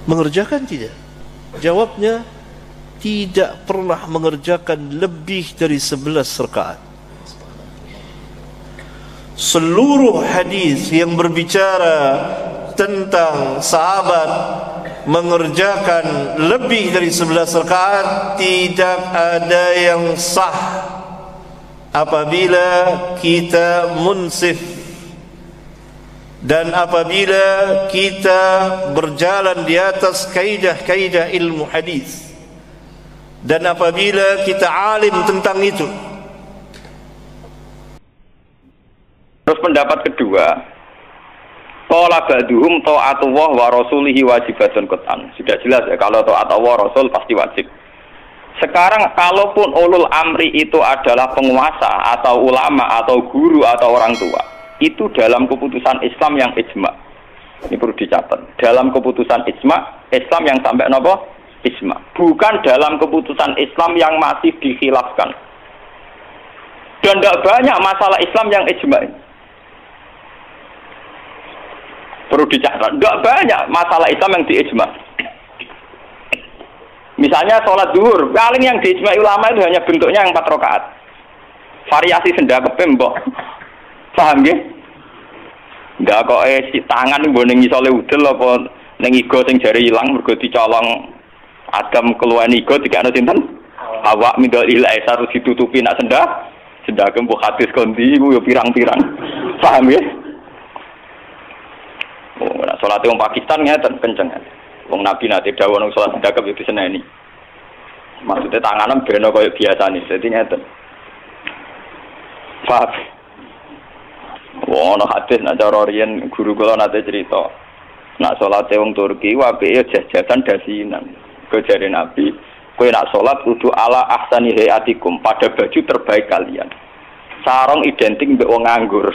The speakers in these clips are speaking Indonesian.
Mengerjakan tidak? Jawabnya, tidak pernah mengerjakan lebih dari 11 rakaat. Seluruh hadis yang berbicara tentang sahabat mengerjakan lebih dari 11 rakaat tidak ada yang sah apabila kita munsif dan apabila kita berjalan di atas kaidah-kaidah ilmu hadis dan apabila kita alim tentang itu. Terus pendapat kedua, qala ba'duhum ta'atullah wa rasulihi wajibatun qat'an. Sudah jelas ya, kalau taat Allah Rasul pasti wajib. Sekarang kalaupun ulul amri itu adalah penguasa atau ulama atau guru atau orang tua, itu dalam keputusan Islam yang ijma. Ini perlu dicatat. Dalam keputusan ijma, Islam yang sampai napa? Ijma. Bukan dalam keputusan Islam yang masih dikhilafkan. Dan tidak banyak masalah Islam yang ijma ini. Perlu dicatat, enggak banyak masalah Islam yang diijma. Misalnya sholat zuhur, paling yang diijma ulama itu hanya bentuknya yang 4 rakaat. Variasi sendakep mbok. Paham nggih? Ndak kok si tangan mbok ning isole udel apa ning igo sing jare ilang mergo dicolong Adam keluwen igo dikane sinten? Awak mindol ilahi harus ditutupi nak sendakep mbok hadis kondi iku yo pirang-pirang. Paham nggih? Oh, nak salat wong Pakistan ngeten kenceng. Wong Nabi nate dawuh nang salat sedekah itu seneni. Maksudnya tanganan beno koyo biasane. Dadi ngeten. Fat. Wong hadis nak cara riyen guru kula nate cerita. Nak salat wong Turki apike jajasan dasinan. Kejare Nabi, kowe nak salat kudu ala ahsani hayatikum, pada baju terbaik kalian. Sarung identik mbek wong nganggur.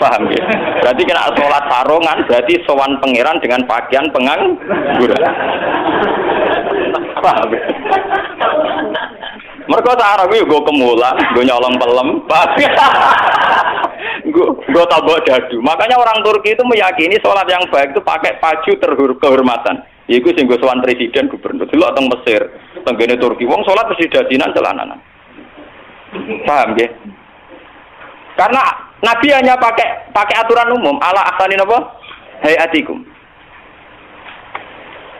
Paham ya? Berarti kena sholat sarungan, berarti sowan pangeran dengan pakaian pengangguran. Paham ya? Mereka sarung itu gue kemula, gue nyolong pelem, gue tabok dadu. Makanya orang Turki itu meyakini sholat yang baik itu pakai baju kehormatan. Iku sing gue sowan presiden, gubernur. Dulu atau Mesir, tenggene Turki, wong sholat mesti dadinan celananan. Paham ya? Karena Nabi hanya pakai aturan umum ala ahsanin apa? Hayatikum.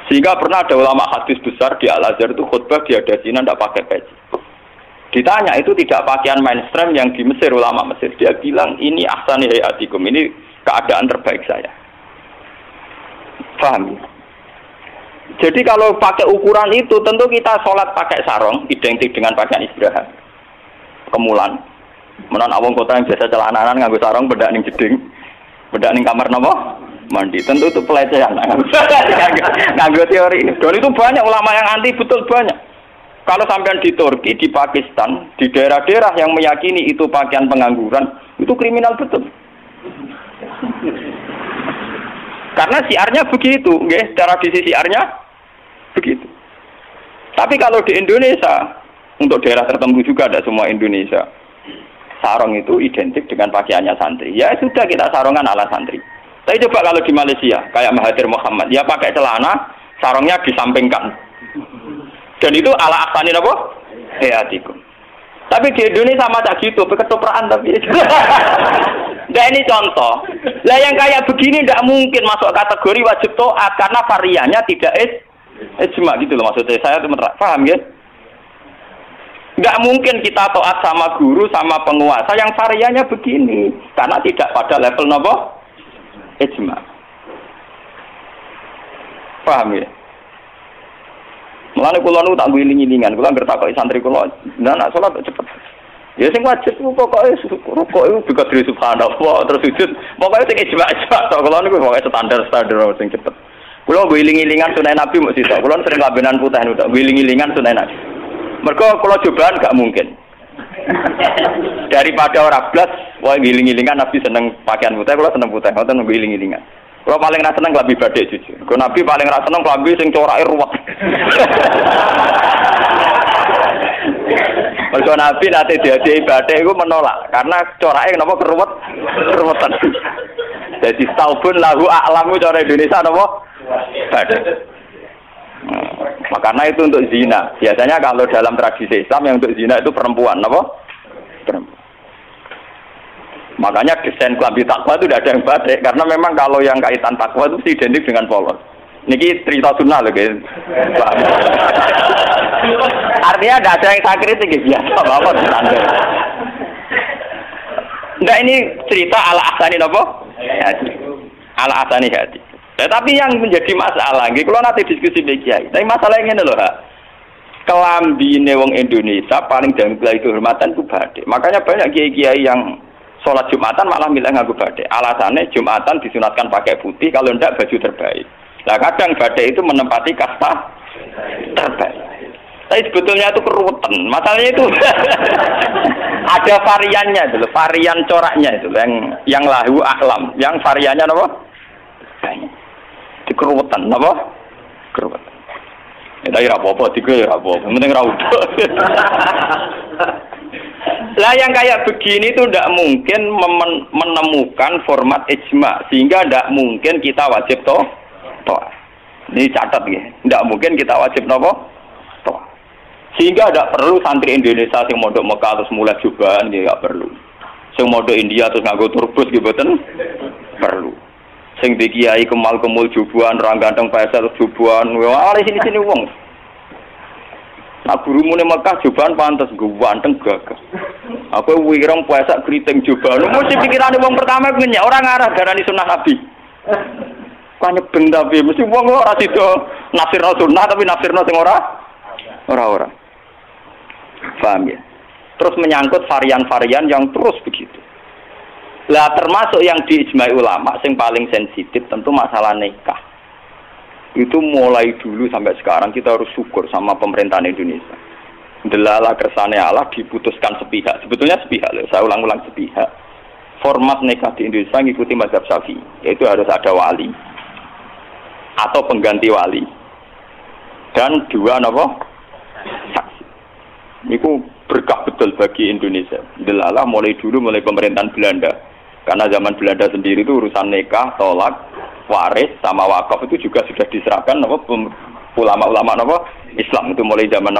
Sehingga pernah ada ulama hadis besar di Al-Azhar itu khutbah dia ada Cina tidak pakai peci. Ditanya itu tidak pakaian mainstream yang di Mesir, ulama Mesir. Dia bilang ini ahsani hayatikum, ini keadaan terbaik saya. Paham? Jadi kalau pakai ukuran itu tentu kita sholat pakai sarung identik dengan pakaian istirahat. Kemulan. Menon awong kota yang biasa celananan nganggo sarung bedak ning jeding. Bedak ning kamar napa? Mandi. Tentu itu pelecehan. Nganggo teori ini. Dan itu banyak ulama yang anti, betul banyak. Kalau sampean di Turki, di Pakistan, di daerah-daerah yang meyakini itu pakaian pengangguran, itu kriminal betul. Karena siarnya begitu, nggih, tradisi siarnya begitu. Tapi kalau di Indonesia, untuk daerah tertentu juga ada semua Indonesia. Sarung itu identik dengan pakaiannya santri. Ya sudah kita sarungan ala santri. Tapi coba kalau di Malaysia, kayak Mahathir Muhammad, ya pakai celana, sarungnya disampingkan. Dan itu ala ahsanin apa? Hayatikum. Tapi di Indonesia macam gitu, ketoprak tapi. Nah ini contoh. Lah yang kayak begini tidak mungkin masuk kategori wajib taat karena variannya tidak ijma gitu loh maksudnya. Saya paham ya? Nggak mungkin kita taat sama guru, sama penguasa yang variannya begini. Karena tidak pada level nopo ijma. Paham ya? Mulane kula nu tak wiling-wilingan, kula ngertakoki santri kula, nak salat cepet. Ya sing wajib pokoke rukuk iku juga dari subhanallah terus sujud. Pokoke sing ijma-ijma tok kula niku pokoke standar-standar sing cepet. Kula wiling-wilingan sunah Nabi mesti tok. Kula sering labenan putih niku tok, wiling-wilingan sunah Nabi. Mergo kalau cobaan gak mungkin. Daripada orang blas, wah giling-gilingan Nabi seneng pakaian putih, kalau seneng putih, ngoten giling-gilingan. Kalau paling ra seneng klambi badhe jujur. Kalau Nabi paling ra seneng klambi sing corake ruwet. Mergo Nabi nate diadai badhe iku menolak karena corake napa keruwetan. Jadi taubun lahu a'lamu cara Indonesia napa? Badhe. Karena itu untuk zina. Biasanya kalau dalam tradisi Islam yang untuk zina itu perempuan, apa? Perempuan. Makanya desain klambi takwa itu tidak ada yang badai, karena memang kalau yang kaitan takwa itu identik dengan polos. Niki cerita sunnah loh, guys. Artinya tidak ada yang saya kritik, biasa apa standar. Enggak, ini cerita ala asani apa? Ala asani hati. Tapi yang menjadi masalah, kalau nanti diskusi kiai. Tapi masalahnya ini loh, kelambine wong Indonesia paling jangkau kehormatan itu badai. Makanya banyak kiai-kiai yang sholat Jumatan malah milih nganggo badai. Alasannya Jumatan disunatkan pakai putih, kalau enggak baju terbaik. Nah kadang badai itu menempati kasta terbaik. Tapi sebetulnya itu keruwetan. Masalahnya itu ada variannya itu, varian coraknya itu, yang lahu aklam, yang variannya apa? Banyak. Di keruwetan, apa? Keruwetan. Ya tapi apa-apa, tiga ya apa-apa. Penting ra udah. Lah yang kayak begini itu tidak mungkin menemukan format ijma, sehingga tidak mungkin kita wajib toh. Ini catat ya, tidak mungkin kita wajib nopo toh. Sehingga tidak perlu santri Indonesia yang mondok Mekah terus mulai jubahan, nggak perlu. Yang mondok India terus nganggo turbus gitu kan perlu. Sing di kiai kemal-kemul jubuan, orang ganteng pesel jubuan, wah sini wong. Nah gurumu nih Mekah jubuan pantas ganteng gagah. Aku wirang puasa keriting jubuan. Mesti pikiran wong pertama punya orang arah darani sunnah Nabi. Kanya benda tapi mesti wong ora sido nafsirno sunnah tapi nafsirno sing ora. Paham ya? Terus menyangkut varian-varian yang terus begitu. Lah termasuk yang diijmai ulama yang paling sensitif tentu masalah nikah. Itu mulai dulu sampai sekarang kita harus syukur sama pemerintahan Indonesia. Delala kersane Allah diputuskan sepihak. Sebetulnya sepihak loh, saya ulang-ulang sepihak. Format nikah di Indonesia ngikuti mazhab Syafi'i, yaitu harus ada wali atau pengganti wali dan dua saksi. Itu berkah betul bagi Indonesia. Delala mulai pemerintahan Belanda. Karena zaman Belanda sendiri itu urusan nikah, tolak, waris sama wakaf itu juga sudah diserahkan ulama-ulama Islam itu mulai zaman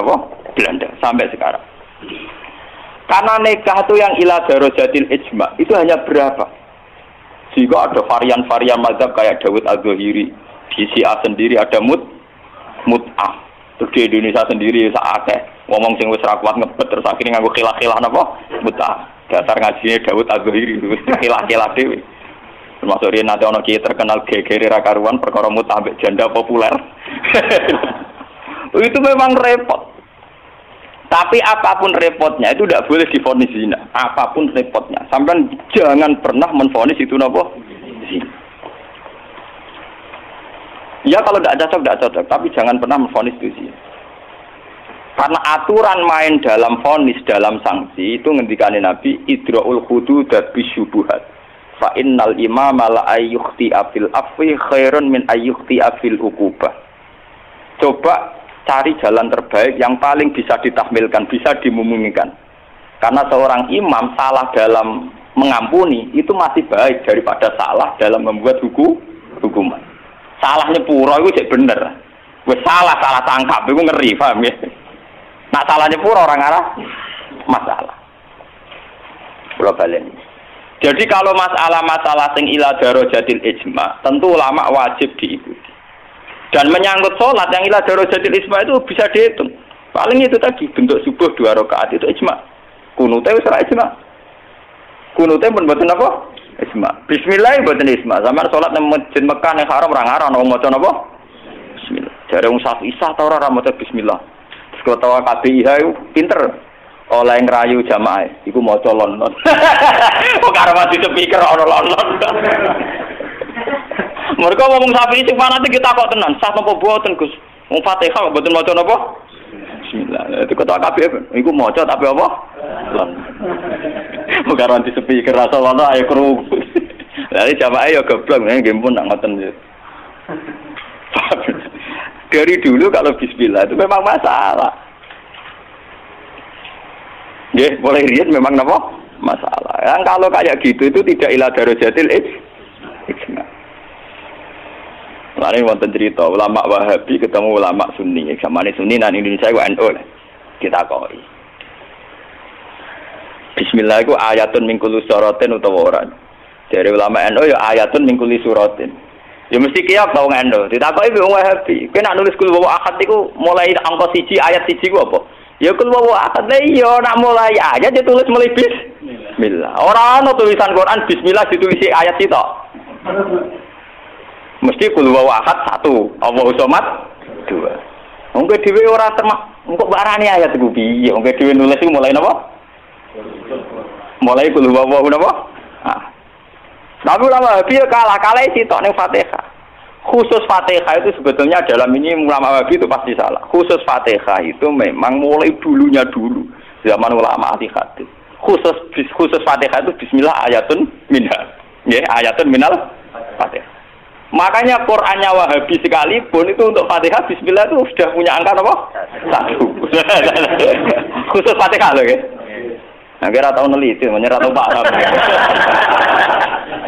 Belanda sampai sekarang. Karena nikah itu yang ila darajatil ijma itu hanya berapa? Jika ada varian-varian mazhab kayak Dawud Az-Zahiri, di Syiah sendiri ada mut'ah. Terus di Indonesia sendiri saatnya ngomong sing wis ra kuat ngebet terus akhirnya nganggo khilah-khilah mut'ah. Dasar ngajinya Dawud Az-Zahiri itu khilah-khilah dhewe. Termasuk dia nanti ono kiai terkenal gegere ra karuan perkara mut'ah ambek janda populer. Itu memang repot. Tapi apapun repotnya itu tidak boleh divonis zina. Apapun repotnya, sampean jangan pernah menvonis itu napa zina. Ya kalau tidak cocok, tapi jangan pernah menvonis itu zina. Karena aturan main dalam vonis, dalam sanksi itu ngendikane Nabi idraul hudud bisyubuhat. Fa innal imama la ayyukhti afil afwi khairun min ayyukhti afil uqubah. Coba cari jalan terbaik yang paling bisa ditahmilkan, bisa dimumingkan. Karena seorang imam salah dalam mengampuni itu masih baik daripada salah dalam membuat hukuman. Salahnya pura itu cek bener. Wes salah tangkap itu ngeri, paham ya? Nak salahnya pura orang arah masalah. Pulau balen. Jadi kalau masalah-masalah sing ila darajatil ijma, tentu ulama wajib diikuti. Dan menyangkut sholat yang ila darajatil ijma itu bisa dihitung. Paling itu tadi bentuk subuh 2 rakaat itu ijma. Kunute wis ora ijma. Kunute pun mboten apa? Ijma. Bismillah mboten ijma. Sampeyan sholat nang masjid Mekah ning haram ora ngarang wong maca napa? Bismillah. Jare wong Syafi'i ta ora maca bismillah. Ketua KPIH itu pinter oleh ngerayu jamaah iku maca lon. Kok karo mati speaker ono lon. Mereka ngomong sapi sing fanatik kita kok tenan, sah napa boten Gus? Wong Fatihah kok boten maca napa? Bismillah. Itu ketua KPIH iku maca tapi apa? Lon. Kok karo mati speaker rasa lon ayo kru. Lah jamaah ya goblok nggih pun nak ngoten. Dari dulu kalau bismillah itu memang masalah. Ya, boleh lihat memang apa? Masalah. Yang kalau kayak gitu itu tidak ila darajatil ijma. Nah, Mulane wonten cerita ulama Wahabi ketemu ulama Sunni. Zamane Sunni nang Indonesia iku NU lah. Ditakoki. Bismillah iku ayatun min kulli suratin utawa ora. Dari ulama NU ya ayatun min kulli suratin. Ya mesti kiyak tau NU. Ditakoki wong Wahabi. Kowe nak nulis kul wa ahad iku mulai angka 1 ayat 1 ku apa? Ya kul wa ahad iya nak mulai ayat ditulis mulai bismillah. Ora ana tulisan Quran bismillah ditulis ayat itu. Mesti kul wa ahad 1, Allahu samad 2. Wong kowe dhewe ora termak engko barani ayat iku piye? Wong kowe dhewe nulis iku mulai napa? Mulai kul wa napa? Tapi ulama Wahabi kalah sitok ning Fatihah. Khusus Fatihah itu sebetulnya dalam ini ulama Wahabi itu pasti salah. Khusus Fatihah itu memang mulai dulunya dulu zaman ulama ahli hadis. Khusus Fatihah itu bismillah ayatun minha. Nggih, ayatun minal Fatihah. Makanya Qur'annya Wahabi sekalipun itu untuk Fatihah bismillah itu sudah punya angka apa? 1. Khusus Fatihah loh ya. Nah, kira tau neliti, menyerah tau paham.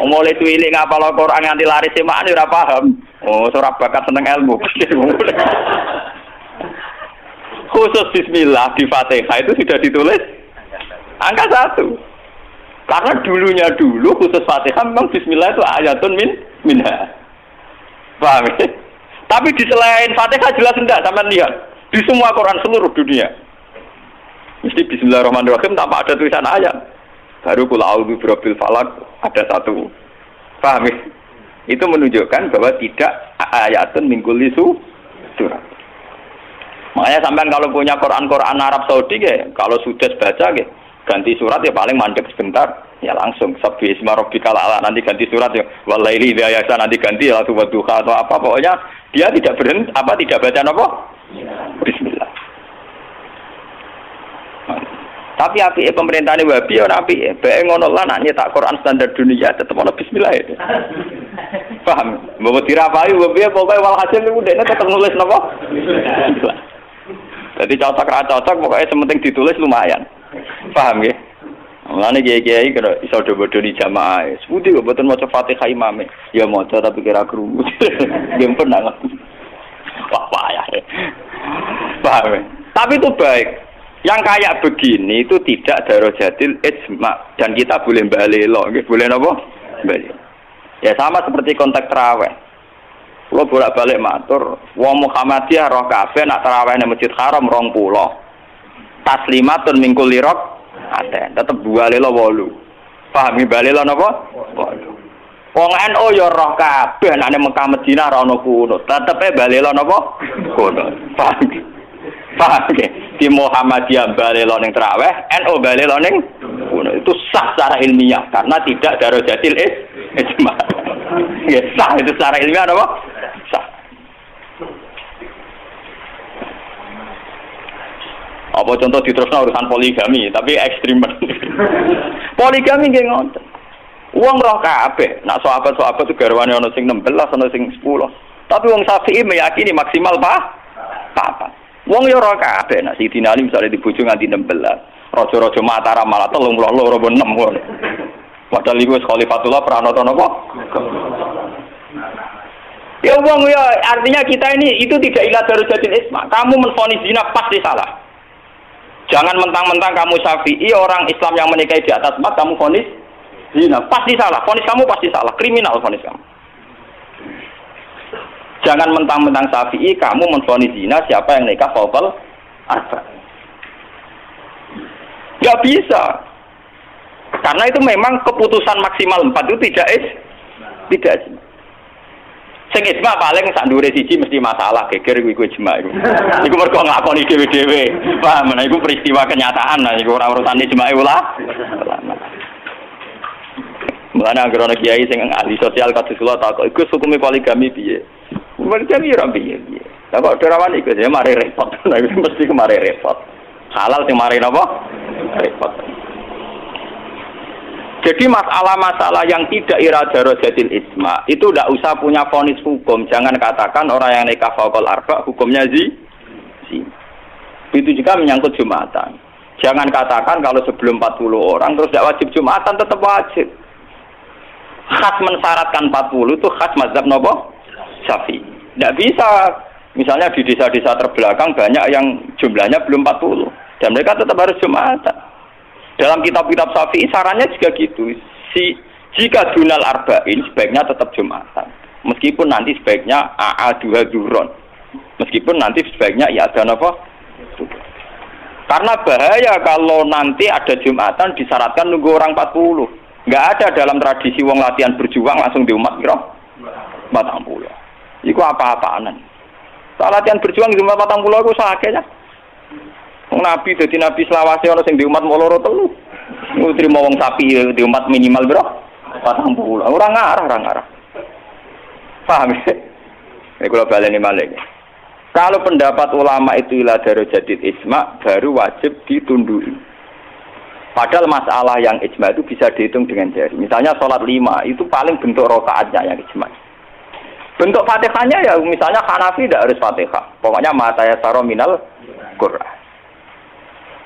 Mulai tuilik ngapal Quran nganti laris semaan ora paham. Oh, ora bakat seneng ilmu. Khusus bismillah di Fatihah itu sudah ditulis angka 1. Karena dulunya dulu khusus Fatihah memang bismillah itu ayatun minha. Paham ya? Tapi di selain Fatihah jelas enggak sampean lihat. Di semua Quran seluruh dunia. Mesti bismillahirrahmanirrahim tanpa ada tulisan ayat. Baru kul a'udzu birabbil falaq ada 1. Paham ya? Itu menunjukkan bahwa tidak ayatun min kulli surah. Makanya sampean kalau punya Quran Arab Saudi ya, kalau sudah baca ya, ganti surat ya paling mandek sebentar. Ya langsung sabbi isma rabbikal a'la nanti ganti surat ya walaili idza yasa nanti ganti ya duha atau apa pokoknya dia tidak berhenti tidak baca apa bismillah. Tapi apike pemerintahane Wahabi ora apike bae ngono lan nak nyetak Quran standar dunia tetep ana bismillah itu. Paham? Mbok dirapai piye pokoke walhasil niku dekne tetep nulis napa bismillah. Jadi cocok ra cocok pokoke sementing ditulis lumayan. Paham nggih? Mulane kiai-kiai kira iso bodo di jamaah. Sepundi kok mboten maca Fatihah imame. Ya maca tapi kira krungu. Nggih pernah. Wah payah. Paham. Tapi itu baik. Yang kayak begini itu tidak darajatil ijma dan kita boleh balelo, nggih boleh napa? Balelo. Ya sama seperti konteks tarawih. Kalau bolak-balik matur, wong Muhammadiyah roh kabeh nak tarawih nang Masjid Haram 20. Taslimatun min kulli ada, tetap balelo 8. Pahami balelo napa? 8. Wong NU ya roh kabeh nek Mekah Madinah ora ono kunut, tetepe balelo napa? Kunut. Paham ge? Di Muhammadiyah balelo ning tarawih, NU balelo ning kunut. Itu sah secara ilmiah karena tidak darajatil ijma. Ya sah itu secara ilmiah napa? Sah. Apa contoh diterusno urusan poligami, tapi ekstrim. Poligami nggih ngoten. Wong roh kabeh, nak sahabat-sahabat itu garwane ana sing 16, ana sing 10. Tapi wong Syafi'i meyakini maksimal papat. Wong yo roh kabeh, nak Sidina Ali misale dibojo nganti 16. Raja-raja Mataram malah 32 apa 6 ngono. Padahal iku Khalifatullah pranata napa? Ya wong ya artinya kita ini itu tidak ila darajatil isma. Kamu menvonis zina pasti salah. Jangan mentang-mentang kamu Syafi'i orang Islam yang menikahi di atas 4 kamu vonis zina pasti salah. Vonis kamu pasti salah, kriminal vonis kamu. Jangan mentang-mentang Syafi'i kamu menvonis zina siapa yang nikah fawqal arba. Enggak bisa. Karena itu memang keputusan maksimal 4 itu tidak. Sing ijma paling sak ndure siji mesti masalah geger iku ijma iku. Iku mergo nglakoni dhewe-dhewe. Paham, nah iku peristiwa kenyataan, nah iku ora urusan ijma ulama. Mulane anggere ana kiai sing ahli sosial kados kula takok iku hukume poligami piye? Poligami ora piye. Lah kok derawan iku ya mari repot. Nah iku mesti kemari repot. Halal sing mari napa? Repot. Jadi masalah-masalah yang tidak darajatil isma itu tidak usah punya vonis hukum. Jangan katakan orang yang nikah fawqal arba hukumnya zina. Itu juga menyangkut Jumatan. Jangan katakan kalau sebelum 40 orang terus tidak wajib Jumatan, tetap wajib. Khas mensyaratkan 40 itu khas mazhab nopo? Syafi'i. Tidak bisa. Misalnya di desa-desa terbelakang banyak yang jumlahnya belum 40 dan mereka tetap harus Jumatan. Dalam kitab-kitab Syafi'i sarannya juga gitu. Jika dunal arba'in sebaiknya tetap Jumatan. Meskipun nanti sebaiknya a'aduha zuhron. Meskipun nanti sebaiknya ya ada apa? Karena bahaya kalau nanti ada Jumatan disyaratkan nunggu orang 40. Enggak ada dalam tradisi wong latihan berjuang langsung di umat kira 40. Iku apa-apaanan. Soal latihan berjuang di umat 40 aku sakit ya. Nabi dadi nabi selawase ana sing di umat loro telu. Trimo wong sapi di umat minimal bro 40. Ora ngarah. Paham ya? Nek kula baleni malih. Kalau pendapat ulama itu ila darajatid ijma baru wajib ditunduki. Padahal masalah yang ijma itu bisa dihitung dengan jari. Misalnya sholat 5 itu paling bentuk rakaatnya yang ijma. Bentuk Fatihahnya ya misalnya Hanafi tidak harus Fatihah. Pokoknya mata ya saro minal Qur'an.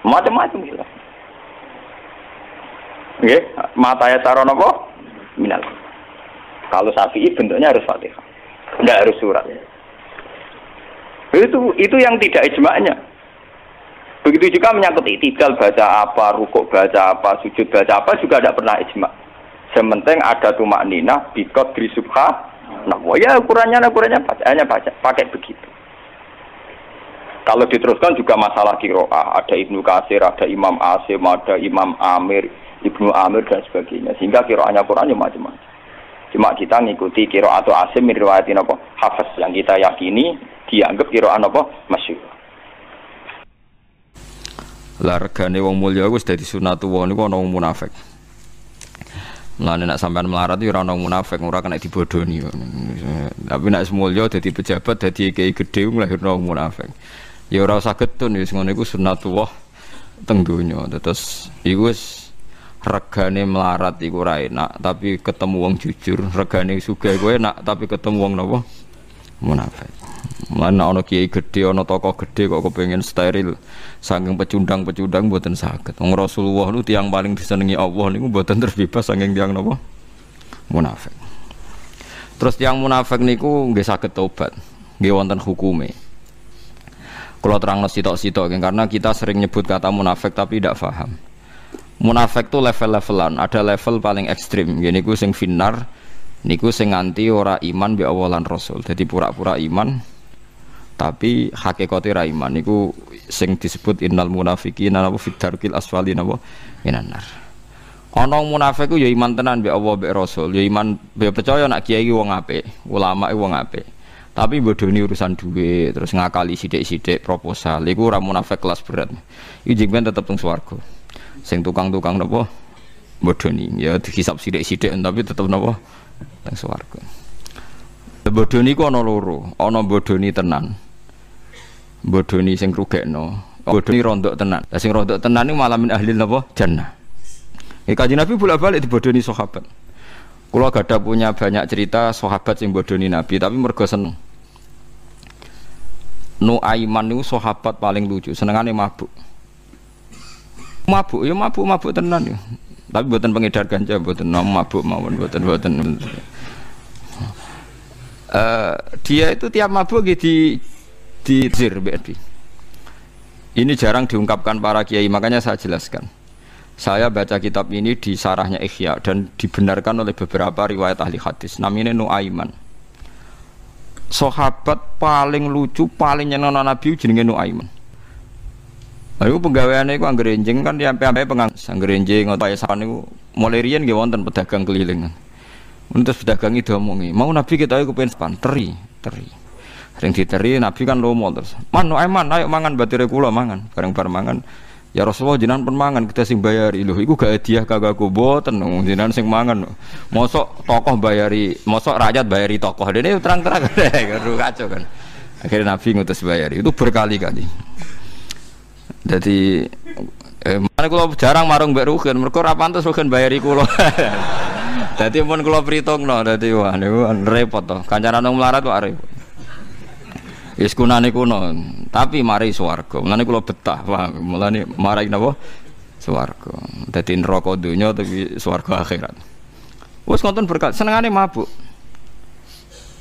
Macam-macam gitu. Nggih, mata ya saro napa? Minal. Kalau Syafi'i bentuknya harus Fatihah. Enggak harus surat. Itu yang tidak ijma'nya. Begitu juga menyangkut i'tidal baca apa, rukuk baca apa, sujud baca apa juga tidak pernah ijma'. Sementing ada tumakninah biqadri subha. Nah, ya ukurannya bacaannya pakai begitu. Kalau diteruskan juga masalah qiraah, ada Ibnu Katsir, ada Imam Asim, ada Imam Amir, Ibnu Amir dan sebagainya. Sehingga qiraahnya Qurannya macam-macam. Cuma kita ngikuti qiraah atau Asim riwayatin apa? Hafiz yang kita yakini dianggap qiraah apa? Masyhur. Lah regane wong mulya wis dadi sunatullah niku ana wong munafik. Mulane nek sampean melarat yo ora ana munafik, ora kena dibodoni. Tapi nek mulya dadi pejabat, dadi kiai gedhe nglahirno munafik. Ya ora usah getun wis ngono iku sunatullah teng donya. Terus iku wis regane melarat iku ora enak, tapi ketemu wong jujur, regane sugih kowe enak, tapi ketemu wong napa? Munafik. Mulane ana kiai gedhe, ana tokoh gedhe kok kepengin steril saking pecundang-pecundang mboten saged. Wong Rasulullah niku tiyang paling disenengi Allah niku mboten terbebas saking tiyang napa? Munafik. Terus tiyang munafik niku nggih saged tobat. Nggih wonten hukume. Kula terangno sitok-sitok karena kita sering nyebut kata munafik tapi tidak paham. Munafik itu level-levelan, ada level paling ekstrim. Nggih niku sing finnar niku sing nganti ora iman bi Allah lan Rasul. Dadi pura-pura iman tapi hakikate ra iman niku sing disebut innal munafiqina wa fid darkil asfali napa minan nar. Ana munafik ku ya iman tenan mbek Allah mbek Rasul, ya iman ya percaya nek kiai wong apik, ulama wong apik. Tapi bodoni urusan duit, terus ngakali sithik-sithik proposal. Iku ora munafik kelas berat. Iki jeng tetep teng swarga. Sing tukang-tukang napa bodoni, ya dihisab sithik-sithik tapi tetep napa teng swarga. Bodoni ku ana loro, ana bodoni tenan. Bodoni sing rugekno, bodoni rondok tenan. Lah sing rondok tenan niku malah min ahli napa? Jannah. Kanjeng Nabi bolak-balik dibodoni sahabat. Kula gadah punya banyak cerita sahabat sing bodoni Nabi, tapi mergo seneng. Nuaiman niku sahabat paling lucu, senengane mabuk. Mabuk ya mabuk tenan ya. Tapi mboten pengedar ganja, mboten mabuk mawon, mboten. Dia itu tiap mabuk di zir BNB. Ini jarang diungkapkan para kiai, makanya saya jelaskan. Saya baca kitab ini di sarahnya Ihya dan dibenarkan oleh beberapa riwayat ahli hadis. Namanya Nuaiman. Sahabat paling lucu, paling nyenengno Nabi jenenge Nuaiman. Ayo penggaweane iku anggere enjing kan sampai pengang anggere enjing utawa sapan niku mulai riyen nggih wonten pedagang keliling. Terus pedagang itu omongi, mau Nabi kita iku pengen span teri. Sering diteri Nabi kan lomo terus. Man Nuaiman ayo mangan batire kula mangan. Bareng-bareng mangan. Ya Rasulullah jenengan pun mangan kita sing bayari. Lho iku gak hadiah kagakku mboten jenengan sing mangan. Mosok tokoh bayari, mosok rakyat bayari tokoh. Dene terang-terang kacau kan. Akhirnya Nabi ngutus bayari. Itu berkali-kali. Jadi mana kula jarang marung mbek Rugen, mergo ora pantes Rugen bayari kula. Dadi pun kula pritungno dadi wah niku repot to. Kancanan wong melarat kok repot. Wis kunane kuno, tapi mari swarga. Mulane kula betah, paham. Mulane marai napa? Swarga. Dadi neraka donya tapi swarga akhirat. Wis ngoten berkat senengane mabuk.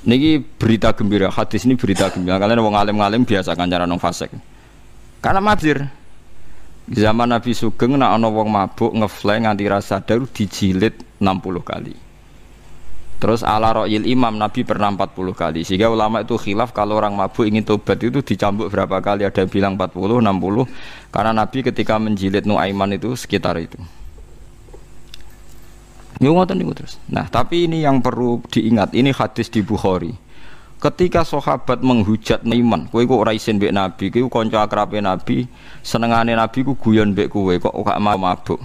Niki berita gembira, hadis ini berita gembira. Kalian wong alim-alim biasa kan cara nang fasik. Karena mabzir. Di zaman Nabi Sugeng nek ana wong mabuk ngefly nganti rasa sadar dijilid 60 kali. Terus ala ra'yil imam Nabi pernah 40 kali. Sehingga ulama itu khilaf kalau orang mabuk ingin tobat itu dicambuk berapa kali. Ada yang bilang 40, 60. Karena Nabi ketika menjilid Nuaiman itu sekitar itu. Terus. Nah, tapi ini yang perlu diingat. Ini hadis di Bukhari. Ketika sahabat menghujat Nuaiman, kowe kok ora isin mbek Nabi, kowe kanca akrabe Nabi, senengane Nabi ku guyon mbek kowe kok gak mabuk.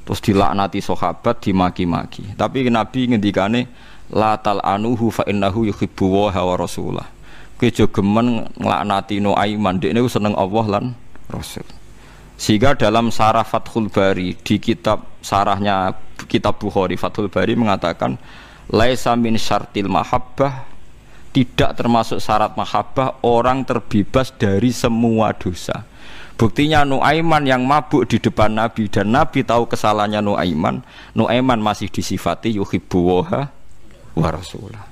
Terus dilaknati sahabat, dimaki-maki. Tapi Nabi ngendikane la tal'anuhu fa innahu yuhibbu wa rasulah. Kowe aja gemen nglaknati Nuaiman, dekne seneng Allah lan Rasul. Sehingga dalam Sarah Fathul Bari di kitab sarahnya kitab Bukhari Fathul Bari mengatakan laisa min syartil mahabbah, tidak termasuk syarat mahabbah orang terbebas dari semua dosa. Buktinya Nuaiman yang mabuk di depan Nabi dan Nabi tahu kesalahannya Nuaiman masih disifati yuhibbu wa rasulah.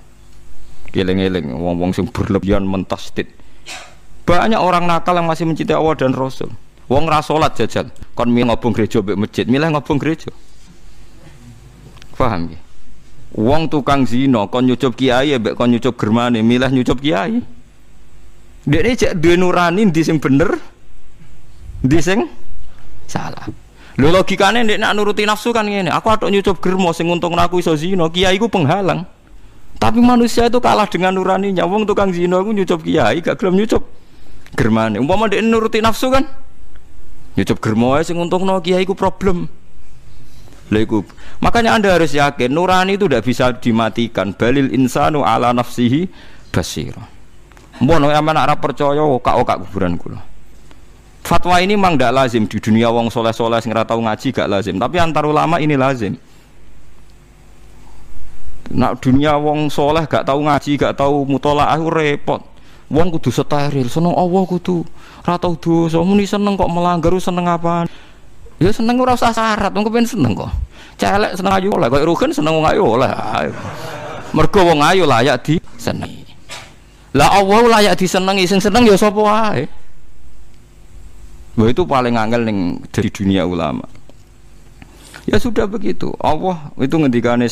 Geleng-geleng wong-wong sing berlebihan mentasdid. Banyak orang nakal yang masih mencintai Allah dan Rasul. Wong ra salat jajal, kon milih ngobong gereja mbek masjid, milih ngobong gereja. Paham nggih? Wong tukang zina kon nyucup kiai mbek kon nyucup germane, milih nyucup kiai. Dekne cek duwe nurani ndi sing bener, ndi sing salah. Lho logikane nek nak nuruti nafsu kan ngene, aku atok nyucup germo sing untungna aku iso zina, kiai ku penghalang. Tapi manusia itu kalah dengan nuraninya. Wong tukang zina ku nyucup kiai, gak gelem nyucup germane. Umpama dekne nuruti nafsu kan nyucup germo ae sing untungno kiai ku problem. Lha iku. Makanya Anda harus yakin nurani itu tidak bisa dimatikan. Balil insanu ala nafsihi basira. Mbono aman ora percaya okak-okak kuburan kula. Fatwa ini memang tidak lazim di dunia wong soleh-soleh sing ora tau ngaji gak lazim, tapi antar ulama ini lazim. Nak dunia wong soleh gak tau ngaji, gak tau mutolaah repot. Wong kudu steril, seneng Allah kudu ora tau dosa, muni seneng kok melanggar seneng apaan? Ya seneng ora usah syarat, wong kepen seneng kok. Celek seneng ayu oleh, kok rugen seneng wong ayu oleh. Mergo wong ayu layak disenengi. Lah Allah layak disenengi, sing seneng ya sapa wae. Wah itu paling angel ning di dunia ulama. Ya sudah begitu. Allah itu ngendikane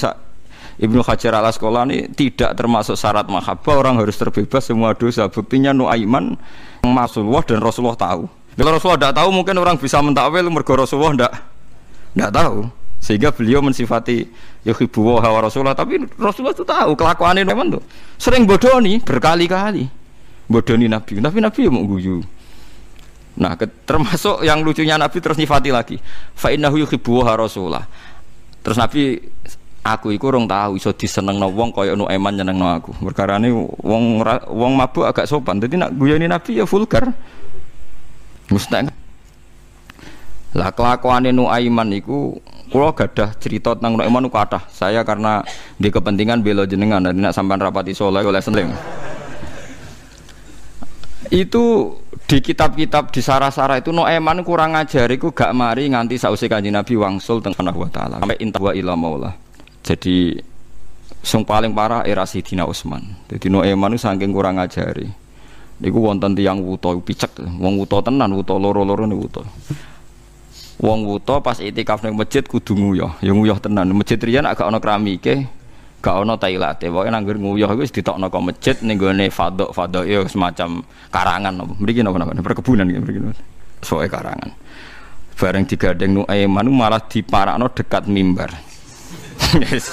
Ibnu Hajar Al-Asqalani tidak termasuk syarat mahabbah orang harus terbebas semua dosa. Buktinya Nuaiman Rasulullah dan Rasulullah tahu. Kalau Rasulullah tidak tahu mungkin orang bisa mentakwil mergo Rasulullah tidak tahu. Sehingga beliau mensifati yuhibbu wa Rasulullah, tapi Rasulullah itu tahu kelakuannya Nuaiman tuh. Sering bodoni berkali-kali. Bodoni Nabi. Tapi Nabi ya mau guyu. Nah, termasuk yang lucunya Nabi terus nyifati lagi. Fa innahu yuhibbu wa Rasulullah. Terus Nabi aku iku rong tahu iso disenengno wong kaya Nuaiman nyenengno aku. Perkarane wong mabuk agak sopan. Dadi nak guyoni Nabi ya vulgar. Mustahil. Lah kelakuane Nuaiman iku kula gadah cerita tentang Nuaiman ku kathah. Saya karena di kepentingan bela jenengan dan nak sampean rapati saleh oleh seneng. Itu di kitab-kitab di sarah-sarah itu Nuaiman kurang ajar iku gak mari nganti sause Kanjeng Nabi wangsul teng Subhanahu wa taala sampai intawa ila maula. Jadi sing paling parah era Sidina Utsman. Jadi Nuaiman itu saking kurang ajari. Niku wonten tiyang wuta picek, wong wuta tenan, wuta loro-loro niku wuta. Wong wuta pas itikaf ning masjid kudu nguyah, ya nguyah tenan. Masjid riyen agak ana keramike, gak ana tailate. Pokoke nanggur nguyah iku wis ditokno ka masjid ning gone fadhok ya semacam karangan apa. Mriki napa perkebunan iki mriki. Soe karangan. Bareng digandeng Nuaiman malah diparakno dekat mimbar. Yes.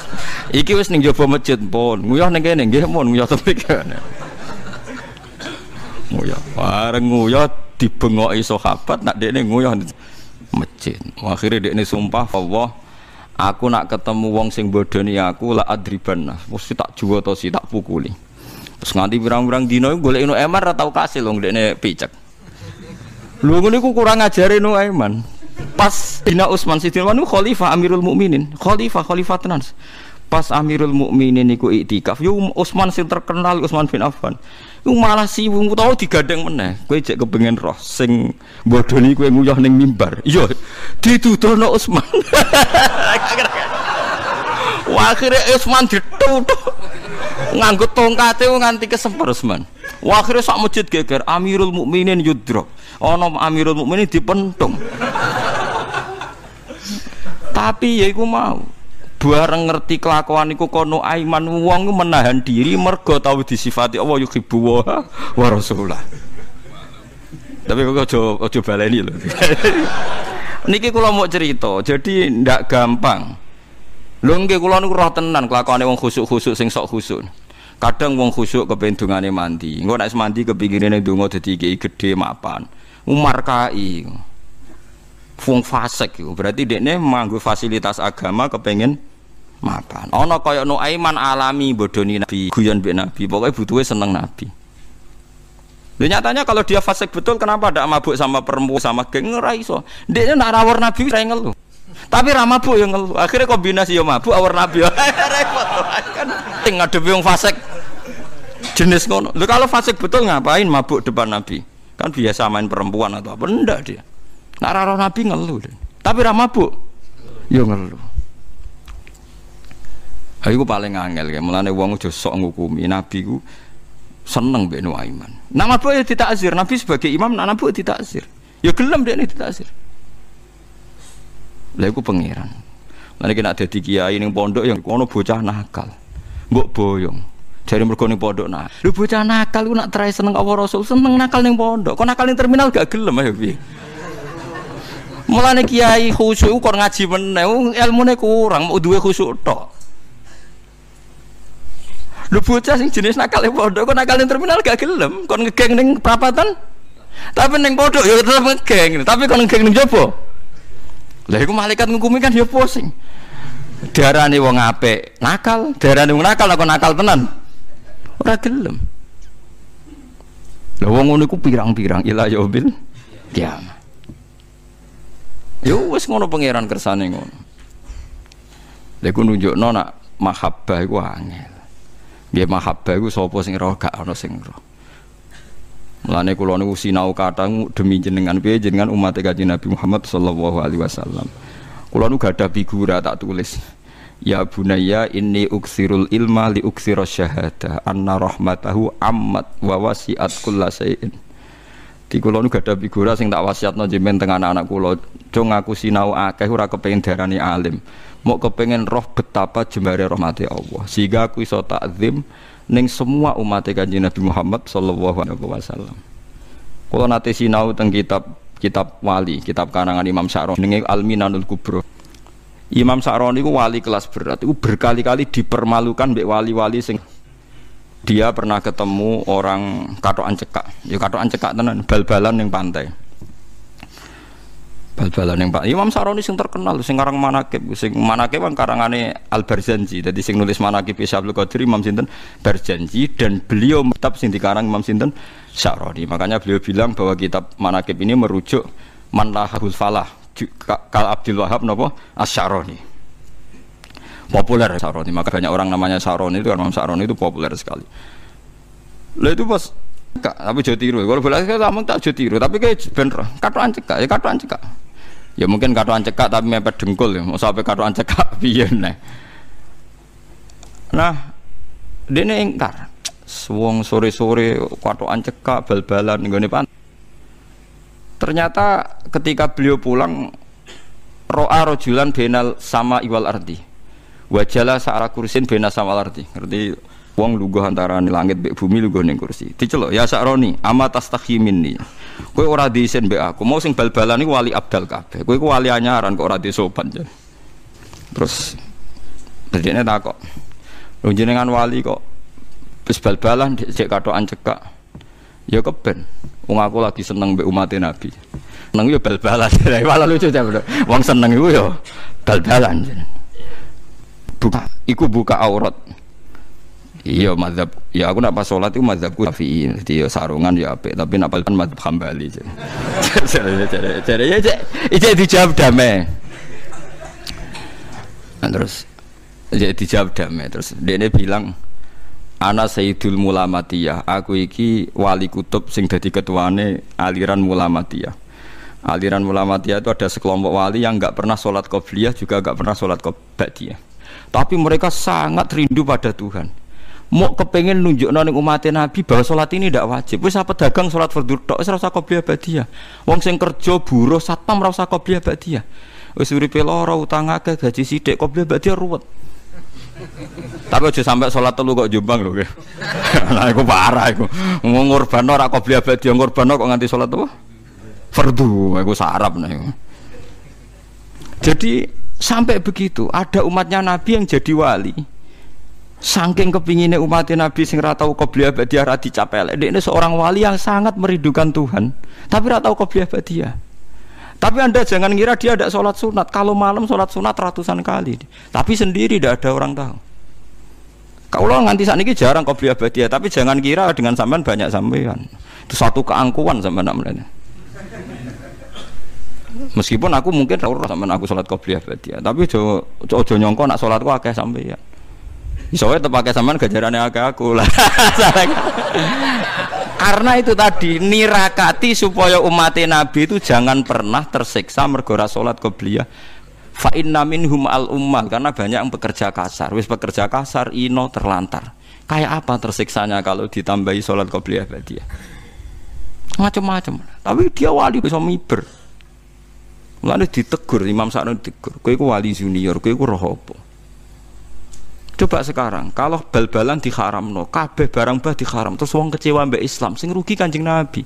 Iki wis ning jaba masjid pun, nguyah ning kene nggih mun nguyah tepik. Nguyah, bareng nguyah dibengoki sahabat nak dekne nguyah masjid. Akhire dekne sumpah Allah, aku nak ketemu wong sing bodoni aku la adriban. Mesti tak juwo to si tak pukuli. Terus nganti pirang-pirang dina golek Nuaiman ora tau kasil wong dekne picek. Lho ngene iku kurang ngajari Nuaiman. Pas Dina Utsman Sidina Utsman khalifah Amirul Mukminin, khalifah tenan. Pas Amirul Mukminin niku iktikaf, yo Utsman sing terkenal Utsman bin Affan. Iku malah siwung utawa digandeng meneh. Kowe cek kepengen roh sing bodoni kowe nguyah ning mimbar. Iya, dituturno Utsman. Wah, akhire Utsman ditutuk. nganggo tongkate nganti kesemper Usman. Wah akhire sak masjid geger Amirul Mukminin yudrok. Ana Amirul Mukminin dipentung. Tapi ya iku mau bareng ngerti kelakuan iku kono Aiman wong menahan diri mergo tau disifati Allah yuhibbu wa rasulah. Tapi kok aja baleni lho. Niki kula mau cerita, jadi ndak gampang. Lho nggih kula niku roh tenan kelakuane wong khusuk-khusuk sing sok khusuk. Kadang wong khusuk kepen dungane mandi. Engko nek mandi kepingine donga dadi kiai gedhe mapan. Umar Kai. Wong fasik iku berarti dekne manggo fasilitas agama kepengin mapan. Ana kaya Nuaiman alami bodoni Nabi, guyon mbek Nabi, pokoke butuhe seneng Nabi. Lho nyatanya kalau dia fasik betul kenapa ndak mabuk sama perempuan sama geng ora iso. Dekne nak rawor Nabi ora ngeluh. Tapi ra mabuk ya ngeluh. Akhire kombinasi ya mabuk awor Nabi. Repot kan ting ngadepi wong fasik. Jenis ngono. Lho kalau fasik betul ngapain mabuk depan Nabi? Kan biasa main perempuan atau apa ndak dia. Nak rawor Nabi ngeluh. Tapi ra mabuk ya ngeluh. Aku paling angel ya, mulane wong aja sok ngukumi Nabi ku seneng mbek Nuaiman. Nak mabuk ya ditakzir, Nabi sebagai imam nak mabuk ditakzir. Ya gelem dekne ditakzir. Lha iku pangeran. Mulane nek dadi kiai ning pondok yang kono bocah nakal. Mbok boyong. Jare mergo ning pondok nah. Lho bocah nakal ku nak trai seneng Allah Rasul, seneng nakal ning pondok. Kok nakal ning terminal gak gelem ayo piye. Mulane kiai khusyuk kok ngaji meneh, ilmune kurang, mau duwe khusyuk tok. Lho bocah sing jenis nakal ning pondok kok nakal ning terminal gak gelem, kon ngegeng ning perapatan. Tapi ning pondok ya tetep ngegeng, tapi kon ngegeng ning jopo. Lah iku malaikat ngukumi kan ya pusing. Darane wong apik nakal, darane wong nakal kok nakal tenan. Ora gelem. Lah wong ngono iku pirang-pirang ila yaumil kiamah. Yo wis ngono pangeran kersane ngono. Lha iku nunjukno nak mahabbah iku angel. Nggih mahabbah iku sapa sing roh gak ana sing roh. Mulane kula niku sinau kathah demi jenengan piye jenengan umat Kanjeng Nabi Muhammad sallallahu alaihi wasallam. Kula nu gadah figura tak tulis. Ya bunayya inni uksirul ilma li uksira syahada anna rahmatahu ammat wa wasi'at kullasyai'in. Di kula nu gadah figura sing tak wasiatno jenengan teng anak-anak kula, cung aku sinau akeh ora kepengin darani alim. Mau kepengen roh betapa jembare rahmati Allah sehingga aku iso takzim ning semua umat Kanjeng Nabi Muhammad sallallahu alaihi wasallam. Kula nate sinau teng kitab wali, kitab karangan Imam Sa'roni jenenge Al-Minanul Kubra. Imam Sa'roni iku wali kelas berat, iku berkali-kali dipermalukan mbek wali-wali sing dia pernah ketemu orang katokan cekak. Ya katokan cekak tenan, bal-balan ning pantai. Bal-balan yang Pak Imam Sa'roni sing terkenal sing karang manaqib kan karangane Al-Barzanji. Dadi sing nulis manaqib Syaikhul Qadir Imam sinten Barzanji dan beliau kitab sing dikarang Imam sinten Sa'roni. Makanya beliau bilang bahwa kitab manaqib ini merujuk man lahul falah kal Abdul Wahab napa Asy-Sa'roni. Populer Sa'roni, maka banyak orang namanya Sa'roni itu karena Imam Sa'roni itu populer sekali. Lah itu pas tapi aja tiru. Kalau boleh saya ngomong tak aja tiru, tapi kayak bener katokan cekak, ya katokan cekak. Ya mungkin katokan cekak tapi mepet dengkul ya. Mau sampai katokan cekak piye neh. Nah, dene ingkar. Wong sore-sore katokan cekak bal-balan nggone pantai. Ternyata ketika beliau pulang ro'a rajulan bainal sama iwal ardi. Wajala sa'ala kursin bainal sama ardi. Ngerti wong lungguh antara langit mbek bumi lungguh ning kursi. Diceluk ya Sa'roni, ama tastakhi minni. Kowe ora diisin mbek aku. Mau sing bal-balan iku wali abdal kabeh. Kowe iku wali anyaran kok ora disopan jan. Terus dedekne takok. Lho jenengan wali kok wis bal-balan cek katokan cekak. Ya keben. Wong aku lagi seneng mbek umat Nabi. Seneng yo bal-balan. Malah lucu ta, wong seneng iku yo bal-balan. Buka aurat. Iya mazhab, ya aku nak pas sholat itu mazhabku Syafi'i, jadi ya sarungan ya apik, tapi nak palkan mazhab Hambali. Jadi ya dijawab damai. Nah, terus jadi dijawab damai, terus dia bilang, ana Sayyidul Mulamatiyah, aku iki wali kutub sing dadi ketuane aliran Mulamatiyah. Aliran Mulamatiyah itu ada sekelompok wali yang enggak pernah sholat qobliyah juga enggak pernah sholat ba'diyah. Tapi mereka sangat rindu pada Tuhan. Mau kepengen nunjukno ning umat Nabi bahwa salat ini ndak wajib. Wis apa dagang salat fardhu tok wis ora usah qobliyah ba'diyah. Wong sing kerja buruh satpam ora usah qobliyah ba'diyah. Wis uripe lara utang akeh gaji sithik qobliyah ba'diyah ruwet. Tapi aja sampai salat telu kok Jombang lho. Lah iku parah iku. Ngorbanno ora qobliyah ba'diyah ngorbanno kok nganti salat apa? Fardhu, iku sarap nah iku. Jadi sampai begitu ada umatnya Nabi yang jadi wali. Saking kepinginnya umat Nabi sing ra tau qobliyah ba'diyah ra dicapelek. Ini seorang wali yang sangat merindukan Tuhan, tapi ra tau qobliyah ba'diyah. Tapi Anda jangan kira dia ada sholat sunat. Kalau malam sholat sunat ratusan kali, tapi sendiri tidak ada orang tahu. Kalau nganti saat ini jarang qobliyah ba'diyah, tapi jangan kira dengan sampean banyak sampean. Itu satu keangkuhan sampean namanya. Meskipun aku mungkin ora sampean aku sholat qobliyah ba'diyah, tapi ojo nyongko nak sholatku akeh sampean. Soalnya terpakai sampean gajarannya agak aku lah. Karena itu tadi nirakati supaya umat Nabi itu jangan pernah tersiksa mergo ora salat qobliyah. Fa inna minhum al ummal, karena banyak yang bekerja kasar. Wis bekerja kasar ino terlantar. Kayak apa tersiksanya kalau ditambahi salat qobliyah ba'diyah? Macam-macam. Tapi dia wali bisa miber. Mulane ditegur Imam Sa'di ditegur. Kowe iku wali junior, kowe iku roh apa? Coba sekarang, kalau bal-balan diharamno, kabeh barang bah diharam, terus wong kecewa mbek Islam, sing rugi Kanjeng Nabi.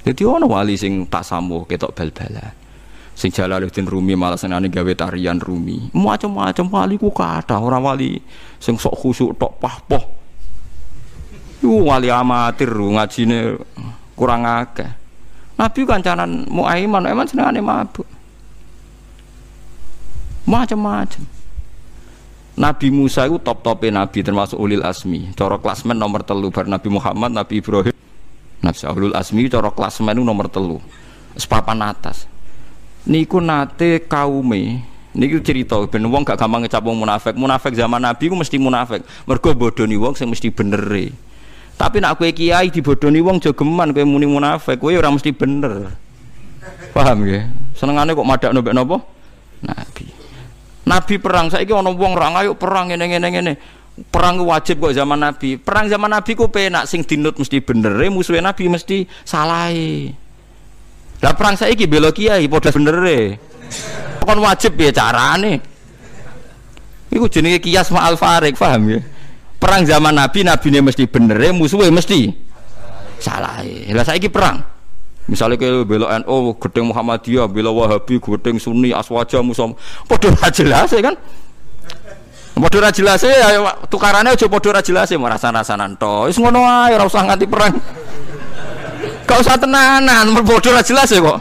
Jadi ono wali sing tak samuh ketok bal-balan. Sing Jalaluddin Rumi malah senane gawe tarian Rumi. Macam-macam wali ku kathah, ora wali sing sok khusuk tok pah-poh. Iku wali amatir ngajine kurang akeh. Nabi kancanan Muaiman, emang senengane mabuk. Macam-macam. Nabi Musa itu top-topnya Nabi termasuk ulil asmi. Cara klasmen nomor 3 bar Nabi Muhammad, Nabi Ibrahim. Nabi ulul asmi cara klasmen itu nomor 3. Sepapan atas. Niku nate kaume. Niku cerita ben wong gak gampang ngecap wong munafik. Munafik zaman Nabi ku mesti munafik. Mergo bodoni wong sing mesti benere. Tapi nek kowe kiai dibodoni wong jogeman kowe muni munafik, kowe ora mesti bener. Paham nggih? Senengane kok madakno mbek napa? Nabi. Nabi perang, saiki ana wong ra ayo perang ngene. Perang wajib kok zaman Nabi. Perang zaman Nabi ku penak sing dinut mesti benere, musuhe Nabi mesti salahe. Lah perang saiki bela kiai padha benere. Kon wajib piye carane? Iku jenenge kias ma'al farik, paham ya? Perang zaman Nabi, nabine mesti benere, musuhe mesti salahe. Lah saiki perang. Misalnya kayak bela NU, gedeng Muhammadiyah, bela Wahabi, gedeng Sunni, Aswaja, Musom, podo ra jelas kan? Podo ra jelas ya, tukarannya aja podo ra jelas ya, merasa-rasanan to. Wis ngono ae, ora usah nganti perang. Gak usah tenanan, podo ra jelas ya kok.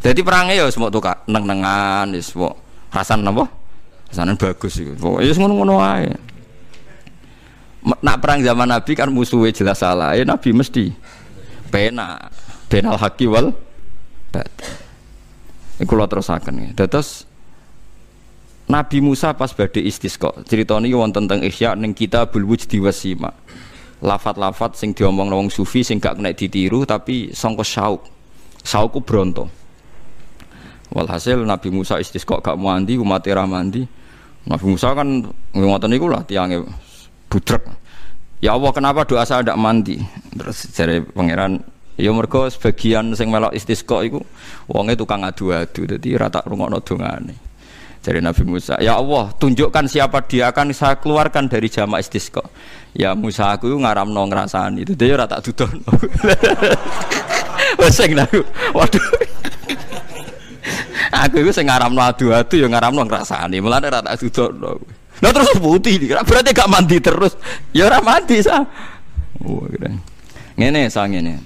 Jadi perangnya ya semua tukar neng-nengan, wis kok rasan napa? Rasanan bagus iku. Pokoke wis ngono-ngono ae. Nak perang zaman Nabi kan musuhnya jelas salah, ya Nabi mesti penak. Benal haki wal batil. Iku kula terusaken. Dados Nabi Musa pas badhe istisqa. Crita niki wonten teng Ihya ning Kitabul Wujdi Wasima. Lafat-lafat sing diomongno wong sufi sing gak kena ditiru tapi sangka syauk. Syauk ku bronto. Walhasil Nabi Musa istisqa gak mandi, umat ra mandi. Nabi Musa kan ngoten niku lah tiange budrek. Ya Allah, kenapa doa saya ndak mandi? Terus jare pangeran, ya mergo sebagian sing melok istisqa iku wonge tukang adu-adu dadi ora tak rungokno dongane. Jadi Nabi Musa, ya Allah, tunjukkan siapa dia akan saya keluarkan dari jamaah istisqa. Ya Musa aku ngaramno ngrasani itu dia ora tak dudono. Wes sing aku. Waduh. Aku iku sing ngaramno adu-adu ya ngaramno ngrasani, mulane ora tak dudono. Lah terus putih berarti gak mandi terus. Ya ora mandi sa. Oh, keren. Ngene sang ngene.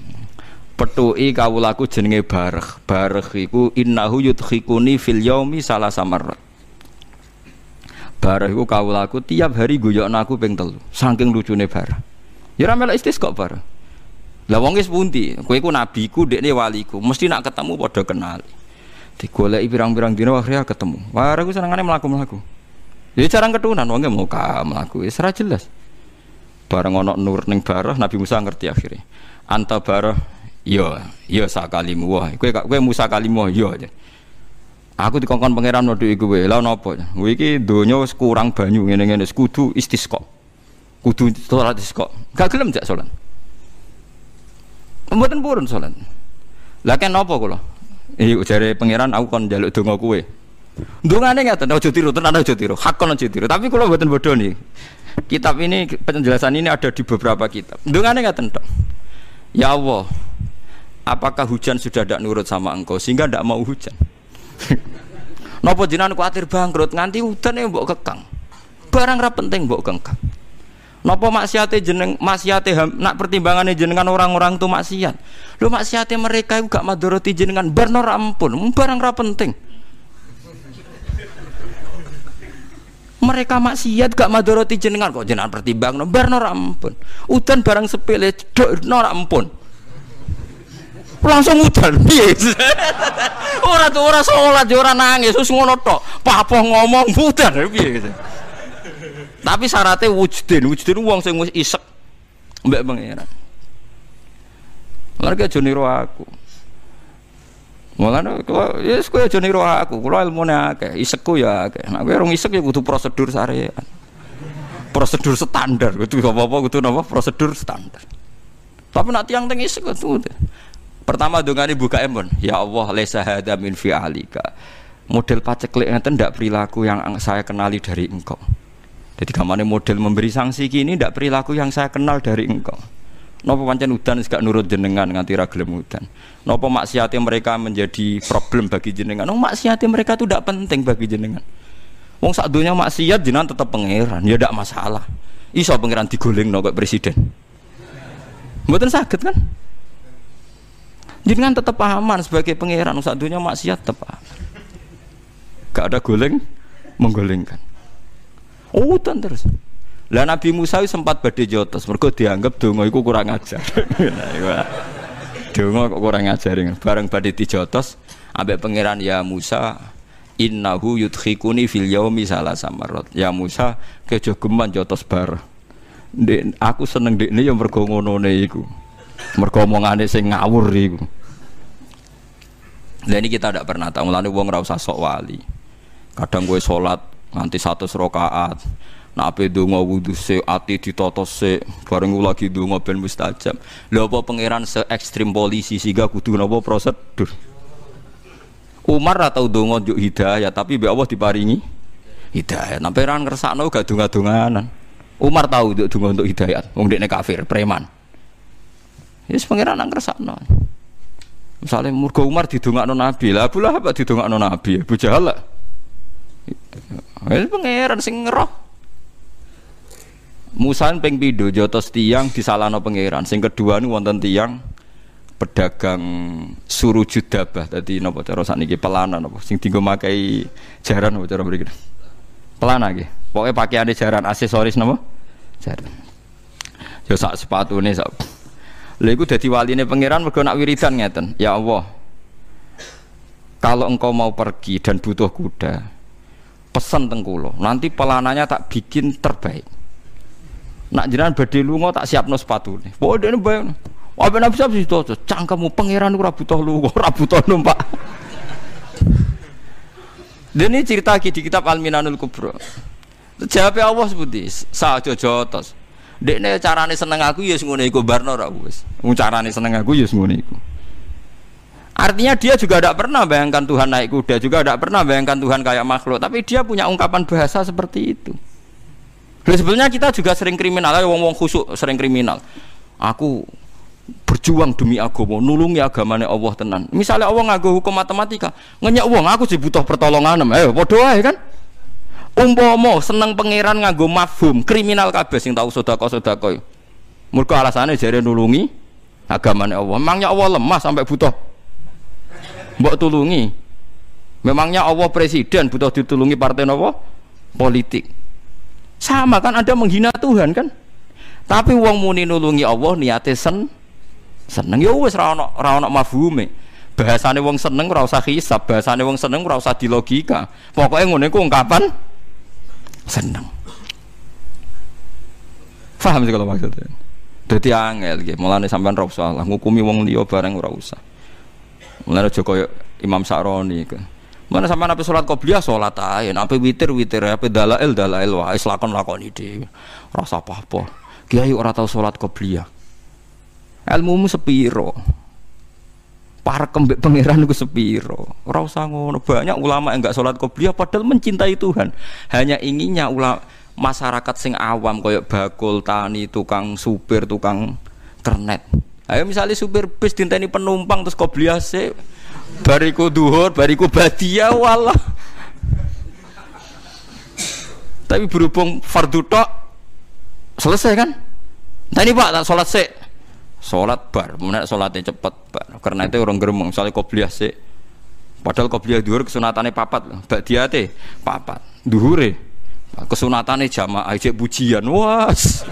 Petuki kawulaku jenenge Bareh. Bareh iku innahu yudkhikuni fil yaumi salasa marrat. Bareh iku kawulaku tiap hari guyokno aku ping 3. Saking lucune Bareh. Ya ora melok istisqa Bareh. Lah wong wis pundi? Kowe iku nabiku, dekne waliku. Mesti nak ketemu padha kenal. Digoleki pirang-pirang dina akhirnya ketemu. Bareh ku senengane mlaku-mlaku. Ya jarang ketunan wonge mau mlaku wis ora jelas. Bareng ana nur ning Bareh Nabi Musa ngerti akhirnya. Anta Bareh ya sakalimu wah kowe Musa kalimu ya aku dikongkon pangeran wedhu iku kowe lha napa kowe iki donya wis kurang banyu ngene-ngene kudu istisqa kudu salat isqa. Gak gelem jak salat. Mboten purun salat. Lah kan napa kula? Jare pangeran aku kon njaluk donga kowe. Dongane ngaten aja tiru, tenan aja tiru. Hak kon aja tiru. Tapi kula mboten bodho nih. Kitab ini penjelasan ini ada di beberapa kitab. Dongane ngaten tok. Ya Allah, apakah hujan sudah tidak nurut sama engkau sehingga tidak mau hujan? Napa jenengan kuatir bangkrut nganti udan mbok kekang. Barang ra penting mbok kengkang. Napa maksiate nak pertimbangane jenengan orang-orang itu maksiat. Lho maksiate mereka iku gak madharati jenengan barno ra ampun, barang ra penting. Mereka maksiat gak madharati jenengan kok jenengan pertimbangno barno ra ampun. Udan barang sepele dokno ra ampun. Langsung udan piye? Ora salat ora nangis wis ngono tok. Papoh ngomong udan piye gitu. Tapi syaratnya wujudin wong sing wis isek mbek pangeran. Mereka aja niru aku. Mulane kula yes kowe aja niru aku. Kula ilmune akeh, isekku ya akeh. Nek kowe rong isek ya kudu prosedur syariat. Prosedur standar, kudu apa-apa kudu napa prosedur standar. Tapi nek tiyang teng isek kudu. Pertama dongane buka empon. Ya Allah laisa hadza min fi'alika. Model paceklik ngeten ndak perilaku yang saya kenali dari engkau. Jadi kamane model memberi sanksi kini ndak perilaku yang saya kenal dari engkau. Napa pancen udan wis gak nurut jenengan nganti ra gelem udan. Napa maksiate mereka menjadi problem bagi jenengan. Maksiate mereka itu ndak penting bagi jenengan. Wong sak donya maksiat jenengan tetep pangeran, ya ndak masalah. Iso pangeran digolengno kok presiden. Mboten saged kan? Jenengan tetep aman sebagai pangeran, sak donya maksiat tetep aman. Gak ada goleng menggolengkan. Udan terus. Lah Nabi Musa sempat badhe jotos mergo dianggap donga iku kurang ajar. Donga kok kurang ajar. Bareng badhe dijotos ambek pangeran ya Musa innahu yudkhikuni fil yaumi salasa marrat. Ya Musa kejo geman jotos bar. Ndek aku seneng ndekne ya mergo ngonone iku. Mergo omongane sing ngawur iku. Lah ini kita ndak pernah tahu mulane wong ora usah sok wali. Kadang kowe salat nganti 100 rakaat. Nek ape donga wudu sik ati ditata sik, bareng lagi donga ben mustajab. Lha apa pangeran se ekstrem polisi sehingga kudu napa prosedur. Umar ra tau donga njuk hidayah tapi mbek Allah diparingi hidayah. Nek pangeran ngersakno gak donga-donganan. Umar tau njuk donga untuk hidayah, wong dekne kafir, preman. Wis pangeran nang ngersakno. Misale murga Umar didongakno Nabi, lah Abu Lahab didongakno Nabi, Abu Jahal. Wis pangeran sing ngeroh. Musa ping pindho jotos tiyang disalahno pangeran. Sing kedua niku wonten tiyang pedagang surujud dabah. Dadi napa cara sakniki pelana napa sing dienggo makai jaran napa cara mriki. Pelana nggih. Pokoke pakaiane jaran aksesoris napa? Jaran. Ya sak sepatune sak. Lha iku dadi waline pangeran mergo nak wiridan ngeten. Ya Allah. Kalau engkau mau pergi dan butuh kuda, pesan teng kula, nanti pelananya tak bikin terbaik. Nak jenengan badhe lunga tak siapno sepatune. Pokoke dene bayang. Apa Nabi sab situ cangkemmu pangeran ora butuh lunga, ora butuh numpak. Dene cerita di kitab Al-Minanul Kubra. Jawab Allah seperti saja jotos. Dekne carane seneng aku ya ngono iku barno ra wis. Wong carane seneng aku ya ngono iku. Artinya dia juga tidak pernah bayangkan Tuhan naik kuda, juga tidak pernah bayangkan Tuhan kayak makhluk, tapi dia punya ungkapan bahasa seperti itu. Dan sebenarnya kita juga sering kriminal, wong-wong khusuk sering kriminal. Aku berjuang demi agama, nulungi agamane Allah tenan. Misalnya Allah nganggo hukum matematika, ngenyak wong aku sih butuh pertolongan, padha wae kan. Umpama seneng pangeran nganggo mafhum, kriminal kabeh sing tau sedekah-sedekah. Mergo alasane jare nulungi agamane Allah. Memangnya Allah lemah sampai butuh mbok tulungi. Memangnya Allah presiden butuh ditulungi partai napa? Politik. Sama kan Anda menghina Tuhan kan? Tapi wong muni nulungi Allah niate seneng ya wis ra ono mafhume. Bahasane wong seneng ora usah hisab, bahasane wong seneng ora usah dilogika. Pokoke ngene iku ungkapan seneng. Paham sih kalau maksudnya? Dadi angel nggih, mulane sampean ora usah ngukumi wong liya bareng ora usah. Mulane aja kaya Imam Sa'roni kan. Mana sampean ape salat qobliyah salat ae, ape witir ape dalail wae lakon dhewe. Rasa apa-apa. Kiai ora tau salat qobliyah. Ilmumu sepiro? Para kembek pangeran ku sepiro? Ora usah ngono. Banyak ulama yang enggak salat qobliyah padahal mencintai Tuhan. Hanya inginnya masyarakat sing awam koyok bakul, tani, tukang supir, tukang kernet. Ayo misalnya supir bis dinteni penumpang terus qobliyah sik bariku duhur, bariku badiah walah. Tapi berhubung fardu tok selesai kan? Tadi Pak tak salat sik. Salat bar, menak salatnya cepet bar. Karena itu orang gremeng misalnya qobliyah sik. Padahal qobliyah duhur kesunatane papat lho. Badiah te papat. Duhure kesunatane jamaah cek pujian. Was.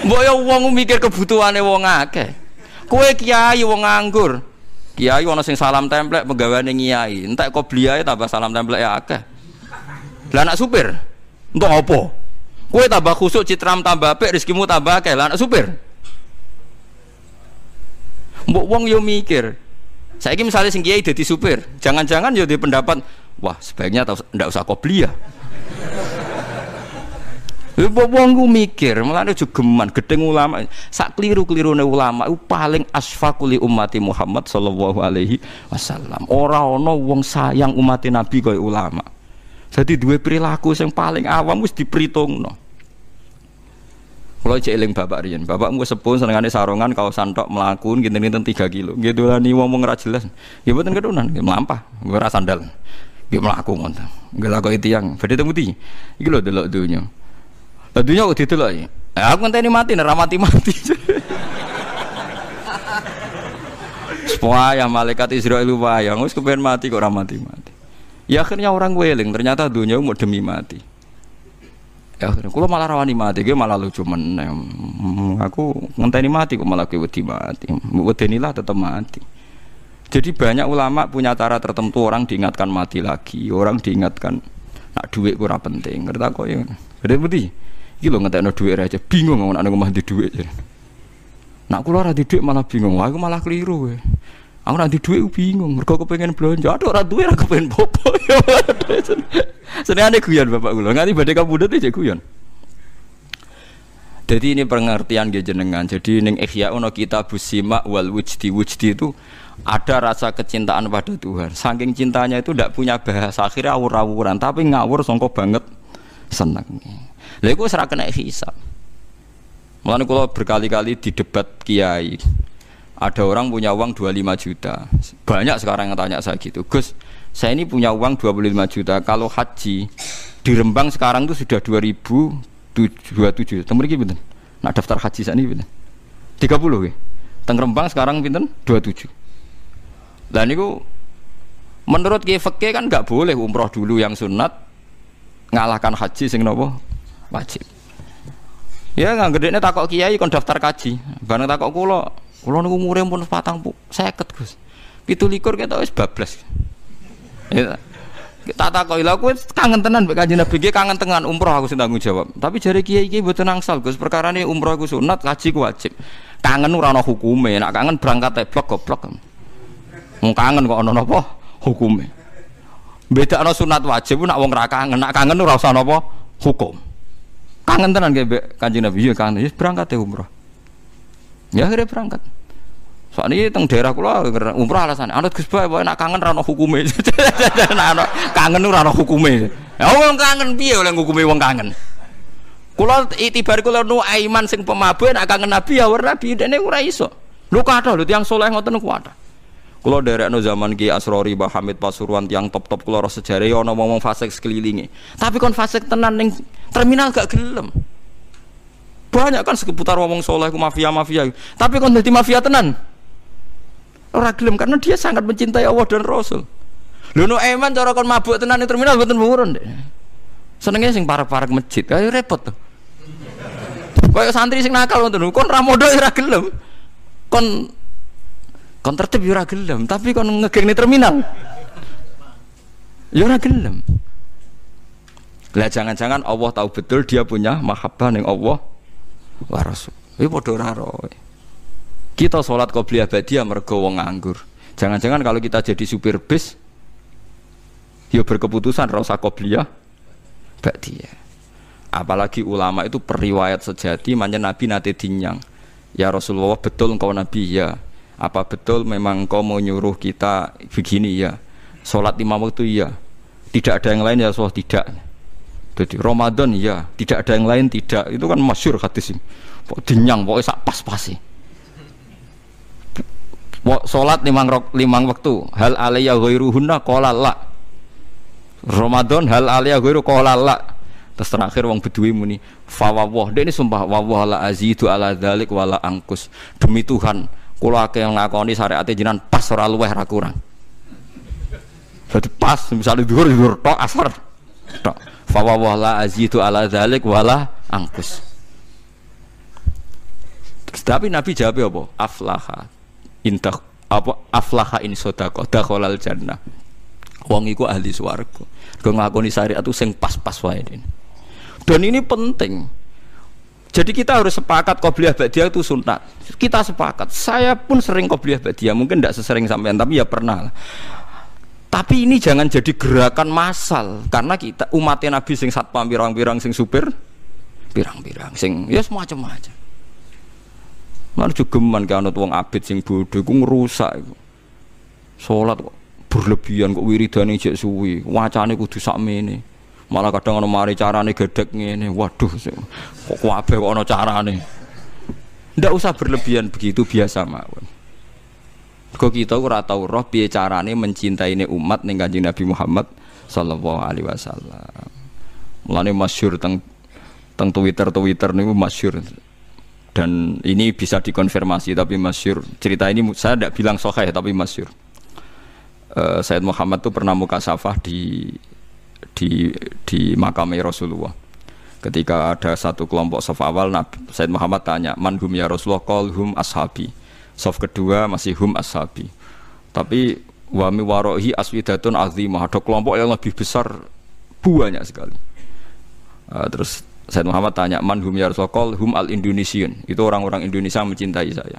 Mbok yo wong mikir kebutuhane wong akeh. Kowe kiai wong nganggur. Kiai ana sing salam templek penggaweane kiai. Entek qobliyah tambah salam templek ya akeh. Lah anak supir entuk apa? Kowe tambah khusuk citram tambah apik rezekimu tambah akeh. Lah anak supir. Mbok wong yo mikir. Saiki misalnya sing kiai dadi supir, jangan-jangan yo di pendapat, wah sebaiknya ndak usah qobliyah. Wong ku mikir, mulane jogeman gedeng ulama, sak kliru-klirune ulama iku paling asfaquli ummati Muhammad sallallahu alaihi wasallam. Ora ana wong sayang umat Nabi kaya ulama. Jadi duwe perilaku sing paling awam wis diperhitungno. Kula cek eling bapak riyen, bapakmu sepuh senengane sarongan kaos santok mlaku ngenten-ngenten 3 kilo. Nggih dolani wong ora jelas. Nggih mboten kedunan, nggih mlampah, ora sandal. Nggih mlaku ngoten. Nggih lakoki tiyang, badhe temu ndi? Iki lho delok donya. Dunia kok dideloki. Aku ngenteni mati nek ra mati-mati. Supaya malaikat Israil wayang wis kepen mati kok ora mati-mati. Ya akhirnya orang weling ternyata dunia mau demi mati. Ya akhirnya kula malah rawani mati, ge malah lucu meneh. Aku ngenteni mati kok malah wedi mati. Wedenilah tetap mati. Jadi banyak ulama punya cara tertentu orang diingatkan mati lagi, orang diingatkan nak duit ora penting. Ngerti kok ya. Gede putih. Iki lho ngentekno dhuwit aja bingung ngono nek omah di dhuwit. Nak kula ora di dhuwit malah bingung. Wah aku malah keliru kowe. Aku nek di dhuwit bingung, mergo kepengin blonjo. Aduh ora duwe ora kepengin popo. Senengane guyon bapak kula. Nganti badhe kapundhut iki guyon. Jadi ini pengertian nggih jenengan. Jadi ning Ihya ono kitabus Sima wal Wujdi itu ada rasa kecintaan pada Tuhan. Saking cintanya itu ndak punya bahasa, akhirnya awur-awuran, tapi ngawur sangka banget seneng. Lha iku ora kena hisab. Mulane kula berkali-kali di debat kiai. Ada orang punya uang 25 juta. Banyak sekarang yang tanya saya gitu. Gus, saya ini punya uang 25 juta. Kalau haji di Rembang sekarang itu sudah 2027. Teng mriki pinten? Nak daftar haji sakniki pinten? 30 nggih. Teng Rembang sekarang pinten? 27. Lah niku menurut kiai fikih kan enggak boleh umroh dulu yang sunat ngalahkan haji sing napa? Wajib. Ya nggak gedene takok kiai kon daftar kaji. Bareng takok kula niku umure pun 50 Gus. 17 ketok wis bablas. Ya. Tak takoki lha kowe kangen tenan mbek Kanjeng Nabi iki kangen tenan umroh aku sing tanggung jawab. Tapi jare kiai iki mboten angsal Gus, perkarane umroh iku sunat, kaji ku wajib. Kangen ora ana hukume, nek kangen berangkat teblok goblok. Wong kangen kok ana napa hukume. Bedakno sunat wajib nek wong ra kangen, nek kangen ora usah napa hukum. Kangen tenan mbek Kanjeng Nabi ya kangen wis berangkat umroh. Ya akhirnya berangkat. Soalnya teng daerah kula umroh alasan anut Gus Bae nek kangen ra ono hukume. Kangen ora ono hukume. Ya wong kangen piye oleh hukume wong kangen. Kula itibar kula nu aiman sing pemabuk nek kangen Nabi ya ora Nabi dene ora iso. Lho kathah lho tiyang saleh ngoten niku kathah. Kula derekno zaman Ki Asrori Mbah Hamid Pasuruan tiyang top-top kula ro sejarah ana ngomong fasik sekelilinge. Tapi kon fasik tenan ning terminal gak gelem. Banyak kan seputar ngomong saleh ku mafia-mafia. Tapi kon dadi mafia tenan. Ora gelem karena dia sangat mencintai Allah dan Rasul. Lho no eman cara kon mabuk tenan ning terminal mboten purun Dek. Senenge sing parek-parek masjid, kaya repot to. Kaya santri sing nakal ngoten kon ra modho ora gelem. Kon tertib ya ora gelem, tapi kon ngegeng ning terminal. Ya ora gelem. Lah jangan-jangan Allah tahu betul dia punya mahabbah ning Allah wa Rasul. Iki padha ora ro. Kita salat qobliyah badiah mergo wong nganggur. Jangan-jangan kalau kita jadi supir bis, ya berkeputusan rasa qobliyah ba'diyah. Apalagi ulama itu periwayat sejati, manjen Nabi nate dinyang. Ya Rasulullah, betul engkau Nabi? Ya. Apa betul memang engkau mau nyuruh kita begini? Ya. Sholat 5 waktu? Ya. Tidak ada yang lain? Ya Rasulullah, tidak. Jadi Ramadan? Ya. Tidak ada yang lain? Tidak. Itu kan masyhur hadis ini. Pokok dinyang, pokoknya sak pas-pasi. Sholat 5 waktu. Hal alaiya ghairuhunna qala la. Ramadan hal alaiya ghairu qala la. Terus terakhir wong Bedui muni fawwah, dia ini sumpah wawah la azidu ala dzalik wala angkus. Demi Tuhan, kula akeh nglakoni syariate jenengan pas ora luweh ora kurang. Berarti pas misalnya dhuwur tok asar tok. Fawwah la azidu ala dzalik wala angkus. Tapi Nabi jawab apa? Aflaha intah apa aflaha in sadaqah dakhalal jannah. Wong iku ahli swarga. Kok nglakoni syariat itu sing pas-pas wae. Dan ini penting. Jadi kita harus sepakat qobliyah ba'diyah itu sunat. Kita sepakat. Saya pun sering qobliyah ba'diyah, mungkin tidak sesering sampean, tapi ya pernah. Tapi ini jangan jadi gerakan massal, karena kita umatnya Nabi sing satpam pirang-pirang, sing supir pirang-pirang, sing ya semacam-macam. Lan jogeman ki anut wong abid sing bodho iku ngrusak iku. Salat kok berlebihan, kok wiridane jek suwi, wacane kudu sakmene. Malah kadang ana mari carane gedhek ngene. Waduh, kok kabeh kok ana carane. Ndak usah berlebihan begitu, biasa mawon. Kok kita ora tau roh piye carane mencintaine umat ning Kanjeng Nabi Muhammad sallallahu alaihi wasallam. Mulane masyhur teng Twitter niku masyhur. Dan ini bisa dikonfirmasi tapi masyhur. Cerita ini saya tidak bilang sahih tapi masyhur. Sayyid Muhammad tuh pernah mukasafah di makam Rasulullah. Ketika ada satu kelompok saf awal, Sayyid Muhammad tanya, "Man hum ya Rasulullah?" Qal hum ashabi. Saf kedua masih hum ashabi. Tapi wa mi warohi aswidatun azimah, ada kelompok yang lebih besar, banyak sekali. Terus Sayyid Muhammad tanya, "Man hum ya Rasulullah?" Qal hum al-Indonesian. Itu orang-orang Indonesia mencintai saya.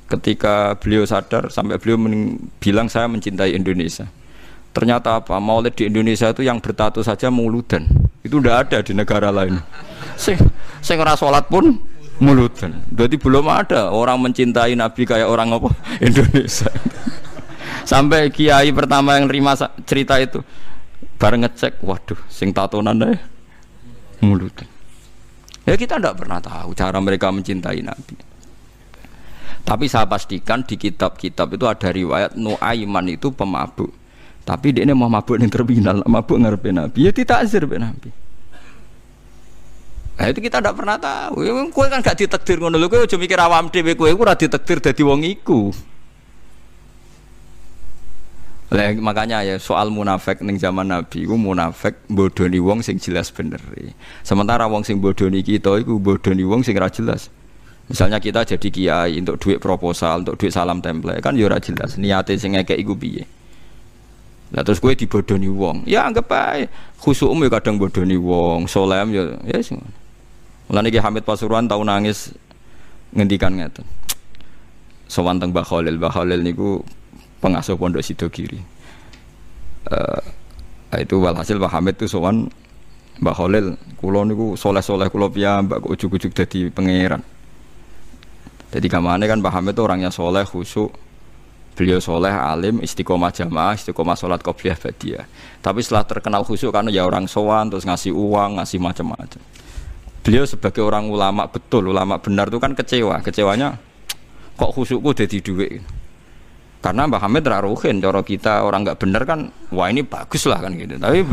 Ketika beliau sadar, sampai beliau bilang saya mencintai Indonesia. Ternyata apa? Maulid di Indonesia itu yang bertato saja mauludan. Itu tidak ada di negara lain. Sing ora salat pun mauludan. Berarti belum ada orang mencintai Nabi kayak orang apa? Indonesia. Sampai kiai pertama yang nerima cerita itu bareng ngecek, waduh, sing tatonan ae mauludan. Ya kita tidak pernah tahu cara mereka mencintai Nabi. Tapi saya pastikan di kitab-kitab itu ada riwayat Nuaiman itu pemabuk. Tapi dia ini mau mabuk yang terminal, mabuk ngarepe Nabi. Ya ditakzir be Nabi. Nah itu kita tidak pernah tahu. Kowe kan gak ditakdir ngono lho, kowe aja mikir awam dhewe kowe ora ditakdir dadi wong iku. Lah makanya ya soal munafik ning zaman Nabi iku munafik bodoni wong sing jelas bener. Sementara wong sing bodoni kita iku bodoni wong sing ora jelas. Misalnya kita jadi kiai untuk duit proposal, untuk duit salam template kan ya ora jelas niate sing ngekek iku piye. Lah terus kowe dibodoni wong, ya anggap ae khusukmu ya kadang bodoni wong, solem ya sing. Mulane Ki Hamid Pasuruan tau nangis ngendikan ngeten. Sowan teng Mbah Khalil niku pengasuh Pondok Sidogiri. Itu walhasil Mbah Hamid tuh sowan Mbah Khalil, kula niku soleh-soleh kula piyambak kok ujug-ujug dadi pangeran. Jadi kamane kan Mbah Hamid itu orangnya soleh, khusyuk. Beliau soleh, alim, istiqomah jamaah, istiqomah sholat qobliyah ba'diyah. Tapi setelah terkenal khusyuk karena ya orang sowan, terus ngasih uang, ngasih macam-macam. Beliau sebagai orang ulama betul, ulama benar itu kan kecewa. Kecewanya kok khusyukku jadi duit. Karena Mbah Hamid raruhin, cara kita orang nggak benar kan, wah ini bagus lah kan gitu. Tapi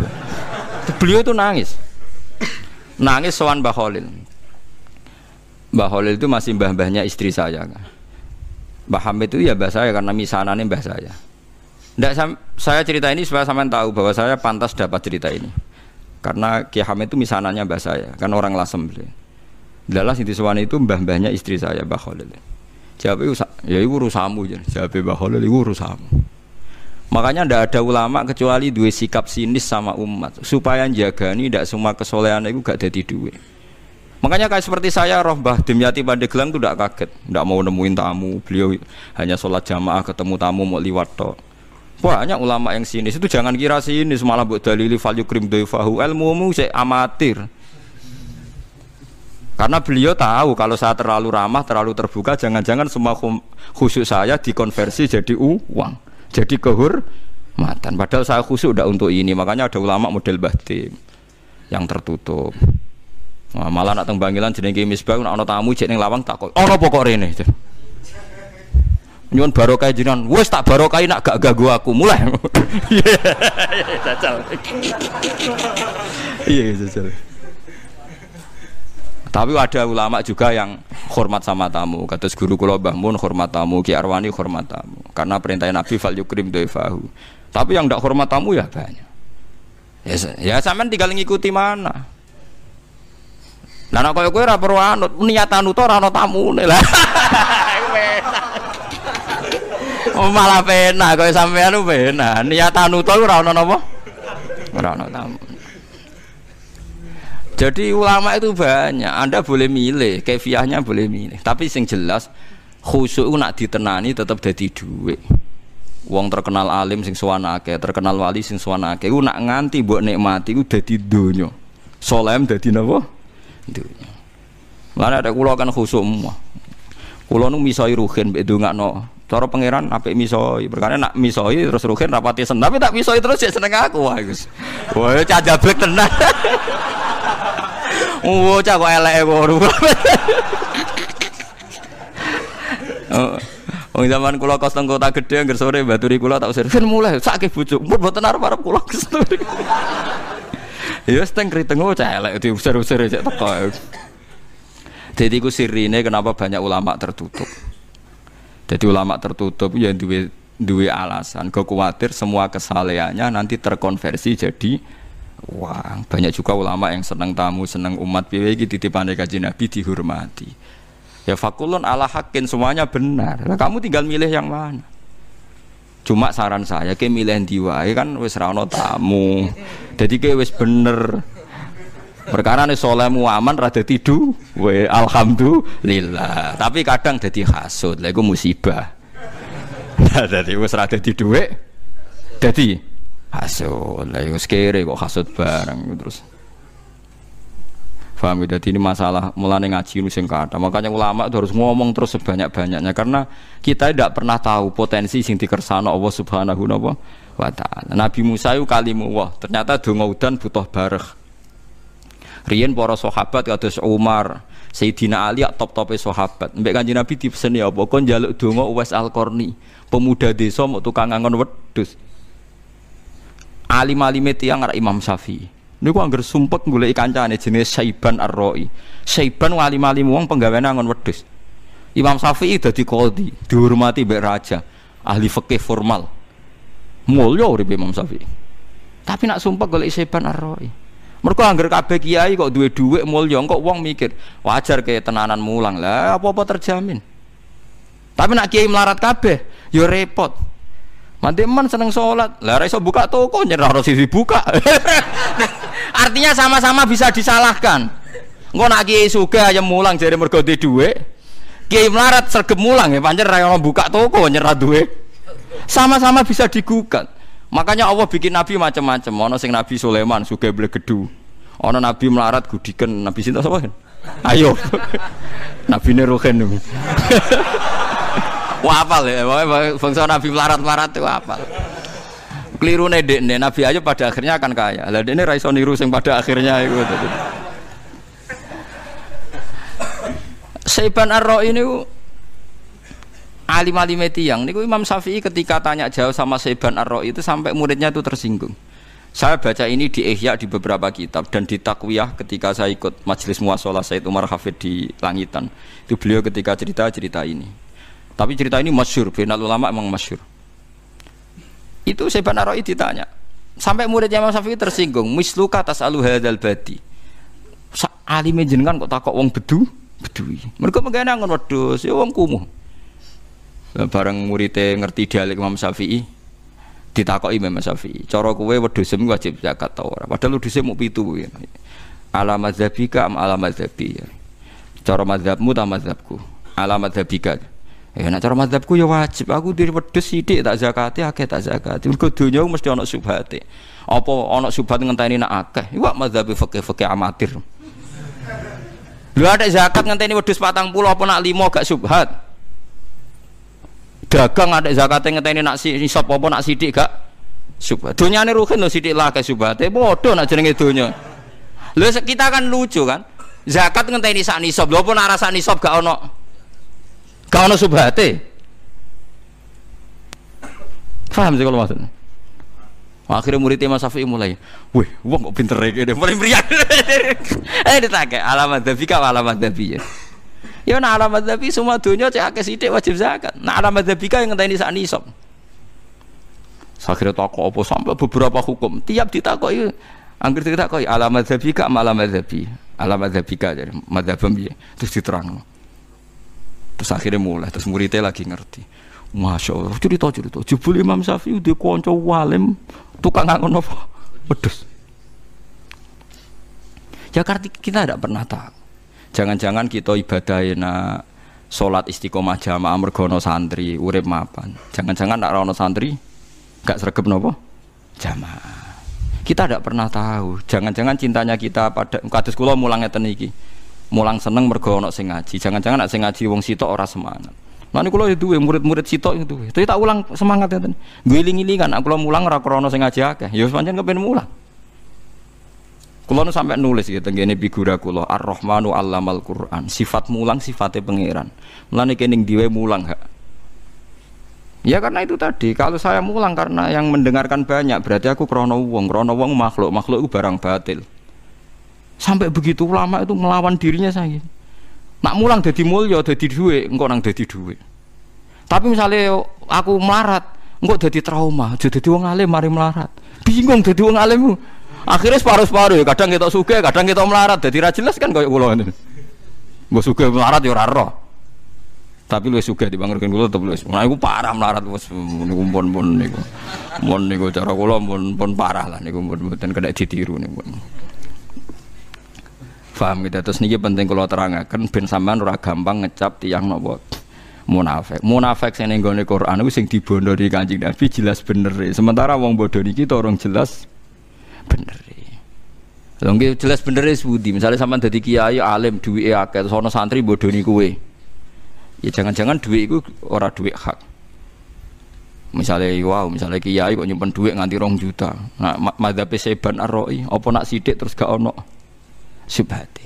beliau itu nangis sowan Mbah Khalil. Mbah Khalil itu masih mbah-mbahnya istri saya kan. Mbah Hamid itu ya mbah saya karena misanannya mbah saya. Nggak, saya cerita ini supaya sampean tahu bahwa saya pantas dapat cerita ini. Karena Ki Hamid itu misanannya mbah saya, kan orang Lasem. Dalam Siti Suwani itu mbah-mbahnya istri saya, Mbah Khalil. Jawab ya itu urusamu jan. Jawab Mbah Khalil itu urusamu. Makanya ndak ada ulama kecuali dua sikap sinis sama umat supaya jagani ndak semua kesolehan itu gak dadi duwe. Makanya kayak seperti saya roh Mbah Dimyati Pandeglang itu tidak kaget, tidak mau nemuin tamu. Beliau hanya sholat jamaah ketemu tamu mau liwat tok. Banyak ulama yang sinis itu jangan kira sinis malah buat dalili fal yukrim dhaifahu ilmumu sik amatir. Karena beliau tahu kalau saya terlalu ramah, terlalu terbuka, jangan-jangan semua khusyuk saya dikonversi jadi uang, jadi kehormatan. Padahal saya khusyuk udah untuk ini. Makanya ada ulama model Mbah Dim yang tertutup. Nah, malah nak teng Bangilan jenenge Misbah nak ana tamu jek ning lawang takok. Ana pokok rene. Nyuwun barokah jenengan. Wis tak barokah nak gak ganggu aku. Mulai. Iya, jajal. Iya, jajal. Tapi ada ulama juga yang hormat sama tamu. Kados guru kula Mbah Mun hormat tamu, Ki Arwani hormat tamu. Karena perintah Nabi fal yukrim dhaifahu. Tapi yang ndak hormat tamu ya banyak. Ya sampean tinggal ngikuti mana. Lah nek kowe ora perlu anut, niatan uta ora ana tamune lah. Malah penak kowe sampean penak. Niatan uta ora ana napa? Ora ana tamu. Jadi ulama itu banyak. Anda boleh milih, kefiahnya boleh milih. Tapi sing jelas khusyuk nak ditenani tetap dadi dhuwit. Wong terkenal alim sing sowan akeh, terkenal wali sing sowan akeh. Ku nak nganti mbok nikmati ku dadi donya. Solem dadi napa? Dunya. Lan ada kula kan khusyuk semua. Kula nu misoi ruhin mbek ndongakno. Cara pangeran apik misoi. Perkara nak misoi terus ruhin rapati seneng. Tapi tak misoi terus ya seneng aku wae, Gus. Wah, cah jablek tenan. Oh, cah kok eleke ngono. Oh, zaman kula kos teng kota gedhe angger sore baturi kula tak usir. Fen mulai sakake bojo. Mun mboten arep-arep kula kesel. Ya wis teng kriteng cah elek diusir-usir cek teko. Jadi ku sirine kenapa banyak ulama tertutup. Jadi ulama tertutup ya duwe alasan. Kok kuwatir semua kesalehannya nanti terkonversi jadi uang. Banyak juga ulama yang senang tamu, senang umat piye iki titipane Kanjeng Nabi dihormati. Ya fakulun ala hakin semuanya benar. Lah kamu tinggal milih yang mana? Cuma saran saya ke milih ndi wae kan wis ra ono tamu. Dadi ke wis bener. Perkara nek salehmu aman ra dadi duwe alhamdulillah. Tapi kadang dadi hasud. Lha iku musibah. Nah, dadi wis ra dadi duwe dadi hasud. Lah wis kere kok hasud bareng terus. Paham ya, ini masalah mulane ngaji nu sing kathah. Makanya ulama itu harus ngomong terus sebanyak-banyaknya karena kita tidak pernah tahu potensi sing dikersano Allah Subhanahu wa taala. Nabi Musa itu kalimullah, ternyata donga udan butuh bareh. Riyen para sahabat kados Umar, Sayyidina Ali top-tope sahabat. Mbek Kanjeng Nabi dipeseni apa? Kon njaluk donga Uwais Al-Qarni, pemuda desa mok tukang ngangon wedhus. Alim-alime tiyang arek Imam Syafi'i. Niku angger sumpek goleki kancane jenenge Saiban Ar-Ra'i. Saiban alim-alim wong penggaweane angon wedhus. Imam Syafi'i dadi qadhi, dihormati mbek raja, ahli fikih formal. Mulya uripe Imam Syafi'i. Tapi nak sumpek goleki Saiban Ar-Ra'i. Mergo angger kabeh kiai kok duwe dhuwit mulya, kok wong mikir, wajar ke tenanan mulang. Lah apa-apa terjamin. Tapi nak kiai melarat kabeh, ya repot. Manteman seneng sholat, lah iso buka toko nyerah harus dibuka. Artinya sama-sama bisa disalahkan. Engko nak kiai sugih ayam mulang jare mergo duwe dhuwit. Kiai melarat sregep mulang ya pancen ra ono buka toko nyerah duwe. Sama-sama bisa digugat. Makanya Allah bikin nabi macam-macam. Ono sing Nabi Sulaiman sugih blegedu. Ono nabi melarat gudiken, Nabi sinten sapa? Ayo. Nabine Ruhin. Wah apal ya, bangsa Nabi melarat-melarat itu apal. Keliru dekne Nabi Ayub pada akhirnya akan kaya. Lah dekne ra iso niru sing pada akhirnya iku. Saiban Ar-Ra'i niku alim-alime tiyang niku Imam Syafi'i ketika tanya jawab sama Saiban Ar-Ra'i itu sampai muridnya itu tersinggung. Saya baca ini di Ihya di beberapa kitab dan di Taqwiyah ketika saya ikut majelis muashalah Said Umar Hafid di Langitan. Itu beliau ketika cerita ini. Tapi cerita ini masyhur, final ulama memang masyhur. Itu Saiban Ar-Ra'i ditanya. Sampai muridnya Imam Syafi'i tersinggung, misluka tasalu hadzal badi. Alime jenengan kok takok wong bedui. Mergo mengkene ngon wedhus, ya wong kumuh. Bareng muridé ngerti dialek Imam Syafi'i, ditakoki Imam Syafi'i, cara kowe wedhusem wajib zakat ta ora? Padahal wedhuse mung 7 kuwi. Ala madzhabika am ala madzhabi. Cara mazhabmu ta mazhabku? Ala madzhabika. Ya nek cara mazhabku ya wajib. Aku diri wedhus sithik tak zakati akeh tak zakati. Mergo donya mesti ana subhate. Apa ana subhat ngenteni nak akeh? Iku mazhab fikih amatir. Lha ada zakat ngenteni wedhus 40 apa nak 5 gak subhat. Dagang ada zakate ngenteni nak nisab apa nak sithik gak subhat. Donyane ruhin lho sithik lah ke subhate. Padha nak jenenge donya. Lho kita kan lucu kan. Zakat ngenteni sak nisab. Lho apa nak rasa nisab gak ono subhate. Paham sih kalau maksudnya? Akhirnya muridnya Mas Syafi'i mulai, wih, wong kok pinter ya, mulai meriak. Ditake alamat dzabika alamat dzabi ya. Ya nah alamat dzabi semua dunia cek akeh sithik wajib zakat. Nah alamat dzabika yang ngenteni sak nisab. Akhirnya takok apa sampai beberapa hukum. Tiap ditakoki angger ditakoki alamat dzabika alamat dzabi. Alamat dzabika jadi madzhabem piye? Terus diterangno. Terus akhirnya mulai, terus muridnya lagi ngerti. Masya Allah, cerita jebul Imam Syafi'i udah konco walim tukang ngangon apa? Wedhus. Ya karena kita tidak pernah tahu. Jangan-jangan kita ibadahin sholat istiqomah jamaah mergono santri urip mapan. Jangan-jangan nak rono santri gak sregep nopo jamaah. Kita tidak pernah tahu. Jangan-jangan cintanya kita pada kados kula mulang ngeten iki. Mulang seneng mergo ana sing ngaji. Jangan-jangan nak sing ngaji wong sitok ora semangat. Lah niku kula duwe murid-murid sitok itu. Tapi tak ulang semangat ngeten. Ngiling-ilingan aku kula mulang ora krana sing ngaji akeh. Ya wis pancen kepen mulang. Kula nu sampe nulis gitu tenggene figura kula Ar-Rahmanu 'allamal Qur'an. Sifat mulang sifate pangeran. Mulane kene ning diwe mulang hak. Ya karena itu tadi, kalau saya mulang karena yang mendengarkan banyak berarti aku krana wong makhluk itu barang batil. Sampai begitu ulama itu melawan dirinya saya. Nak mulang dadi mulya, dadi dhuwit, engko nang dadi dhuwit. Tapi misalnya aku melarat, engko dadi trauma, dadi wong alim mari melarat. Bingung dadi wong alim. Akhirnya separuh-separuh ya, kadang kita sugih, kadang kita melarat, dadi ra jelas kan koyo kula ngene. Mbok sugih melarat ya ora roh. Tapi luwih sugih dibandingkan kula tetep luwih. Nah iku parah melarat wis niku pun niku. Mun niku cara kula pun parah lah niku mboten kena ditiru niku. Paham gitu, terus niki penting kalau terangaken ben sampean ora gampang ngecap tiyang napa munafik. Munafik sing ning gone Quran iku sing dibondori Kanjeng Nabi jelas bener. Sementara wong bodho niki orang jelas bener. Lha nggih jelas bener sepundi. Misale sampean dadi kiai alim duwike akeh terus ana santri bodoni kowe. Ya jangan-jangan duit iku ora duit hak. Misalnya kiai kok nyimpen duit nganti 2 juta. Nah madzhab Seban Ar-Ra'i apa nak sithik terus gak ono subhati.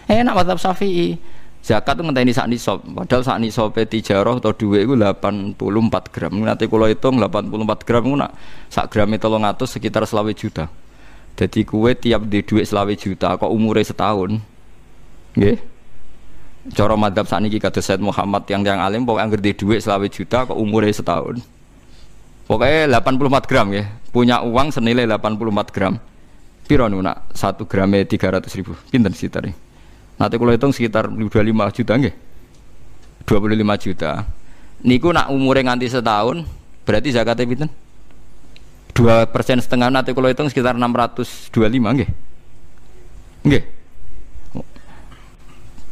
Enak mazhab Syafi'i. Zakat itu ngenteni sak nisab. Padahal sak nisabe tijarah atau dhuwit iku 84 gram. Nanti kula hitung 84 gram ku nak sak grame 300 sekitar 20 juta. Jadi kowe tiap di dhuwit 20 juta kok umure setahun. Nggih. Cara mazhab sakniki kados Said Muhammad yang alim pokoke anggere di dhuwit 20 juta kok umure setahun. Pokoknya 84 gram ya. Punya uang senilai 84 gram. Piro nak 1 grame 300.000. Pinten sekitar? Nanti kalau hitung sekitar 25 juta nggih. 25 juta. Niku nak umure nganti setahun, berarti zakatnya pinten? 2,5% nanti kalau hitung sekitar 625 nggih. Nggih.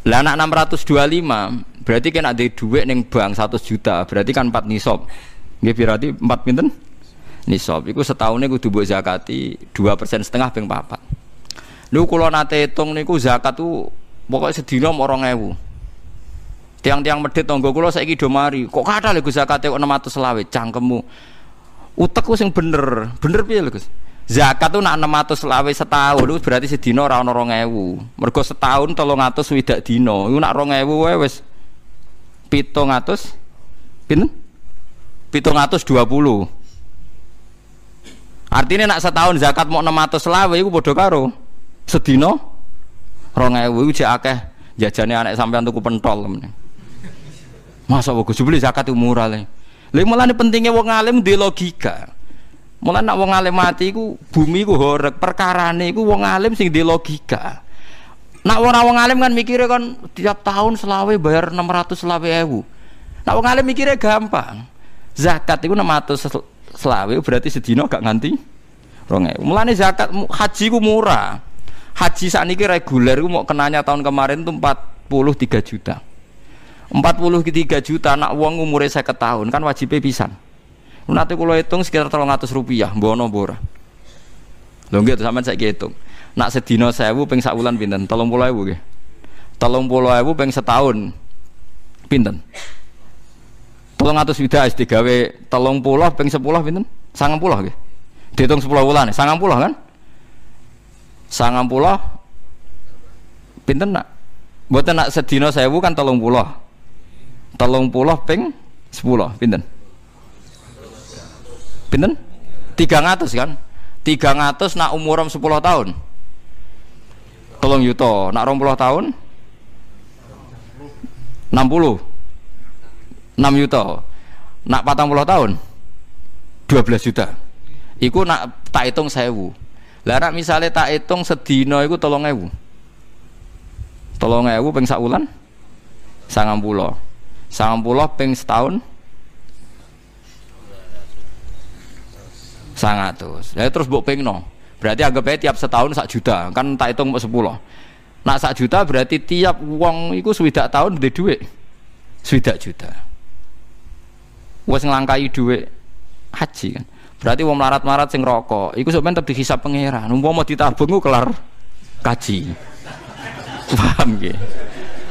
Lah nak 625, berarti kan ada duit ning bank 100 juta, berarti kan 4 nisab. Nggih berarti 4 pinten? Nisab iku setahunnya kudu mbok zakati 2,5% ping 4. Lho kula nate hitung niku zakat tuh pokoknya sedina 2.000. Tiang-tiang medhit tangga kula saiki do mari. Kok kathah lho Gus zakate kok 620 cangkemmu. Utekku sing bener. Bener piye lho Gus? Zakat tuh nak 620 setahun itu berarti sedina ora ono 2.000. Mergo setahun 300 swidak dina. Iku nak 2.000 wae wis 700 pinten? 720. Artinya nak setahun zakat mau 620 iku padha karo sedina 2.000 iku jek akeh jajane anak sampean tuku pentol. Masa kok jebule zakat murah le. Lha mulane pentingnya wong alim duwe logika. Mulane nak wong alim mati iku bumi iku horeg, perkarane iku wong alim sing duwe logika. Nak ora wong alim kan mikire kan tiap tahun selawe bayar 620.000. Nak wong alim mikire gampang. Zakat iku 600 selawe berarti sedina gak nganti 2.000. Mulane zakat haji ku murah. Haji sakniki reguler ku mau kenanya tahun kemarin tuh 4 43 juta. 43 juta nak wong umure 50 tahun kan wajibnya pisan. Nanti kalau hitung sekitar 300 rupiah, mbono ora. Lho nggih sampean saiki hitung. Nak sedina 1000 ping sak wulan pinten? 30.000 nggih. 30.000 ping setahun pinten? 300 widas digawe 30 ping 10 pinten? 90 nggih. Dihitung 10 wulan 90 kan? 90 pinten nak? Mboten nak sedina 1000 kan 30. 30 ping 10 pinten? Pinten? 300 kan? 300 nak umuram 10 tahun. 3 juta, nak 20 tahun 60. 6 juta. Nak 40 tahun 12 juta. Iku nak tak hitung 1000. Lah nak misale tak hitung sedina iku 3000. 3000 ping sak wulan 90. 90 ping setahun 100. Ya terus mbok pingno. Berarti anggap aja tiap setahun 1 juta, kan tak hitung 10. Nak 1 juta berarti tiap wong iku swidak tahun ndek dhuwit 1 juta. Wes nglangkai dhuwit haji kan. Berarti wong melarat-melarat sing rokok iku sampeyan tetep dihisab pangeran. Umpama ditabung ku kelar kaji. Paham nggih?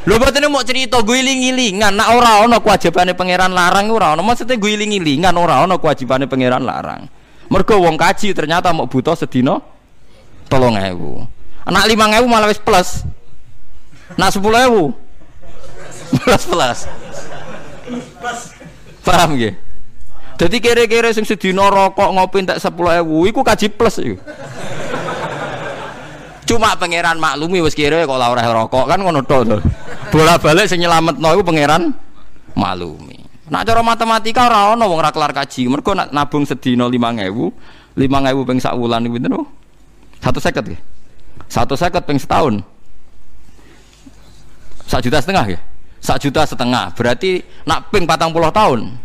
Lho batene mau cerita guling-gilingan, nak ora ana kewajibane pangeran larang ora ana. Maksudnya guling-gilingan ora ana kewajibane pangeran larang. Mergo wong kaji ternyata mau butuh sedina 3.000. Anak 5.000 malah wis plus. Nak 10.000 plus. Paham nggih? Dadi kere-kere sing sedina rokok ngopi entek 10.000 iku kaji plus iku. Cuma pangeran maklumi wis kira kok ora oleh rokok kan ngono tok to. Bola-balik sing nyelametno iku pangeran maklumi. Nak cara matematika ora ana wong ora kelar kaji. Mergo nak nabung sedina 5.000 ping sak wulan niku pinten? 150 nggih. 150 ping setahun. 1,5 juta nggih. 1,5 juta. Berarti nak ping 40 tahun.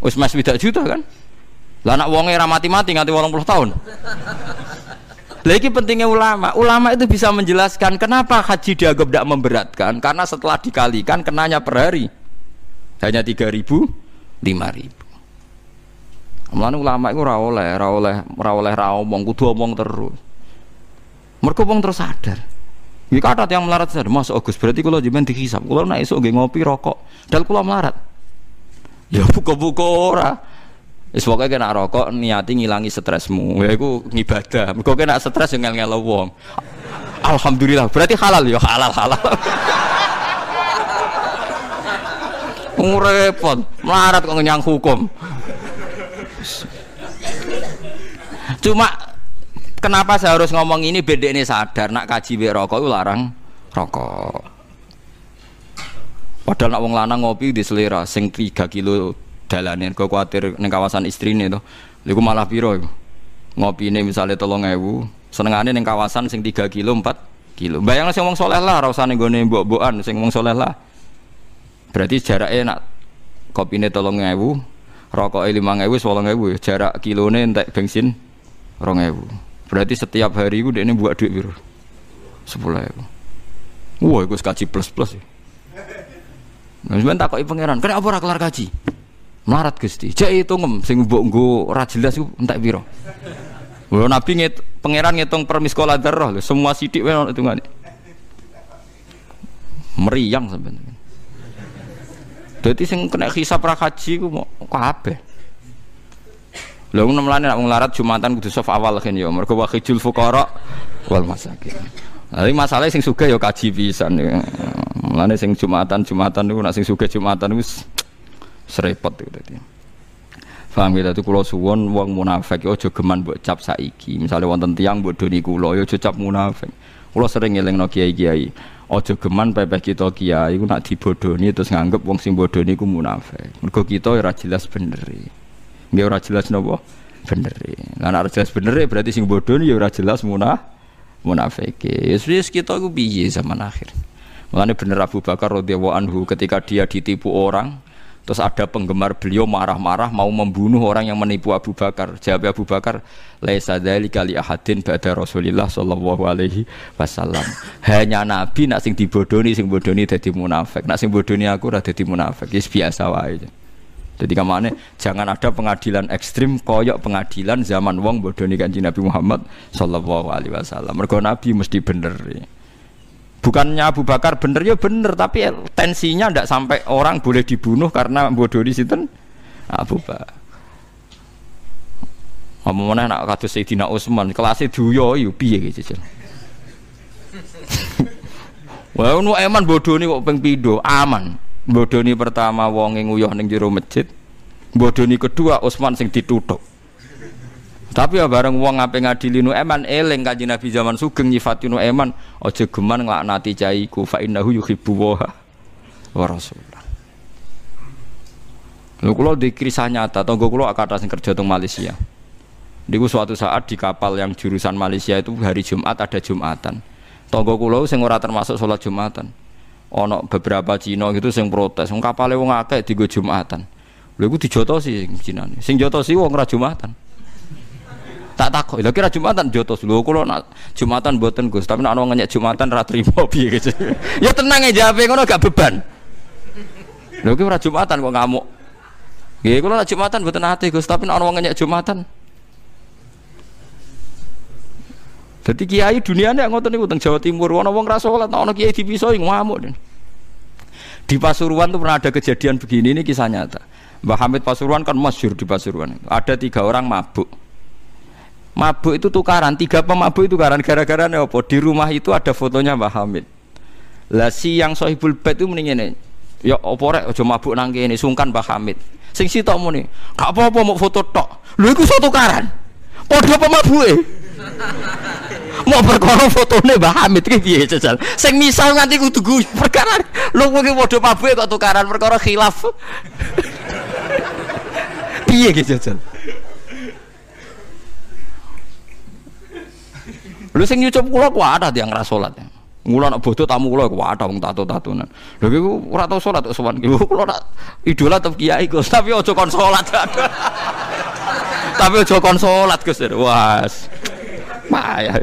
Wis mas 1 juta kan? Lah nak wonge ora mati-mati nganti 80 tahun. Lagi pentingnya ulama. Ulama itu bisa menjelaskan kenapa haji dianggap tidak memberatkan. Karena setelah dikalikan kenanya per hari hanya 3.000, 5.000. Mulane ulama itu ora oleh omong, kudu omong terus. Mergo wong terus sadar. Iki kata yang melarat sadar, Mas Agus berarti kula jenengan dihisab. Kula nek esuk nggih ngopi rokok, dal kula melarat. Ya buka-buka ora. Wis pokoke kena rokok niati ngilangi stresmu. Ya iku ngibadah. Mergo kena stres yo ngel-ngelo wong. Alhamdulillah, berarti halal ya, halal. Repot, melarat kok nyang hukum. Cuma kenapa saya harus ngomong ini beda ini sadar nak kaji be rokok itu larang rokok. Padahal nak wong lanang ngopi di selera sing 3 kilo dalanin kok kuatir ning kawasan istrine to. Lha malah piro iku? Ngopine misale 3.000, senengane ning kawasan sing 3 kilo 4 kilo. Bayangno sing wong saleh lah ora usah ning gone mbok-mbokan sing wong saleh lah. Berarti jarake nak kopine 3.000, rokoke 5.000, 8.000 jarak kilone entek bensin 2.000. Berarti setiap hari iku dekne buat duit piro? 10.000. Wah, iku kaji plus-plus. Nah, sampeyan takoki pangeran, "Kene apa ora kelar kaji?" Melarat Gusti. Jek hitungem sing mbok nggo ora jelas iku entek piro. Lho Nabi pangeran ngitung per miskola dzarrah lho, semua sithik wae ono hitungane. Meriang sampeyan. Dadi sing kena hisab ra haji ku kabeh. Lha mulane nek wong larat Jumatan kudu saf awal kan ya, mergo wa khijul fuqara wal masakin. Lah masalah sing sugih ya kaji pisan ya. Mulane sing Jumatan niku nek sing sugih Jumatan wis serepot itu tadi. Paham ya, itu kula suwun wong munafik aja geman mbok cap saiki. Misale wonten tiyang mbok doni kula ya aja cap munafik. Kula sering ngelingno kiai-kiai, aja geman pepeh kita kiai iku nak dibodoni terus nganggep wong sing bodoni iku munafik. Mergo kita ora jelas benere. Nggih ora jelas napa? Benere. Lah nek ora jelas benere berarti sing bodoni ya ora jelas munafik. Wis kita iku piye zaman akhir. Mulane bener Abu Bakar radhiyallahu anhu ketika dia ditipu orang Terus ada penggemar beliau marah-marah mau membunuh orang yang menipu Abu Bakar. Jawab Abu Bakar, laisa dzalika li ahadin ba'da Rasulillah sallallahu alaihi wasallam. Hanya Nabi nak sing dibodoni dadi munafik. Nak sing bodoni aku ora dadi munafik. Wis biasa wae. Jadi kamane jangan ada pengadilan ekstrim koyok pengadilan zaman wong bodoni Kanjeng Nabi Muhammad sallallahu alaihi wasallam. Mergo Nabi mesti bener. Bukannya Abu Bakar bener ya bener, tapi tensinya ndak sampai orang boleh dibunuh karena bodoni sinten Abu Bakar. Omongane nak kados Sayyidina Utsman, kelasé duyo yo piye iki jajal. Wah, ono eman bodoni kok ping pindho, aman. Bodoni pertama wonge nguyuh ning jero masjid. Bodoni kedua Utsman sing dituthuk. Tapi ya bareng wong ape ngadili Nu'man eling Kanjeng Nabi zaman sugeng nyifati Nu'man aja geman nglaknati caiku fa innahu yuhibbu wa rasulullah. Lha kula di kisah nyata tangga kula kata sing kerja teng Malaysia. Niku suatu saat di kapal yang jurusan Malaysia itu hari Jumat ada Jumatan. Tangga kula sing ora termasuk salat Jumatan. Ana beberapa Cina gitu sing protes, wong kapale wong akeh dienggo Jumatan. Lha iku dijotosi sing Cinane. Sing jotosi wong ora Jumatan. Tak takok, lha kira Jumatan jotos lho kula nak Jumatan mboten Gus, tapi nek ana ngenyek Jumatan ra trimo piye gitu. Ya tenang e jawabe ngono gak beban. Lho ki ora Jumatan kok ngamuk. Nggih kula nak Jumatan mboten ate Gus, tapi nek ana wong ngenyek Jumatan. Dadi kiai duniane ngoten niku teng Jawa Timur, ana wong ra salat, ana kiai dipisoi ngamuk. Di Pasuruan tuh pernah ada kejadian begini, ini kisah nyata. Mbah Hamid Pasuruan kan masyhur di Pasuruan. Ada 3 orang mabuk. Mabuk itu tukaran, 3 pemabuk itu tukaran gara-gara apa? Di rumah itu ada fotonya Mbah Hamid. Lah si yang Sohibul Bait itu mending ngene. Ya apa rek aja mabuk nang kene, sungkan Mbah Hamid. Sing sitok muni, gak apa-apa mau foto tok. Lho iku iso tukaran. Padha pemabuke. Mau perkara fotone Mbah Hamid ki piye jajal. Sing misal nganti kudu perkara lho kuwi padha mabuke kok tukaran perkara khilaf. Piye ki jajal. Lho sing nyucup kula kuwat tiyang ra salat. Mula nek bodho tamu kula kuwat wong tato-tatonan. Lho iku ora tau salat kok sowan iki. Kula nak idola tetep kiai Gus, tapi aja kon salat. Tapi aja kon salat Gus. Wes. Payah.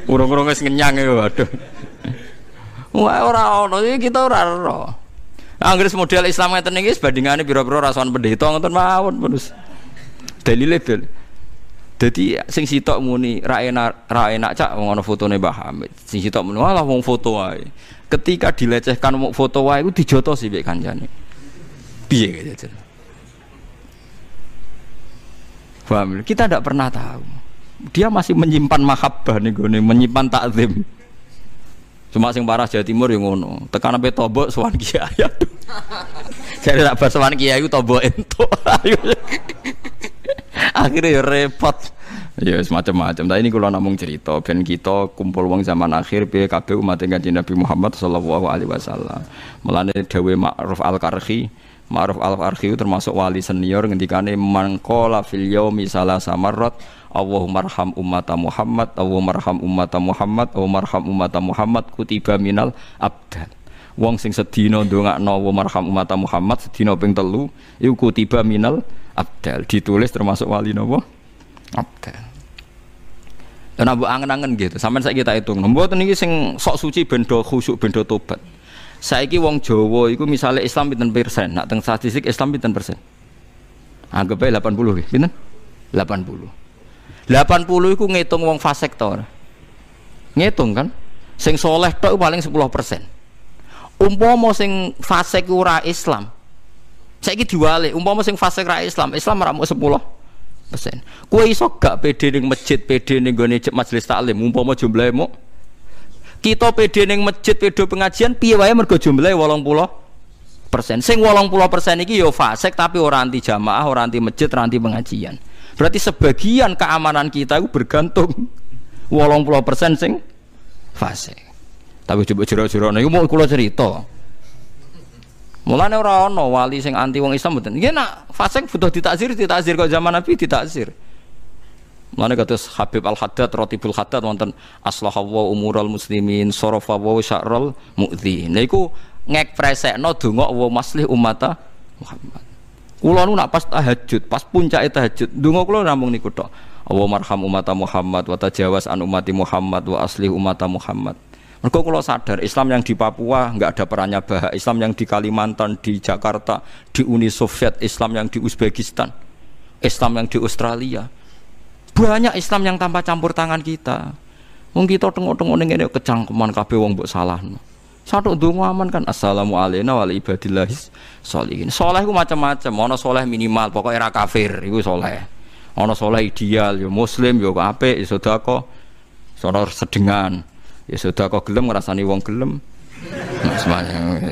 Urung-urung wis ngenyang e waduh. Wah ora ono iki kita ora ero. Anggere model Islam ngeten iki bandingane pira-pira rasawan pendeta ngoten mawon terus. Dalile bel. Jadi sing sitok muni ra enak cak wong ana fotone Mbah Hamid. Sing sitok muni walah wong foto wae. Ketika dilecehkan wong foto wae iku dijotosi mek kancane. Piye gitu. Paham? Kita tidak pernah tahu. Dia masih menyimpan mahabbah niku, menyimpan takzim. Cuma sing parah Jawa Timur yang ngono. Tekan sampai tobok sowan kiai. Jadi nak bahas sowan kiai tobok entuk. Akhirnya ya repot. Ya semacam-macam. Tapi ini kalau namung cerita ben kita kumpul wong zaman akhir PKB umat Kanjeng Nabi Muhammad sallallahu alaihi wasallam. Mulane dawuh Ma'ruf Al-Qarhi, Ma'ruf Al-Qarhi termasuk wali senior ngendikane mangqala fil yaumi salasa marrat Allahumma arham ummata Muhammad, Allahumma arham ummata Muhammad, Allahumma arham ummata Muhammad kutiba minal abdan. Wong sing sedina ndongakno Allahumma arham ummata Muhammad sedina ping 3 iku kutiba minal abdal, ditulis termasuk wali napa? Abdal. Dan abu angen-angen gitu. Sampeyan saiki kita hitung. Mboten niki sing sok suci bendo khusyuk bendo tobat. Saiki wong Jawa iku misale Islam pinten persen? Nak teng statistik Islam pinten persen? Anggap ae 80 nggih. Pinten? 80. 80 iku ngitung wong fasik to ora? Ngitung kan? Sing soleh tok paling 10%. Umpama sing fasik ora Islam. Saiki diwalik, umpama sing fasik ra Islam, Islam ora mung 10%. Kowe iso gak pede ning masjid, pede ning gone majelis taklim, umpama jumlahe muk. Kita pede ning masjid, pede pengajian piye wae mergo jumlahe 80%. Sing 80% iki ya fasik tapi ora anti jamaah, ora anti masjid, ora anti pengajian. Berarti sebagian keamanan kita itu bergantung 80% sing fasik. Tapi coba jero-jero niku mau kula cerita. Mulane ora ana wali sing anti wong Islam mboten. Nggih nak fasik butuh ditakzir kok zaman Nabi ditakzir. Mulane kados Habib Al-Haddad Ratibul Haddad wonten aslahallahu umural muslimin sarafa wa syarrul mu'dzi. Niku ngekspresekno donga wa maslih ummata Muhammad. Kula nu nak pas tahajud, pas puncake tahajud, ndonga kula namung niku tok. Allahumma arham ummata Muhammad wa tajawaz an ummati Muhammad wa aslih ummata Muhammad. Mergo kula sadar Islam yang di Papua enggak ada perannya Bahak, Islam yang di Kalimantan, di Jakarta, di Uni Soviet, Islam yang di Uzbekistan, Islam yang di Australia. Banyak Islam yang tanpa campur tangan kita. Wong kita tengok-tengok ning ngene kecangkeman kabeh wong mbok salahno. Satu donga aman kan assalamu alayna wa ala ibadillahis sholihin. Saleh ku macam-macam, ana saleh minimal pokoke ora kafir iku saleh. Ana saleh ideal ya muslim ya apik ya sedekah. Sono sedengan. Ya sedekah gelem ngrasani wong gelem.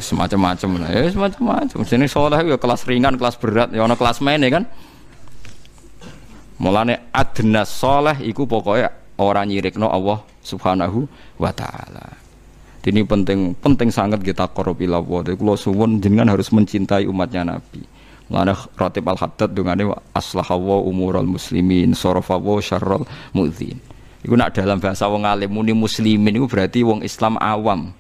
Semacam-macam. Ya semacam-macam. Jenenge saleh ya kelas ringan, kelas berat, ya ana kelas mene kan. Mulane adnas saleh iku pokoke ora nyirikno Allah Subhanahu wa taala. Ini penting sangat kita qorobillah wa. Kula suwun jenengan harus mencintai umatnya Nabi. Lana Ratib Al-Haddad dungane aslahawa umurul muslimin sarafawa syarrul mu'dzin. Iku nak dalam bahasa wong alim muni muslimin iku berarti wong Islam awam.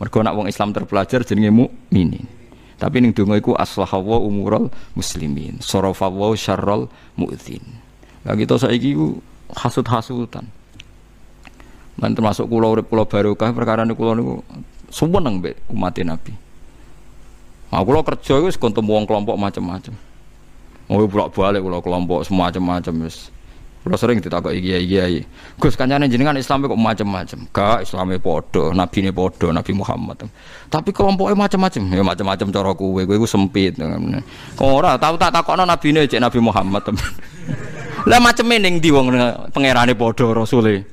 Mergo nak wong Islam terpelajar jenenge mukminin. Tapi ning donga iku aslahawa umurul muslimin sarafawa syarrul mu'dzin. Lah kita saiki iku hasud-hasutan. Man termasuk kula urip kula barokah perkara niku kula niku suweneng mbek umat Nabi. Kula kerja wis ketemu wong kelompok macam-macam. Mau bolak-balik kula kelompok semacam-macam wis. Kula sering ditakoki kiai-kiai. Gus kancane jenengan Islam kok macam-macam. Gak Islame padha, nabine padha, Nabi Muhammad. Tapi kelompoknya macam-macam. Ya macam-macam cara kowe iku sempit. Ora tau tak takokno nabine cek Nabi Muhammad. Lah maceme ning ndi wong pangerane padha rasule.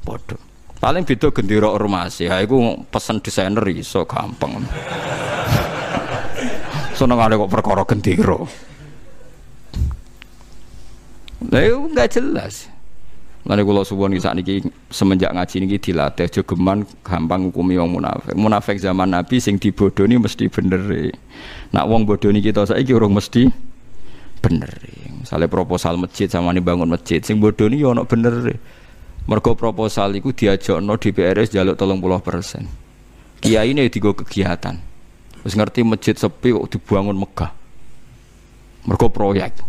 Padha. Paling beda gendera ormas ya iku pesen desainer iso gampang. Senengane kok perkara gendera. Lah itu enggak jelas. Lan kula suwun sakniki semenjak ngaji niki dilatih jogeman gampang hukumi wong munafik. Munafik zaman Nabi sing dibodoni mesti bener. Nak wong bodoni kita saiki urung mesti bener. Misale proposal masjid samane bangun masjid sing bodoni ya ono bener. Mergo proposal iku diajakno DPRS njaluk 30%. Kiyaine digo kegiatan. Wis ngerti masjid sepi kok dibangun megah. Mergo proyek.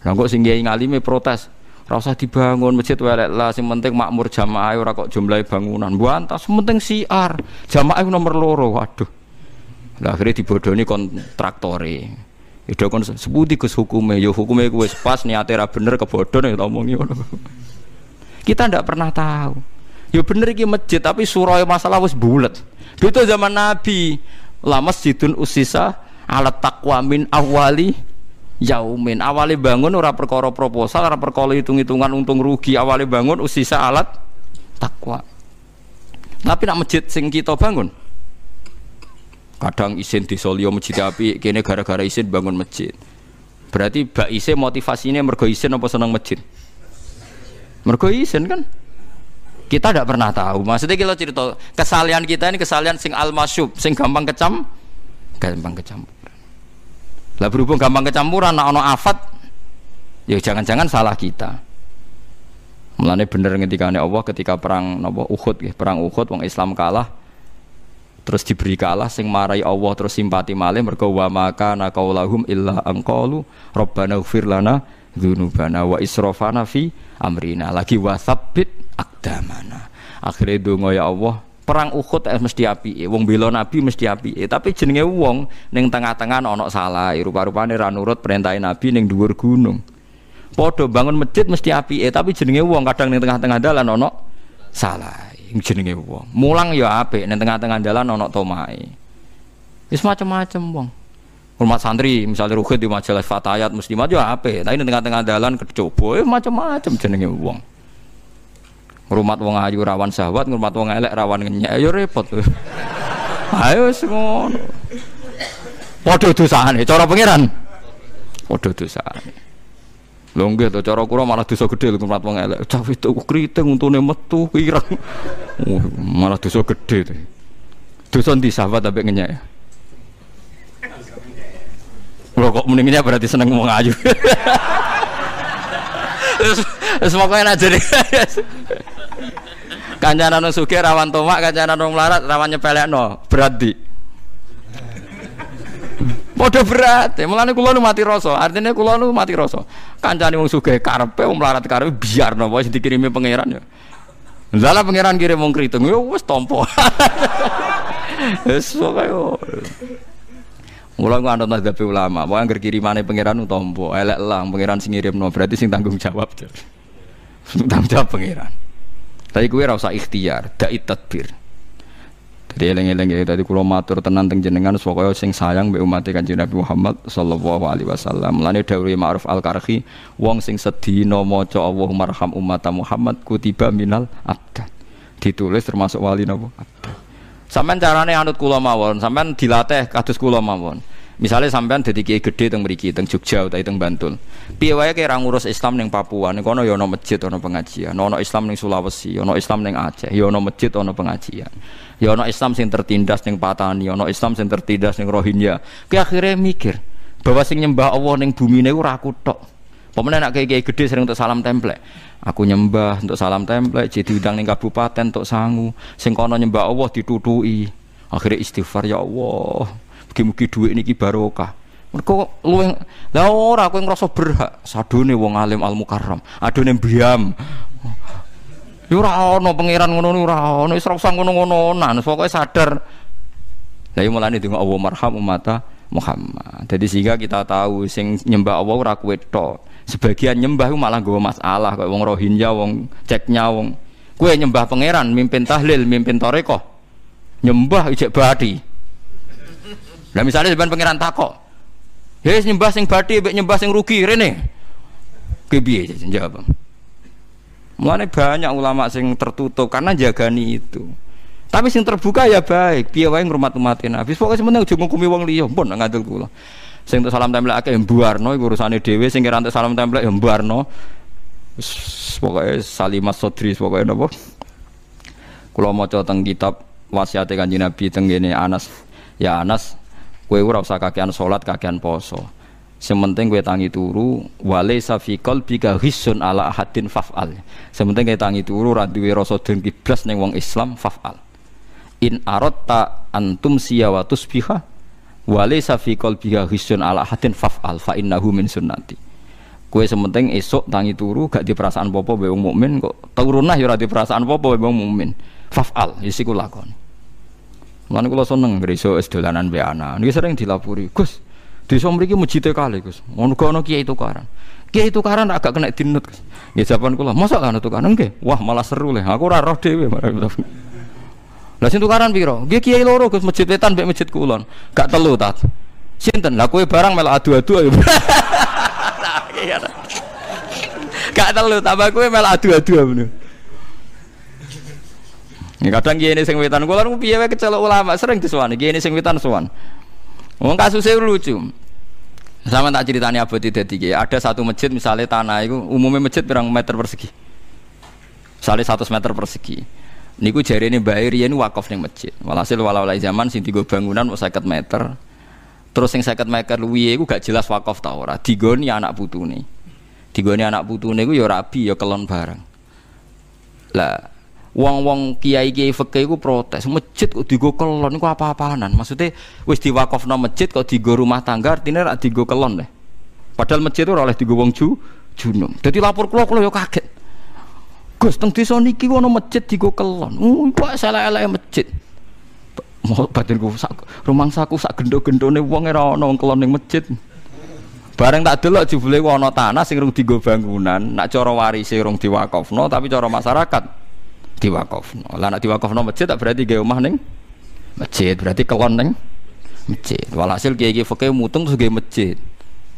Lah kok sing kiai ngalime protes, ora usah dibangun masjid welek lah, sing penting makmur jamaah ora kok jumlahe bangunan. Buantas penting siar. Jamaah nomor 2. Waduh. Lah akhire dibodoni kontraktore. Ido kon seputi Gus hukume, ya hukume ku wis pas niate ra bener kebodhon ya omongi ngono. Kita ndak pernah tahu. Ya bener iki masjid tapi surah masalah wis bulet. Itu zaman Nabi. La masjidun usisa ala taqwa min awali yaumin. Awale bangun ora perkara proposal, ora perkara hitung-hitungan untung rugi. Awale bangun usisa alat takwa. Tapi nak masjid sing kita bangun kadang isin disolio masjid api kene gara-gara isin bangun masjid. Berarti bak isin motivasinya mergo isin apa seneng masjid? Mergo isin kan? Kita tidak pernah tahu. Maksudnya kita cerita kesalahan kita ini kesalahan sing al-masyub, sing gampang kecampuran. Lah berhubung gampang kecampuran, nak ono afat, ya jangan-jangan salah kita. Mulane bener ngendikane Allah ketika perang napa Uhud, perang Uhud wong Islam kalah, terus diberi kalah, sing marai Allah terus simpati malih mergo wa maka naqaulahum illa anqalu rabbana ighfir lana dzunubana wa israfana fi amrina lagi wasabbit akdamana. Akhirnya donga ya Allah, perang Uhud mesti apike, wong bela Nabi mesti apike, tapi jenenge wong ning tengah-tengah ana salah, rupa-rupane ra nurut perintah Nabi ning dhuwur gunung. Padha bangun masjid mesti apike, tapi jenenge wong kadang ning tengah-tengah dalan ana salah, jenenge wong. Mulang ya apik, ning tengah-tengah dalan ana tomae. Wis macam-macam wong. Hormat santri, misalnya rukhid di majalah Fatayat Muslimat ya apik, tapi ning tengah-tengah dalan kecoba macam-macam jenenge wong. Ngurmat wong ayu rawan syahwat, ngurmat wong elek rawan ngenyek, ya repot. Ayo wis ngono. Padha dosane, cara pangeran. Padha dosane. Lho nggih to cara kula malah dosa gedhe lho ngurmat wong elek. Cah itu kriting untune metu kirang. Malah dosa gedhe. Dosa ndi syahwat ambek ngenyek. Lho kok mendingnya berarti seneng wong ayu. Semoga enak jadi. Kancanan nang sugih rawan tomak, kancanan nang melarat rawan nyepelekno. Berat di. Padha berat. Mulane kula nu mati rasa. Artinya kula nu mati rasa. Kancane wong sugih karepe wong melarat karepe biarno wae dikirimi pangeran ya. Lah pangeran kirim wong kritung ya wis tampa. Wis kaya mula ku anut mazhab ulama, wae angger kirimane pangeran utampa, elek lah pangeran sing ngirimno, berarti sing tanggung jawab. Tanggung jawab pangeran. Tapi kuwi ora usah ikhtiar, dai tadbir. Dadi eling-eling ya tadi kula matur tenan teng jenengan supaya sing sayang mbek umat Kanjeng Nabi Muhammad sallallahu alaihi wasallam. Mulane dawuh Ma'ruf Al-Karhi, wong sing sedina maca Allahumma arham ummat Muhammad kutiba minal abdan. Ditulis termasuk wali napa? Abdan. Sampeyan carane anut kula mawon, sampeyan dilatih kados kula mawon. Misale sampeyan dadi kiai gedhe teng mriki teng Jogja utawa teng Bantul. Piye wae kira ngurus Islam ning Papua, ning kono ya ana masjid, ana pengajian. Ana Islam ning Sulawesi, ana Islam ning Aceh, ya ana masjid, ana pengajian. Ya ana Islam sing tertindas ning Patani, ana Islam sing tertindas ning Rohingya. Ki akhire mikir bahwa sing nyembah Allah ning bumine ora aku tok. Pemene nek kiai gedhe sering untuk salam templek. Aku nyembah untuk salam templek, jadi diundang ning kabupaten untuk sangu. Sing kono nyembah Allah ditutuki. Akhire istighfar ya Allah. Mugi-mugi dhuwit niki barokah. Mergo luwih la ora kowe ngrasa berhak sadone wong alim al mukarram, adone mbiam. Ya ora ana pangeran ngono ora ana, wis ora usah ngono-ngononan, pokoke sadar. Lah iki mulane donga Allah marham ummata Muhammad. Jadi sehingga kita tahu sing nyembah Allah ora kowe tok. Sebagian nyembah malah nggawa masalah kayak wong Rohingya, wong Ceknya, wong kowe nyembah pangeran, mimpin tahlil, mimpin tarekah. Nyembah ijek badi. Lah misalnya sampean pangeran takok, "Hei nyembah sing badi mbek nyembah sing rugi rene." Ki piye jawab? Mulane banyak ulama sing tertutup karena jagani itu. Tapi sing terbuka ya baik, piye wae ngrumat umatin Nabi. Pokoke sementing aja ngukumi wong liya, pun ngandel kula. Sing entuk salam templek akeh mbuarno iku urusane dhewe, sing kira entuk salam templek ya mbuarno. Wis pokoke Salimas Sodri pokoke napa? Kula maca teng kitab wasiate Kanjeng Nabi teng ngene Anas. Ya Anas, kowe ora usah kakean salat, kakean poso. Sementing kowe tangi turu, walaisa fi qalbika ghisun ala ahadin faf'al. Sementing kowe tangi turu ora duwe rasa dengki blas ning wong Islam faf'al. In aratta antum siya wa tusbiha walaisa fi qalbika ghisun ala ahadin faf'al fa innahu min sunnati. Kowe sementing esuk tangi turu gak di perasaan apa-apa wae wong mukmin kok turunah ya ora di perasaan apa-apa wae wong mukmin. Faf'al isi ku lakon. Mulane kula seneng ngreso es dolanan mbek anak. Niki sering dilapuri, Gus. Desa mriki mujite kali, Gus. Ngono kok ana kiai tukaran. Kiai tukaran agak kena dinut, Gus. Nggih jawaban kula, mosok kan tukaran nggih. Wah, malah seru le. Aku ora roh dhewe. Lah sing tukaran piro? Nggih kiai loro, Gus, masjid wetan mbek masjid kulon. Gak telu ta. Sinten? Lah kowe barang melok adu-adu ayo. Gak telu, tambah kowe melok adu-adu ngono. Ya kadang kiai sing wetan kula niku piye wae kecelok ulama sering disuwani kiai sing wetan suwan. Wong kasusnya lucu. Sama tak ceritani abadi dadi kiai. Ada satu masjid misalnya tanah itu umumnya masjid pirang meter persegi. Misalnya 100 meter persegi. Niku jarene Mbak Riyen wakaf ning masjid. Walhasil walawalai zaman sing dienggo bangunan 50 meter. Terus sing 50 meter luwihe iku gak jelas wakaf ta ora. Digoni anak putune. Digoni anak putune iku ya rabi ya kelon bareng. Lah wong-wong kiai-kiai fikih iku protes, masjid kok digo kelon iku apa-apaanan. Maksudnya wis diwakafno masjid kok digo rumah tangga artine rak digo kelon deh. Padahal masjid ora oleh digo wong junum. Dadi lapor kula yo kaget. Gus teng desa niki ono masjid digo kelon. Kok salah-eleke masjid. Mau batinku sak rumangsaku sak gendho-gendhone wong ora ono wong kelon ning masjid. Bareng tak delok jebule ana tanah sing rung digo bangunan, nak cara warise rung diwakafno tapi cara masyarakat diwakafno. Lah nek diwakafno masjid tak berarti gawe omah ning masjid, berarti kelon ning masjid. Walhasil kiai-kiai fikih mutung terus gawe masjid.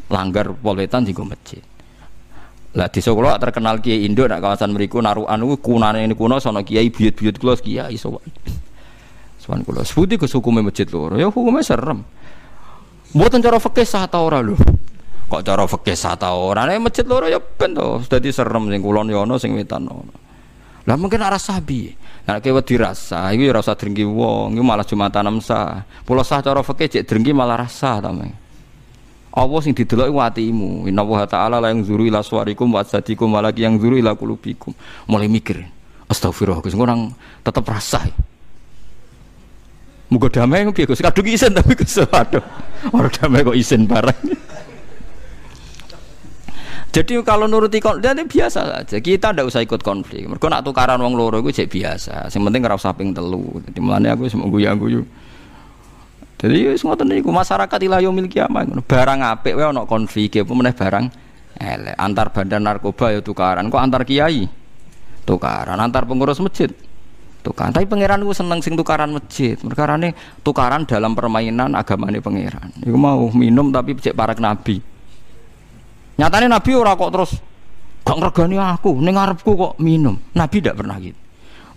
Langgar polwetan dienggo masjid. Lah desa kula terkenal kiai induk nek kawasan mriku narukan niku kunane niku sono kiai buyut-buyut kula kiai sowan. Sowan kula seputi ke hukume masjid loro. Ya hukume serem. Mboten cara fikih sah ta ora lho. Kok cara fikih sah ta ora? Nek masjid loro ya ben to. Dadi serem sing kulon ya ana sing wetan ana. Lah mungkin arah sabi. Nek kowe dirasa iku ya ora usah drengki wong, iku malah Jumatan sah. Pulo sah cara fikih cek drengki malah rasa ta men. Allah sing didelok iku atimu. Innallaha ta'ala la yanzuru ila suwarikum wa ajsadikum walaki yanzuru ila qulubikum. Mulai mikir. Astagfirullah, Gus ngono tetep rasa. Muga damai piye Gus? Kadung isin tapi Gus aduh. Ora damai kok isin bareng. Jadi kalau nuruti konflik itu biasa saja. Kita ndak usah ikut konflik. Mergo nak tukaran wong loro iku jek biasa. Sing penting ora usah ping 3. Dadi mulane aku wis mung guyu-guyu. Jadi wis ngoten niku masyarakat ila yaumil kiamah ngono. Barang apik wae ana konflik apa meneh barang elek. Antar bandar narkoba ya tukaran. Kok antar kiai tukaran, antar pengurus masjid tukaran. Tapi pangeran ku seneng sing tukaran masjid. Perkarane tukaran dalam permainan agamane pangeran. Iku mau minum tapi cek para nabi. Nyatane Nabi ora kok terus gak ngregani aku, ning ngarepku kok minum. Nabi ndak pernah gitu.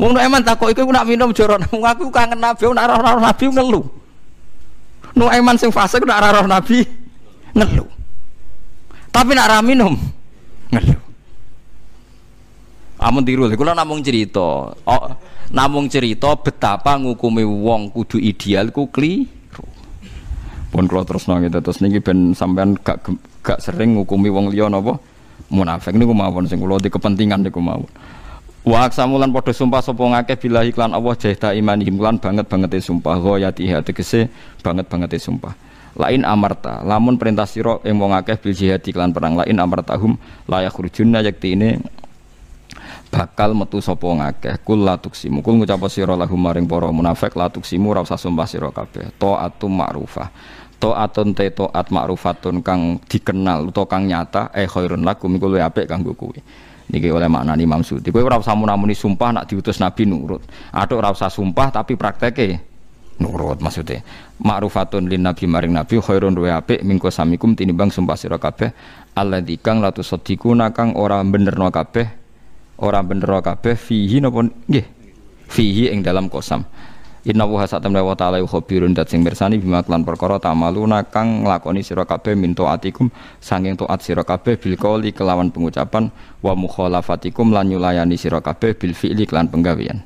Wong nek eman takok iku nak minum joro nang aku kangen Nabi, nak ora Nabi ngelu. Nu eman sing fasik nak ora Nabi ngelu. Tapi nak ora minum ngelu. Amun tiru lho kula namung cerita. Namung cerita betapa ngukumi wong kudu ideal ku kliru. Pun kula terus nang terus niki ben sampean gak sering ngukumi wong liya napa munafik niku mawon sing kula di kepentingan niku mawon. Wa aksamulan padha sumpah sapa ngakeh billahi lan Allah jahda imanihim lan banget-bangete sumpah ghayati tegese banget-bangete sumpah. Lain amarta lamun perintah sira ing wong akeh bil jihad lan perang lain amartahum la yakhrujunna yaktine bakal metu sapa ngakeh kul la tuksimu kul ngucap sira lahum maring para munafik la tuksimu ora usah sumpah sira kabeh taatum ma'rufah taatun te taat ma'rufatun kang dikenal utawa kang nyata khairun lakum iku luwih apik kanggo kowe niki oleh maknani Imam Suyuti kowe ora usah muni sumpah nak diutus nabi nurut atuk ora usah sumpah tapi prakteke nurut maksudnya ma'rufatun lin nabi maring nabi khairun luwih apik mingko samikum tinimbang sumpah sira kabeh alladzi kang la tusaddiquna kang ora benerno kabeh fihi napa nggih fihi ing dalam qasam. Inna wa satamna wa ta'ala khabirun dat sing mirsani bima klan perkara tamaluna kang nglakoni sira kabeh min taatikum sanging taat sira kabeh bil qauli kelawan pengucapan wa mukhalafatikum lan nyulayani sira kabeh bil fi'li klan penggawean.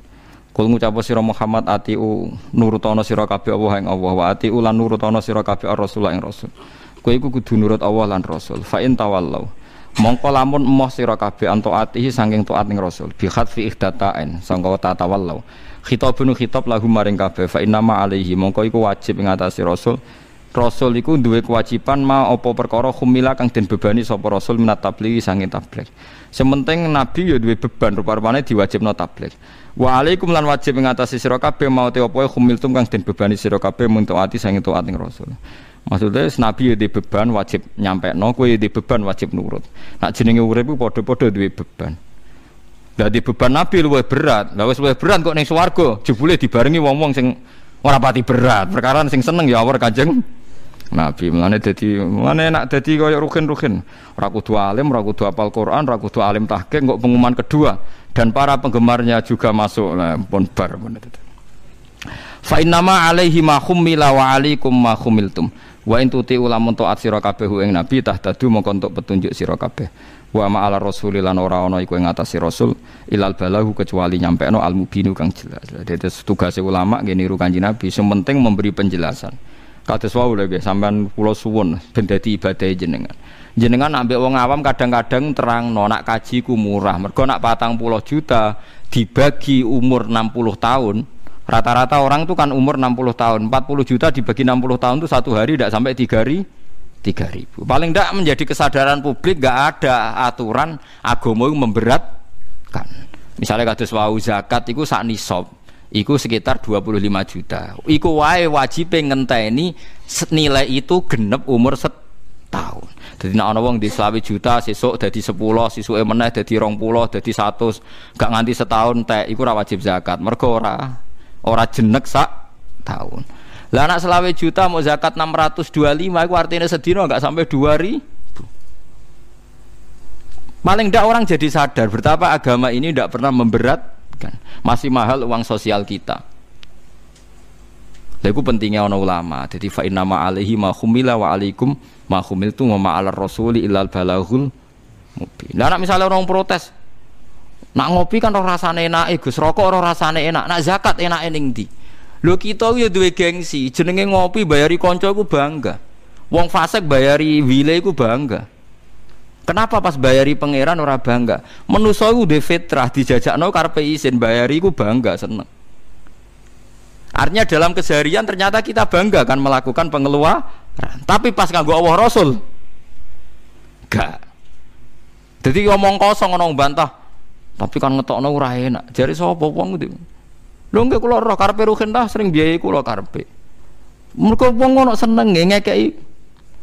Kul ngucap sira Muhammad atiu nurutono sira kabeh Allah ing Allah wa atiu lan nurutono sira kabeh ar-rasul ing rasul. Kowe iku kudu nurut Allah lan rasul. Fa in tawallau mongko lamun emoh sira kabeh antaatihi sanging taat ning rasul bi khatfi ihdatain sangka tatawallau. Khitabun khitab lahum maring kabeh fa inna ma alaihi mongko iku wajib ing atase rasul iku duwe kewajiban ma apa perkara khumila kang den bebani sapa rasul minat tabligh sange tabligh sementing nabi ya duwe beban rupa-rupane diwajibno tabligh wa alaikum lan wajib ing atase sira kabeh mau te apa khumiltum kang den bebani sira kabeh muntaati sange taat ing rasul maksudnya nabi ya duwe beban wajib nyampekno kowe ya duwe beban wajib nurut nak jenenge urip padha-padha duwe beban. Dadi beban nabi luwih berat. Lah wis luwih berat kok ning swarga jebule dibarengi wong-wong sing ora pati berat. Perkara sing seneng ya awor Kanjeng Nabi. Mulane nak dadi kaya ruhin-ruhin. Ora kudu alim, ora kudu hafal Quran, ora kudu alim tahqiq kok pengumuman kedua dan para penggemarnya juga masuk. Nah, pun bar pun itu. Fa innama alaihi ma khumila wa alaikum ma khumiltum. Wa in tuti ulamun taat sira kabeh ing nabi tahtadu mongko entuk petunjuk sira kabeh. Wa ma'ala rasuli lan ora ana iku ing atase rasul ilal balahu kecuali nyampekno al mubinu kang jelas. Dadi tugase ulama nggih niru Kanjeng Nabi, sing penting memberi penjelasan. Kados wau lho nggih sampean kula suwun ben dadi ibadah jenengan. Jenengan ambek wong awam kadang-kadang terangno nak kaji ku murah. Mergo nak 40 juta dibagi umur 60 tahun, rata-rata orang itu kan umur 60 tahun. 40 juta dibagi 60 tahun itu satu hari tidak sampai 3.000. Paling tidak menjadi kesadaran publik, gak ada aturan agama yang memberatkan. Misalnya kados wau zakat itu sak nisab, itu sekitar 25 juta. Iku wae wajib ngenteni nilai itu genep umur setahun. Jadi nek ana wong di 20 juta sesuk dadi 10, sesuke meneh dadi 20, dadi 100, gak nganti setahun tek iku ora wajib zakat. Mergo ora jenek sak tahun. Lah anak 20 juta mau zakat 625 itu artinya sedina enggak sampai 2000. Paling ndak orang jadi sadar betapa agama ini tidak pernah memberatkan. Masih mahal uang sosial kita. Lha iku pentingnya ana ulama. Jadi fa inna ma alaihi ma khumila wa alaikum ma khumiltum wa ma alar rasuli illal balaghul mubin. Lah nek misale orang protes nak ngopi kan ora rasane enake Gus, rokok ora rasane enak, nak zakat enake ning ndi? Lho kita ya duwe gengsi, jenenge ngopi bayari kanca ku bangga. Wong fasik bayari wile ku bangga. Kenapa pas bayari pangeran ora bangga? Manusa ku duwe fitrah dijajakno karepe isin bayari ku bangga seneng. Artinya dalam keseharian ternyata kita bangga kan melakukan pengeluaran. Tapi pas nganggo Allah Rasul gak. Jadi ngomong kosong ono bantah. Tapi kan ngetokno ora enak. Jare sapa wong kuwi? Lho nggih kula roh karepe ruhin dah sering biayai kula karepe. Mergo wong ono seneng ngekeki.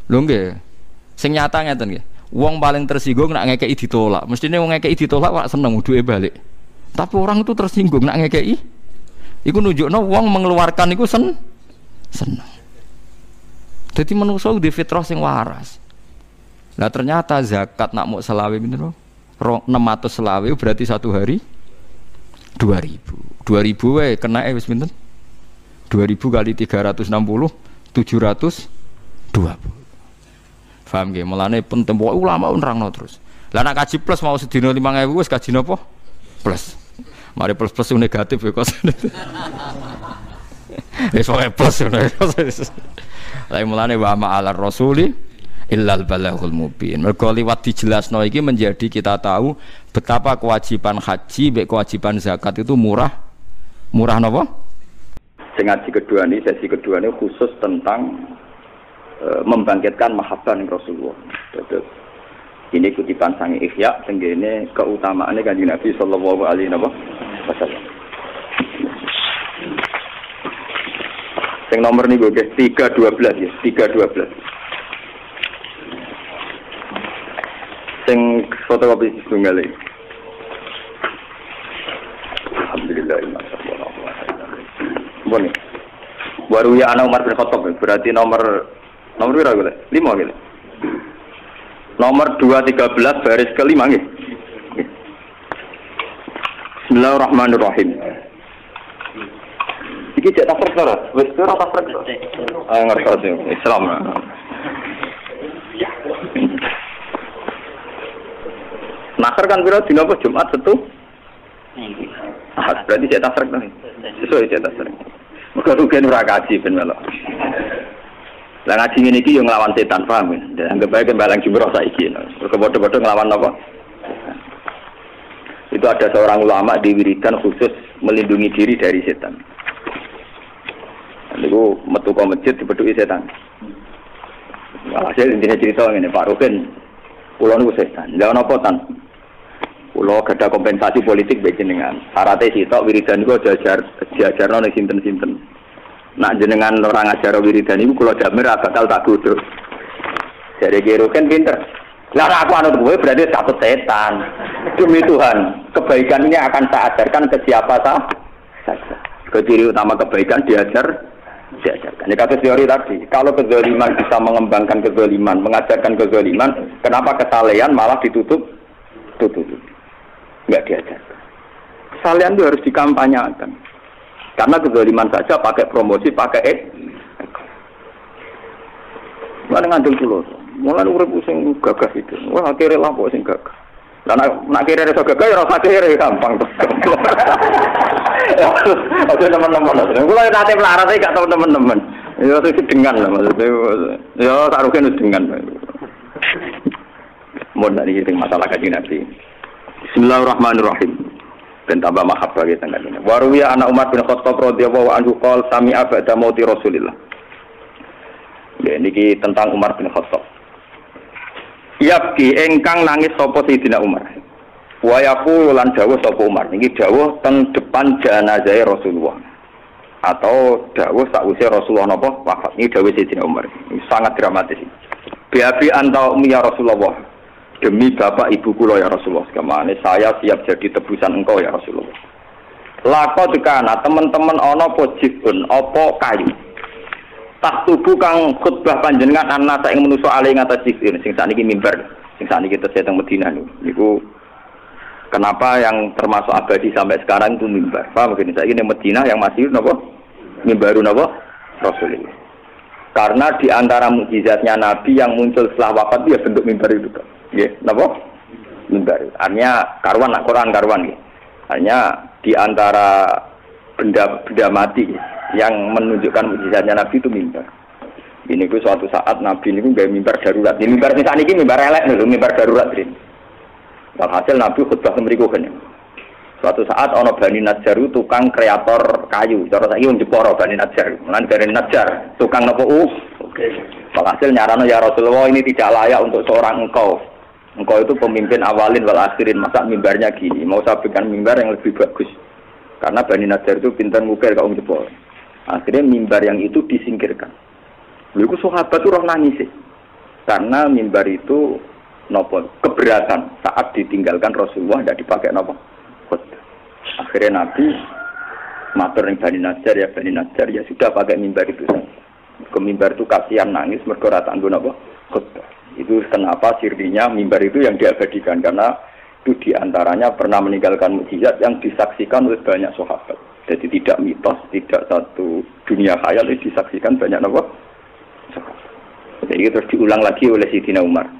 Lho nggih. Sing nyata ngeten nggih. Wong paling tersinggung nak ngekeki ditolak. Mestine wong ngekeki ditolak kok seneng duwe balik. Tapi orang itu tersinggung nak ngekeki. Iku nunjukno wong mengeluarkan iku seneng. Jadi manusia di fitrah sing waras. Nah ternyata zakat nak mau selawe pinten? 600 selawe berarti satu hari 2000. 2000 wae kena wis pinten? 2000 kali 360 720. Paham nggih? Mulane penting ulama nerangno terus. Lah nak kaji plus mau sedina 5000 wis kaji napa? Plus. Mari plus negatif ya kok. Wis wae plus. Lah mulane wa ma'al rasuli illal balaghul mubin. Mergo liwat dijelasno iki menjadi kita tahu betapa kewajiban haji mek kewajiban zakat itu murah napa? Sing ngaji kedua ini, sesi kedua ini khusus tentang membangkitkan mahabbah ning Rasulullah. Terus ini kutipan sangi Ihya tenggene keutamaane Kanjeng Nabi sallallahu alaihi wasallam. Sing nomor niku guys 312 ya, 312. Sing fotokopi setunggal iki. Alhamdulillah masyaallah. Boleh. Baru ya anak Umar bin Khattab berarti nomor berapa gitu? 5 gitu. Nomor 213 baris ke-5 nggih. Bismillahirrahmanirrahim. Iki cek tafsir ora? Wis ora tafsir. Ngerti Islam. Nasr kan piro dina apa Jumat Setu? Berarti cek tafsir to. Sesuai cek tafsir. Mergo rugen ora kaji ben melok. Lah ngaji ngene iki yo nglawan setan, paham ya? Anggap bae kembalang jumroh saiki. Mergo padha-padha nglawan apa? Itu ada seorang ulama di wiridan khusus melindungi diri dari setan. Lalu metu ke masjid dipedhuki setan. Hasil intinya cerita ngene, Pak Rukin, kula niku setan. Lah napa tan? Kula gadah kompensasi politik bae jenengan. Syaratnya sitok wiridan niku diajarno ning sinten-sinten. Nak jenengan orang ngajar wiridan niku kula jamin ra bakal tak godho. Jare Ki Rukin pinter. Lah aku anut kowe berarti satu setan. Demi Tuhan, kebaikan ini akan saya ajarkan ke siapa saja. Ciri utama kebaikan diajarkan. Ini kata teori tadi, kalau kezaliman bisa mengembangkan kezaliman, mengajarkan kezaliman, kenapa kesalehan malah ditutup? Enggak diajarkan. Kesalehan itu harus dikampanyakan. Karena kezaliman saja pakai promosi, pakai Mana ngandel dulu. Mulai urip sing gagah itu. Wah akhirnya lah kok sing gagah. Lah nak kira iso gagah ya ora kira gampang to. Oke teman-teman. Kula nate melarat iki gak tau teman-teman. Ya itu dengan lah maksudnya. Ya taruhkan wis dengan. Mun dari masalah kaji Nabi. Bismillahirrahmanirrahim. Ben tambah mahabbah kita ngene. Waruya anak Umar bin Khattab radhiyallahu anhu qol sami'a ba'da mauti Rasulillah. Ya niki tentang Umar bin Khattab. Yabki engkang nangis sapa Sayyidina Umar. Wa yaqulu lan dawuh sapa Umar niki dawuh teng depan jenazah Rasulullah. Atau dawuh sakwise Rasulullah napa wafat. Niki dawuh Sayyidina Umar. Ini sangat dramatis. Biabi anta ummi ya Rasulullah. Demi bapak ibu kula ya Rasulullah. Kemane saya siap jadi tebusan engkau ya Rasulullah. Laqad kana teman-teman ana apa jibun apa kayu. Tak tubuh kang khutbah panjenengan ana sak ing manusa ali ngatas sing sakniki mimbar sing sakniki tesih teng Madinah niku kenapa yang termasuk abadi sampai sekarang itu mimbar paham begini saiki ning Madinah yang masih napa mimbaru napa Rasulullah karena di antara mukjizatnya Nabi yang muncul setelah wafat dia bentuk mimbar itu nggih napa mimbar artinya karuan Al-Qur'an karuan nggih artinya di antara benda mati yang menunjukkan mukjizatnya Nabi itu mimbar. Ini ku suatu saat Nabi ini gawe mimbar darurat. Ini mimbar misalnya ini mimbar elek lho, mimbar darurat ini. Walhasil Nabi khutbah mriku kene. Suatu saat ana Bani Najjar tukang kreator kayu. Cara saiki wong Jepara Bani Najjar. Lan Bani Najjar tukang napa Oke. Hasil nyarano ya Rasulullah ini tidak layak untuk seorang engkau. Engkau itu pemimpin awalin wal akhirin. Masa mimbarnya gini? Mau saya bikin mimbar yang lebih bagus. Karena Bani Najjar itu pintar ngukir kaum Jepara. Akhirnya mimbar yang itu disingkirkan. Lalu sahabat itu roh nangis sih. Karena mimbar itu nopo keberatan saat ditinggalkan Rasulullah tidak dipakai nopo. Akhirnya Nabi matur ning Bani Najjar ya sudah pakai mimbar itu. Ke mimbar itu kasihan nangis mergo ora tanggo napa khutbah. Itu kenapa sirrinya mimbar itu yang diabadikan karena itu diantaranya pernah meninggalkan mukjizat yang disaksikan oleh banyak sahabat. Jadi tidak mitos, tidak satu dunia khayal yang disaksikan banyak napa sahabat. Jadi terus diulang lagi oleh Sayyidina Umar.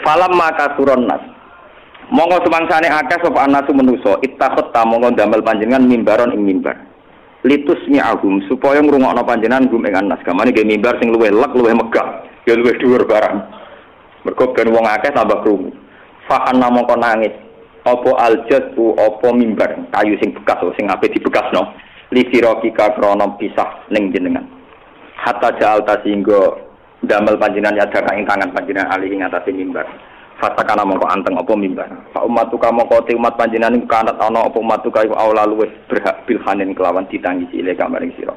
Falam maka suron nas. Monggo semangsane akeh sapa anasu manusa, ittakhata monggo ndamel panjenengan mimbaron ing mimbar. Litus mi'ahum supaya ngrungokno panjenengan gum ing anas. Gamane ge mimbar sing luwih lek, luwih megah, ya luwih dhuwur barang. Mergo ben wong akeh tambah krungu. Fa ana mongko nangis. Apa aljatu apa mimbar kayu sing bekas sing ape dibekasno. Li sirokika krana pisah ning jenengan. Hatta ja'alta singgo damel panjenengan yadaka ing tangan panjenengan alih ing atase mimbar. Fatakana mongko anteng apa mimbar. Fa ummatuka mongko te umat panjenengan iku kanat ana apa ummatuka iku aula luweh berhak bilhanin kelawan ditangisi ile kamaring sira.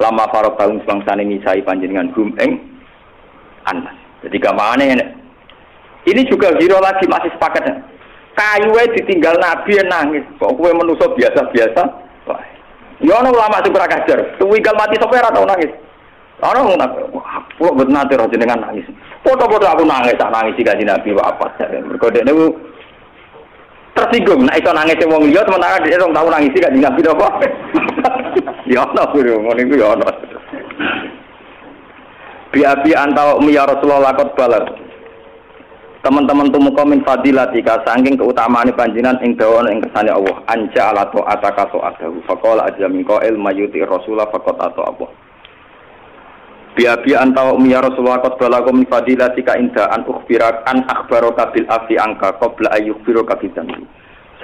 Lama farok taun sebangsane misai panjenengan gum ing anas. Jadi gamane ini juga hero lagi masih sepakatnya. Kayuwe ditinggal Nabi nangis. Kok kowe manusa biasa-biasa? Wah. Ya ana ulama sing ora kajar. Tuwinggal mati sapa ora tau nangis. Ana ngono kok mboten nate ora jenengan nangis. Foto-foto aku nangis, tak nangis iki Nabi wae apa. Mergo dekne ku tersinggung nek iso nangis wong liya sementara dhek rong tau nangis iki Nabi apa. Ya ana ngono iku ya ana. Bi antau mi ya Rasulullah lakot balat. Teman-teman tumuka min fadilatika saking keutamaan panjenengan ing dawane ing kersane Allah. Anja ala ta'ataka so'adahu. Faqala ajra min qa'il mayuti Rasulullah faqat atau apa. Bi antau mi ya Rasulullah qad balakum min fadilatika inda an ukhbirak an akhbaraka bil afi angka qabla ayyukhbiruka bi dzambi.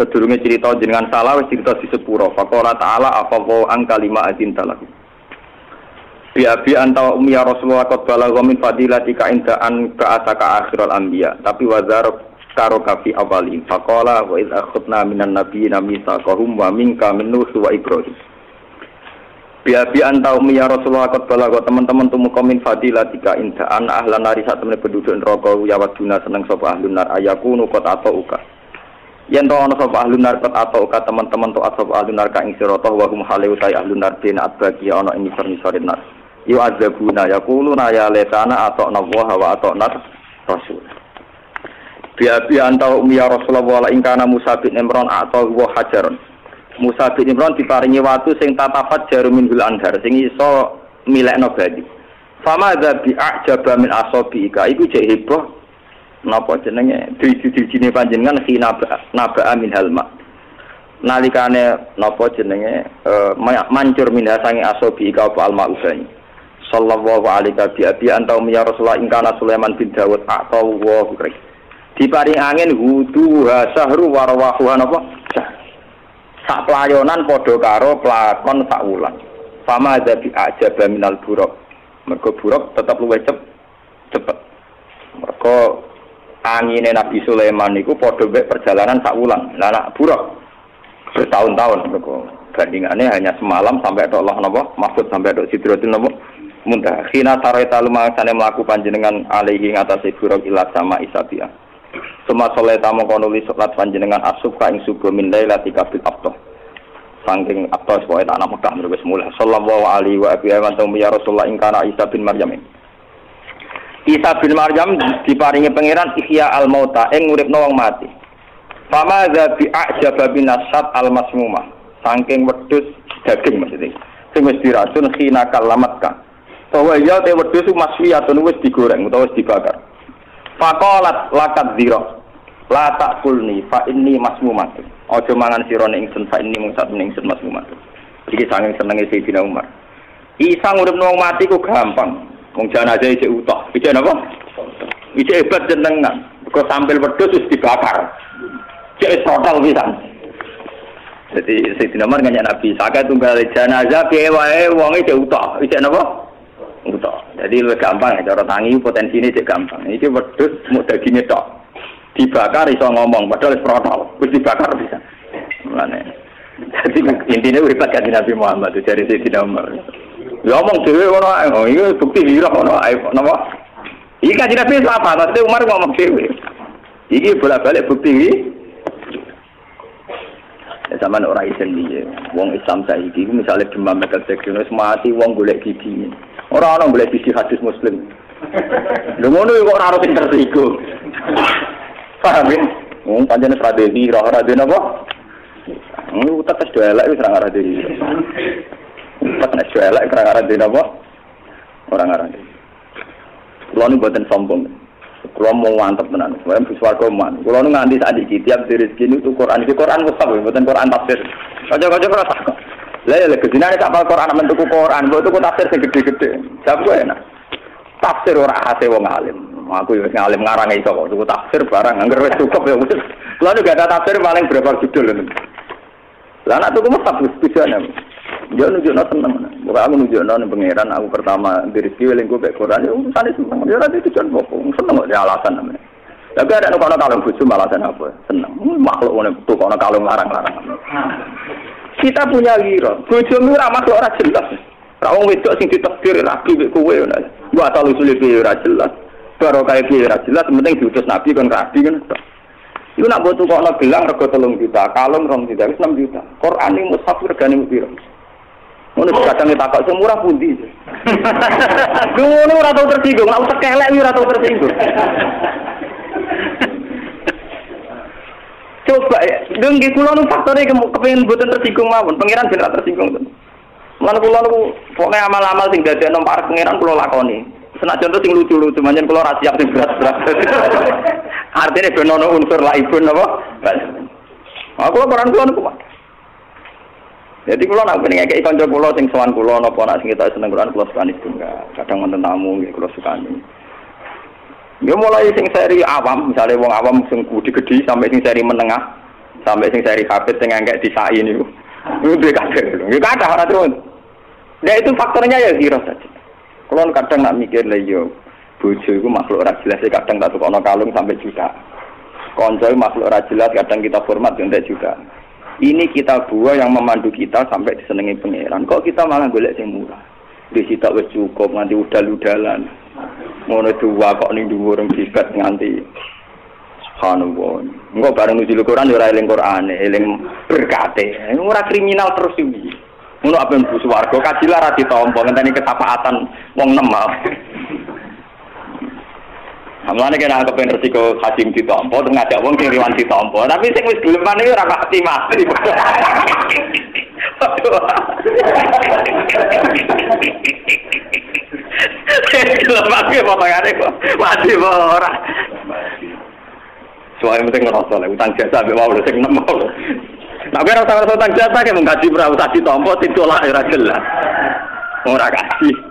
Sedurunge cerita jenengan salah wis cerita di sepuro. Faqala ta'ala apa wa angka lima adin talaku. Bi antau mi ya Rasulullah qad balakum min fadilatika inda an ka'ataka akhiral anbiya. Tapi wazar karo kafi awali. Faqala wa idz akhadna minan nabiyina mitsaqahum wa minka min Nuh wa Ibrahim. Bi antau mi ya Rasulullah qad balago teman-teman tumuka min fadilatika inda an ahlan nari sak temene penduduk neraka ya waduna seneng sapa ahlun nar ayakunu qad atauka yen to ana sapa ahlun nar qad atauka teman-teman to sapa ahlun nar ka ing sira wa hum halu ta ahlun nar bin atbaqi ana ing nisor-nisorin nar yu azabuna yaquluna ya letana ata'na wa ata'na rasul. Bi antau mi ya Rasulullah la ing kana Musa bin Imran atau wa hajaron. Musa bin Imran diparingi watu sing tatafat jarumin hul andhar sing iso milekno badi. Fama dzabi a'jaba min asabiika iku jek heboh napa jenenge driji-drijine panjenengan naba min halma. Nalikane napa jenenge mancur minha sange asabiika apa alma usani. Sallallahu alaihi wa sallam antau ya Rasulullah ing kana Sulaiman bin Dawud atau wa hurri. Diparing angin hudu sahru warwahu napa? Sak pelayonan padha karo pelakon sak wulan. Fama dzabi ajaba minal buruk. Mergo buruk tetep luwih cepet. Mergo angine Nabi Sulaiman niku padha mek perjalanan sak wulan. Lah nek buruk bertahun-tahun mergo bandingane hanya semalam sampai tok Allah napa Mahfud sampai tok Sidratul napa Muntaha. Khina tareta lumangsane mlaku panjenengan alaihi ngatasi buruk ila sama Isabia. Suma soleta mongko nuli salat panjenengan asub ka ing subuh min lailatika bil afdal. Saking afdal pokoke tak ana Mekah wis mulai. Sallallahu alaihi wa sallam ya Rasulullah ing kana Isa bin Maryam. Isa bin Maryam diparingi pangeran ihya al mauta ing nguripno wong mati. Fama za bi a'jaba bin nasat al masmumah. Saking wedhus daging maksudnya. Sing wis diracun khina kalamatka. Bahwa ya te wedhus maswiyatun wis digoreng utawa wis dibakar. Faqalat lakat dzira la taqulni fa inni masmumatun. Aja mangan sira ning ingsun fa inni mung sak ning ingsun masmumatun. Iki saking senenge Sayyidina Umar. Isa nguripno wong mati ku gampang. Wong jenazah iki utuh. Iki napa? Iki hebat jenengan. Kok sampel wedhus wis dibakar. Cek total pisan. Jadi Sayyidina Umar nanya Nabi, "Saka tunggal jenazah piye wae wonge cek utak." Iki napa? Utak. Jadi lebih gampang cara tangi potensine cek gampang. Iki wedhus mau daginge tok. Dibakar iso ngomong padahal wis protol. Wis dibakar bisa. Mulane. Jadi intinya hebat kan Nabi Muhammad itu dari Sayyidina Umar. Ya omong dhewe ora oh iki bukti wira ono napa? Iki kan Nabi apa? Maksudnya Umar ngomong dhewe. Iki bolak-balik bukti zaman orang Islam dia, wong Islam saiki misalnya demam Michael Jackson mati wong golek gigi. Orang golek gigi hadis Muslim. Lha ngono kok ora harus tersinggung. Paham ya? Wong pancen strategi ora napa? Utak tes elek wis ora ngarah diri. Utak tes elek ora ngarah diri napa? Ora ngarah diri. Kulo nu boten sombong. Kulo mau mantep tenan. Kulo swarga man. Kulo nu nganti sak iki tiap rezeki niku Quran mushaf mboten Quran tafsir. Kaca-kaca ora tak. Lah ya kedinane tak apal Quran men tuku Quran, mbok tuku tafsir sing gede-gede. Jawab kowe enak. Tafsir ora ate wong alim. Aku yo ngalim ngarang iso kok tuku tafsir barang angger wis cukup ya wis. Kulo nu gak ada tafsir paling berapa judul lho. Lah anak tuku mushaf tujuane. Dia nunjukno seneng. Bukan aku nunjukno ning pangeran aku pertama rezeki eling go mek Quran ya urusane seneng. Ya ora tujuan apa. Seneng kok dia alasan namanya. Tapi ada kono kalung bojo alasan apa? Seneng. Makhluk ngene tuh kono kalung larang-larang. Kita punya gira. Bojomu ora makhluk ora jelas. Ora wong wedok sing ditakdir rabi mek kowe ngono. Mbok asal usule piye ora jelas. Baru kaya piye ora jelas penting diutus nabi kon rabi kan. Iku nak mbok tukokno gelang rega 3 juta, kalung 2 juta, wis 6 juta. Quran iki mushaf regane piro? Ngono kadang ditakok sing murah pundi. Ngono ora tau tersinggung, nek usah kelek ora tau tersinggung. Coba ya, dengki kula nu faktore kepengin mboten tersinggung mawon, pangeran ben ra tersinggung. Lan kula nu pokoke amal-amal sing dadekno para pangeran kula lakoni. Senajan sing lucu-lucu manjen kula ra siap sing berat-berat. Artine ben ono unsur laibun apa? Aku Quran kula niku. Jadi kula nak pengen ngekeki kanca kula sing sowan kula napa nak sing kita seneng Quran kula sukani tunggal. Kadang wonten tamu nggih kula sukani. Ya mulai sing seri awam, misalnya wong awam sing gede-gede sampai sing seri menengah, sampai sing seri hafid sing ngangek disai niku. Niku kabeh lho. Ya kathah ora terus. Nah itu faktornya ya kira saja. Kula kadang nak mikir lha yo bojo iku makhluk ora jelas kadang tak tukokno kalung sampai juta. Kanca makhluk ora jelas kadang kita hormat entek juga. Ini kita buah yang memandu kita sampai disenengi pangeran. Kok kita malah golek sing murah? Di situ wis cukup nganti udal-udalan. Ngono dua kok ning dhuwur dibat nganti subhanallah. Engko bareng nuju Quran yo ora eling Qurane, eling berkate. Ora kriminal terus iki. Ngono apa mlebu swarga kajilah ra ditampa ngenteni kesapaatan wong nemah. Amane kena kepen resiko hakim ditampa terus ngajak wong sing riwan ditampa. Tapi sing wis geleman iki ora pasti mati. Lemake potongane kok mati ora. Soale penting ngerasa lek utang jasa mbek wae sing nemu. Nek ora rasa utang jasa ke mung gaji ora usah ditampa ditolak ora jelas. Ora kasih.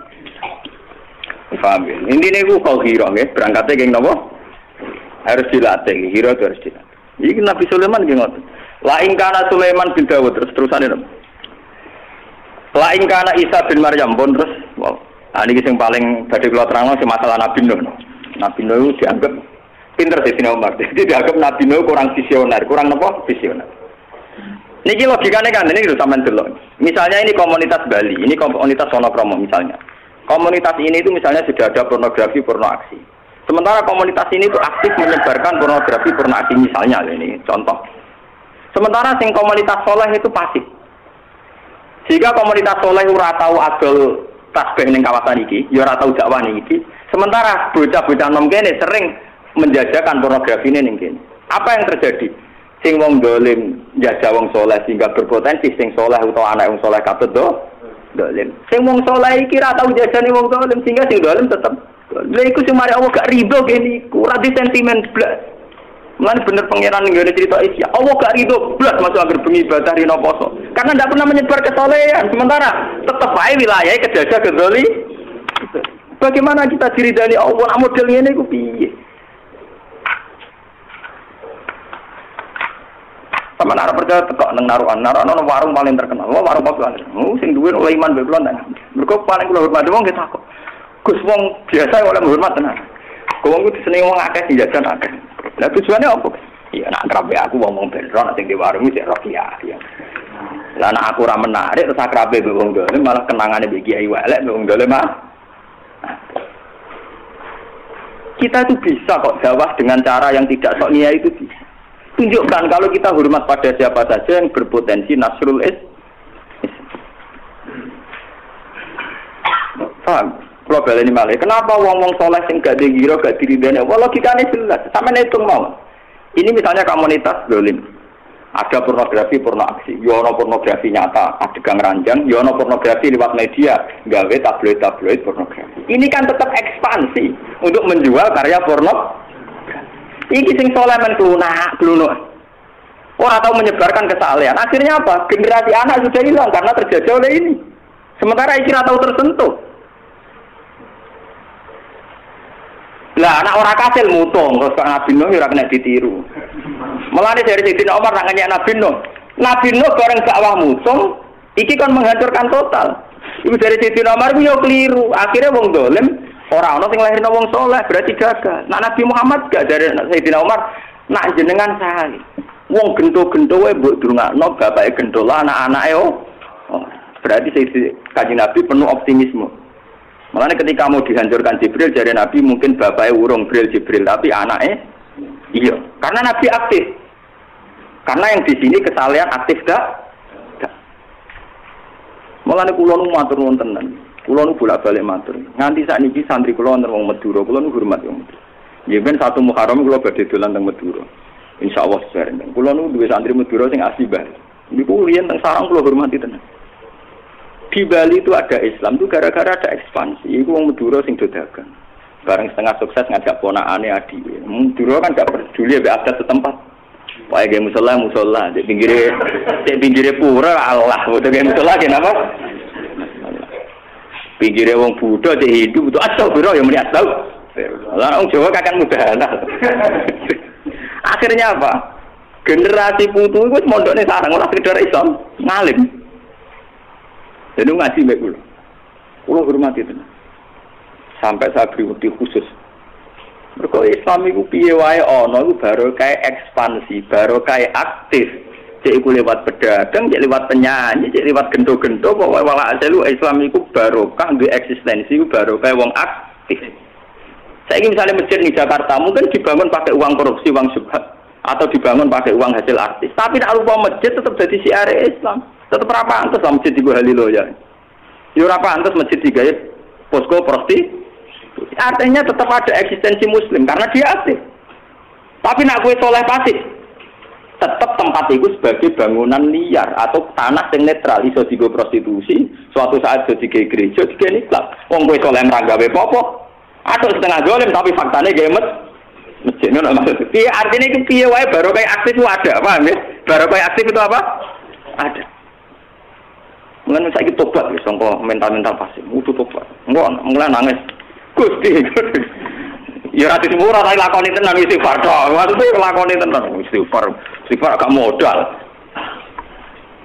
Paham ya? Intinya itu kau hero, ya. Berangkatnya geng nopo harus dilatih, hero itu harus dilatih. Ini Nabi Sulaiman geng ngotot. Lain karena Sulaiman bin Dawud terusannya nopo. Lain karena Isa bin Maryam pun terus, wow. Nah, ini yang paling tadi kalau terang si masalah Nabi Nuh. Nabi Nuh dianggap pinter di sini Umar. Jadi dianggap Nabi Nuh kurang visioner, kurang nopo visioner. Niki logikanya kan ini sampean delok. Misalnya ini komunitas Bali, ini komunitas Wonokromo misalnya. Komunitas ini itu misalnya sudah ada pornografi, porno aksi. Sementara komunitas ini itu aktif menyebarkan pornografi, porno aksi misalnya ini contoh. Sementara sing komunitas soleh itu pasif. Jika komunitas soleh ora tahu adol tasbih ning kawasan iki, ya ora tahu dakwah iki. Sementara bocah-bocah nom kene sering menjajakan pornografi ning kene. Apa yang terjadi? Sing wong dolim jajah wong soleh sehingga berpotensi sing soleh utawa anak wong soleh katut dolim. Sing wong saleh iki ra tau jajane wong dolim sehingga sing dolim tetep. Lha iku sing mari Allah gak rido kene iku, ora di sentimen blas. Lan bener pangeran ngene cerita Isya. Allah gak rido blas masuk agar bengi ibadah dina poso. Karena ndak pernah menyebar kesolehan. Sementara tetep wae wilayah kejajah kedoli. Bagaimana kita diridani Allah nak model ngene iku piye? Sama arep percaya tekok nang narukan warung paling terkenal. Warung populer. Sing duwe oleh iman be kula nang. Mergo paling kula hormat wong nggih takok. Gus wong biasa oleh hormat tenan. Wong ku disenengi wong akeh sing jajan akeh. Lah tujuane apa? Ya nak akrabe aku wong benro nek di warung iki ora kiai. Lah nek aku ora menarik terus akrabe mbek wong dolim malah kenangane mbek kiai welek mbek wong dolim mah. Kita itu bisa kok dakwah dengan cara yang tidak sok niat itu bisa. Tunjukkan kalau kita hormat pada siapa saja yang berpotensi nasrul paham? Kalau baleni malih, kenapa wong-wong soleh sing gak digiro, gak diridani? Wah logikanya jelas, sampe hitung mau. Ini misalnya komunitas dolim, ada pornografi, porno aksi, yono pornografi nyata, adegan ranjang, yono pornografi lewat media, gawe tabloid pornografi. Ini kan tetap ekspansi untuk menjual karya porno. Iki sing soleh men klunak. Orang tahu menyebarkan kesalahan. Akhirnya apa? Generasi anak sudah hilang karena terjajah oleh ini. Sementara iki ora tahu tersentuh. Lah anak orang kasil mutung terus kok Nabi Nuh ora kena ditiru. Mulane dari Sayyidina Umar nak ngenyek Nabi Nuh. Nabi Nuh bareng dakwah mutung, iki kan menghancurkan total. Iku dari Sayyidina Umar yo keliru. Akhirnya wong dolim ora ana sing lahirno wong saleh berarti gagal. Nak Nabi Muhammad gak dari Sayyidina Umar nak jenengan sae. Wong gento-gento wae mbok durungakno bapake gento lah anak-anake berarti Kanjeng Nabi penuh optimisme. Makanya ketika mau dihancurkan Jibril, jadi Nabi mungkin bapaknya urung Jibril, tapi anaknya iya. Karena Nabi aktif. Karena yang di sini kesalahan aktif gak? Makanya kulo nu matur nuwun tenan. Kulo nu bolak-balik matur. Nganti sakniki santri kulo wonten wong Madura, kulo nu hormat wong Madura. Ya ben 1 Muharram kulo badhe dolan teng Madura. Insyaallah bareng. Kulo nu duwe santri Madura sing asli Bali. Niku riyen teng sarang kulo hormati tenan. Di Bali itu ada Islam itu gara-gara ada ekspansi. Iku wong Madura sing do dagang. Bareng setengah sukses ngajak ponakane adi. Madura kan gak peduli mbek adat setempat. Wae ge musala di pinggire pura Allah. Udah ge musala kenapa? Pinggire wong Buddha cek hidup itu astagfirullah ya muni astagfirullah. Lah wong Jawa kakang mudahana. Akhirnya apa? Generasi putu iku wis mondokne sareng ora sekedar Islam, ngalim. Jadi ngaji mbek kula hormati tenan. Sampai saya beri waktu khusus. Mergo Islam iku piye wae ana iku baru kae ekspansi, baru kae aktif. Cek iku lewat pedagang, cek lewat penyanyi, cek lewat gento-gento kok walhasil Islam iku barokah duwe eksistensi iku baru kae wong aktif. Saiki misalnya masjid di Jakarta mungkin dibangun pakai uang korupsi, uang subhat atau dibangun pakai uang hasil artis. Tapi nek rupa masjid tetap jadi syiar Islam. Tetap apa antus lah masjid di Haliloya. Ya ora pantes masjid digawe posko prostitusi. Artinya tetap ada eksistensi muslim karena dia aktif. Tapi nak kowe soleh pasif, tetap tempat itu sebagai bangunan liar atau tanah yang netral iso digo prostitusi, suatu saat iso digawe gereja, digawe nikah. Wong kowe soleh meranggawe apa? Atau setengah zalim tapi faktane gawe masjid ngono maksud. Piye artinya iki piye wae baru kayak aktif itu ada, paham ya? Baru kayak aktif itu apa? Ada. Mungkin saya tobat ya, sangka mental pasif. Udah tobat. Enggak, mulai nangis. Gusti. Ya rati semua orang lakoni tenan istighfar tok. Maksudnya lakoni tenan istighfar agak modal.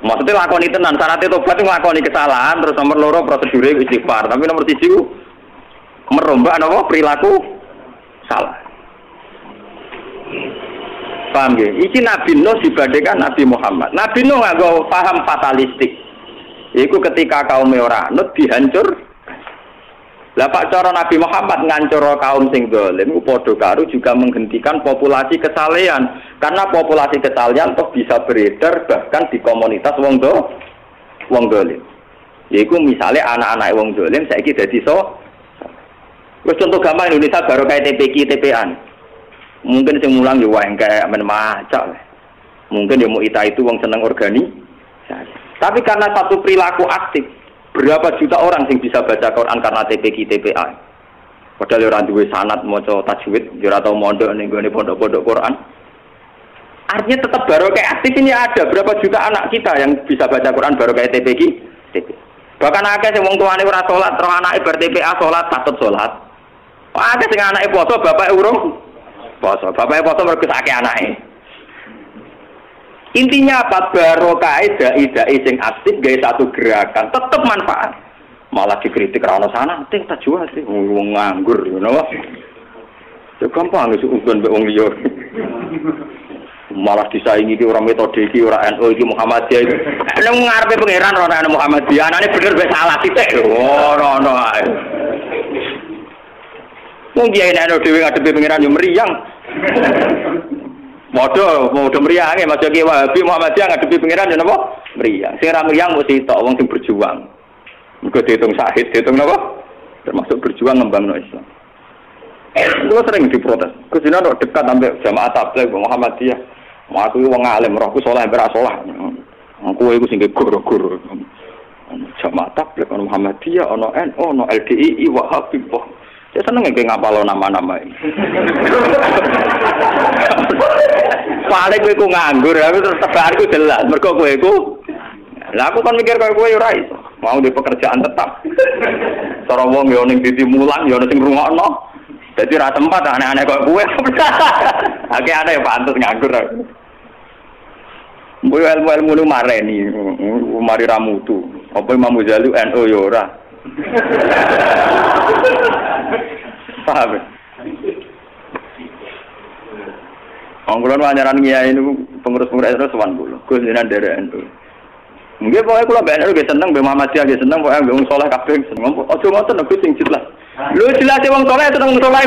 Maksudnya lakoni tenan syaratnya tobat itu lakoni kesalahan terus nomor loro prosedure istighfar. Tapi nomor 3 merombak napa perilaku salah. Paham ya? Iki Nabi Nuh dibandingkan Nabi Muhammad. Nabi Nuh nganggo paham fatalistik. Iku ketika kaum ora anut dihancur. Lah Pak cara Nabi Muhammad ngancur kaum sing zalim padha karo juga menghentikan populasi kesalehan. Karena populasi kesalehan toh bisa beredar bahkan di komunitas wong zalim. Yaiku misalnya anak-anak wong zalim saiki dadi wis contoh gampang Indonesia baru kayak TPQ TPAN. Mungkin sing mulang yo wae kayak men macak. Mungkin yo mau itu wong seneng organisasi. Tapi karena satu perilaku aktif, berapa juta orang yang bisa baca Quran karena TPQ TPA. Padahal orang duwe sanad maca tajwid, ora tau mondok ning gone pondok-pondok Quran. Artinya tetap baru kayak aktif ini ada berapa juta anak kita yang bisa baca Quran baru kayak TPQ TPA. Bahkan akeh sing wong tuane ora salat, terus anake bar TPA salat, patut salat. Akeh sing anake poso, bapake urung poso. Bapake poso mergo akeh anake. Intinya apa? Barokah dai sing aktif gawe satu gerakan tetap manfaat. Malah dikritik ra ono sana, ting tak jual sih wong nganggur ngono. Ya gampang wis ukun mbek wong liya. Malah disaingi iki ora metode iki ora NU iki Muhammadiyah iki. Nek ngarepe pangeran ora ana Muhammadiyah, anane bener wis salah titik. Ora ae. Wong kiai nek dhewe ngadepi pangeran yo meriang. Modho meriang Mas Ki Wahabi Muhammadiyah ngadepi pangeran yo napa? Meriang. Sing ora meriang mesti tok wong sing berjuang. Mergo dihitung syahid, dihitung napa? Termasuk berjuang ngembangno Islam. Kulo sering diprotes. Kusina kok dekat sampai jamaah tabligh Muhammadiyah. Aku wong alim, rohku saleh ora salah. Aku iku sing guru-guru. Jamaah tabligh Muhammadiyah ana NU, ana LDI, Wahabi. Saya seneng nggak ngapalo nama-nama ini. Paling gue ku nganggur, aku terus tebarku jelas. Mereka gue ku, lah aku kan mikir kayak gue yurai. Mau di pekerjaan tetap. Cara wong yo ning titi mulang yo sing ngrungokno. Dadi ra tempat aneh-aneh kok gue. Akeh aneh pantes nganggur. Mbok ilmu-ilmu lu mareni, mari ra mutu. Apa Imam Ghazali NU yo ora. Paham? Anggulan wanyaran kiai niku pengurus-pengurus terus sowan kula. Gus jenengan derek NU. Nggih pokoke kula mbek NU nggih seneng, mbek Muhammadiyah nggih seneng, pokoke mbek wong saleh kabeh seneng. Aja ngoten Gus sing jelas. Lho jelas wong saleh seneng wong saleh.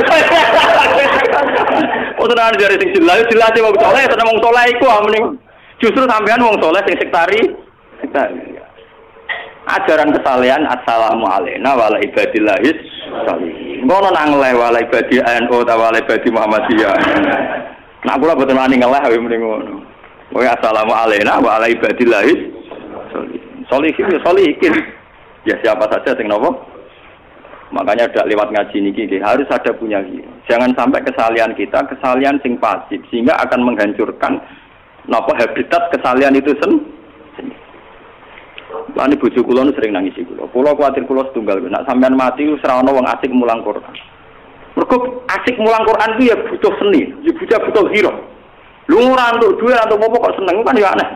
Ora ana dari sing jelas wong saleh seneng wong saleh iku amene. Justru sampean wong saleh sing sektari. Ajaran kesalehan assalamu alayna wa ala ibadillahis sholihin. Ngono nang ngleh wa ala ibadi NU ta wa ala ibadi Muhammadiyah. Nak kula boten wani ngleh wae mrene ngono. Wa assalamu alayna wa ala ibadillahis sholihin. Sholihin. Ya siapa saja sing napa? Makanya ada lewat ngaji niki harus ada punya gitu. Jangan sampai kesalian kita kesalian sing pasif sehingga akan menghancurkan napa habitat kesalian itu sendiri. Lan bojo kula nu sering nangisi kula. Kula kuwatir kula setunggal nek sampean mati ora ana wong asik mulang Quran. Mergo asik mulang Quran itu ya butuh seni, ya butuh hiro. Lu ora entuk duwe atau apa kok seneng kan ya aneh.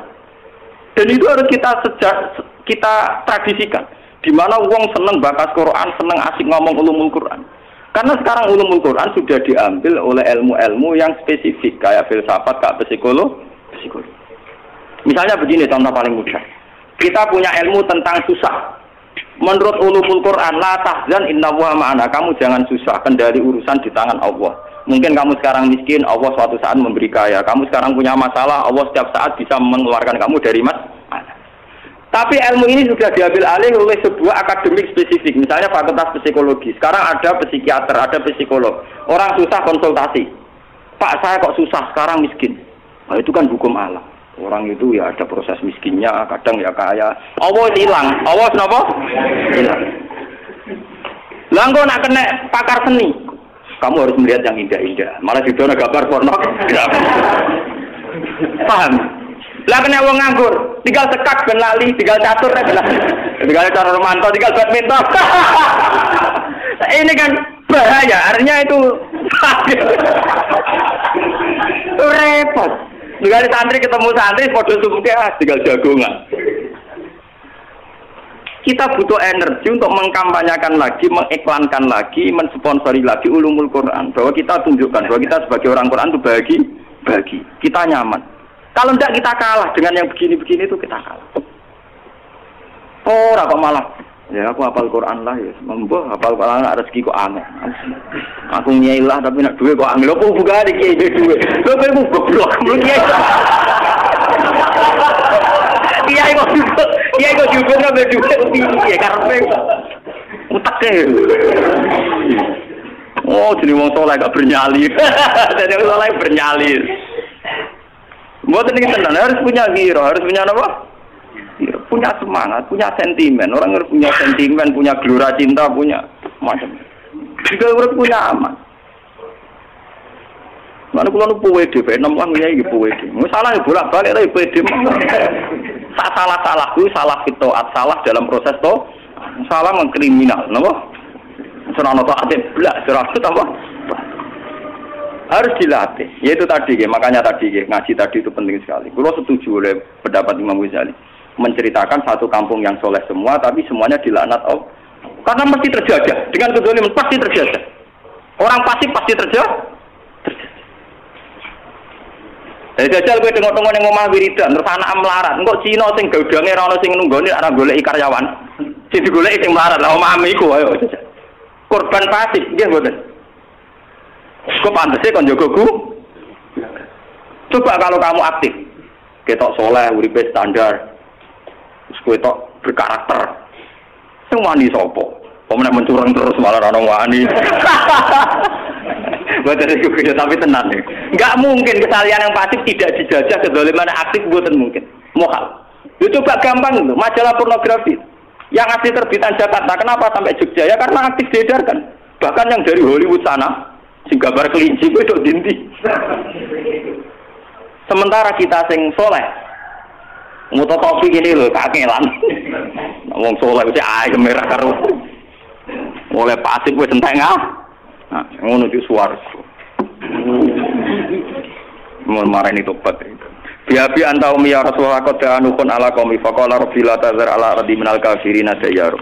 Dan itu harus kita tradisikan. Di mana wong seneng bakas Quran, seneng asik ngomong ulumul Quran. Karena sekarang ulumul Quran sudah diambil oleh ilmu-ilmu yang spesifik kayak filsafat, kayak psikologi. Misalnya begini contoh paling mudah. Kita punya ilmu tentang susah. Menurut ulumul Quran, la tahzan innallaha ma'ana. Kamu jangan susah, kendali urusan di tangan Allah. Mungkin kamu sekarang miskin, Allah suatu saat memberi kaya. Kamu sekarang punya masalah, Allah setiap saat bisa mengeluarkan kamu dari masalah. Tapi ilmu ini sudah diambil alih oleh sebuah akademik spesifik. Misalnya fakultas psikologi. Sekarang ada psikiater, ada psikolog. Orang susah konsultasi. Pak, saya kok susah, sekarang miskin. Nah, itu kan hukum alam. Orang itu ya ada proses miskinnya, kadang ya kaya. Allah hilang. Allah kenapa? Hilang. Langgo nak kena pakar seni. Kamu harus melihat yang indah-indah. Malah didono gambar porno. Paham? Lah kena wong nganggur, tinggal sekak ben lali, tinggal catur ben lali. Tinggal cara romanto, tinggal badminton. Ini kan bahaya, artinya itu repot. Tinggal santri ketemu santri, podo sumuknya tinggal jagongan. Kita butuh energi untuk mengkampanyakan lagi, mengiklankan lagi, mensponsori lagi ulumul Quran. Bahwa kita tunjukkan, bahwa kita sebagai orang Quran itu bagi. Kita nyaman. Kalau tidak kita kalah dengan yang begini-begini itu kita kalah. Oh, kok malah. Ya aku hafal Quran lah ya. Membuh hafal Quran rezeki kok aneh. Aku nyailah tapi nak duit kok angel. Apa buka di kiai duit. Kok kowe goblok lu kiai. Kiai kok juga nggak duit piye karepe. Utake. Oh, jadi wong saleh gak bernyali. Jadi wong saleh bernyali. Mboten iki tenan, harus punya giro, harus punya apa? Punya semangat, punya sentimen. Orang harus punya sentimen, punya gelora cinta, punya macam. Juga harus punya aman. Mana kula nu PWD, P6 kan nyai iki PWD. Salah bolak-balik tapi PWD. Tak salah-salahku, salah fitoat, salah dalam proses to, salah mengkriminal, napa? Serana taat blak, serana apa? harus dilatih. Yaitu tadi, makanya tadi ngaji tadi itu penting sekali. Kalau setuju oleh pendapat Imam Ghazali menceritakan satu kampung yang soleh semua, tapi semuanya dilaknat Allah. Karena mesti terjajah dengan kezaliman, pasti terjajah. Orang pasif pasti terjajah. Jadi jajal gue tengok-tengok yang ngomah wiridan, terus anak melarat. Engkau Cina sing gaudangnya rano sing nunggoni, anak golek karyawan. Si digolek sing melarat, lah omah amiku, ayo jajal. Korban pasif, dia boten. Kok pantasnya kon jogoku? Coba kalau kamu aktif, ketok soleh, uripe standar, terus ketok berkarakter, semua wani sopo. Pemenang mencurang terus malah orang wani. Buatan itu tapi tenang nih. Enggak mungkin kesalahan yang pasif tidak dijajah, kezaliman aktif buatan mungkin. Mohal. Itu coba gampang itu. Majalah pornografi yang asli terbitan Jakarta, kenapa sampai Jogja? Ya karena aktif diedarkan. Bahkan yang dari Hollywood sana, sing gambar kelinci itu dok dinti. Sementara kita sing soleh, muto kopi gini loh, kakelan. Ngomong soleh itu air merah karo. Oleh pasif gue centeng nah, ngono di suara. Mau marah ini tobat itu. Biabi antau miya Rasulullah qad anukun ala qaumi faqala rabbil tazar ala ardi minal kafirin dayaru.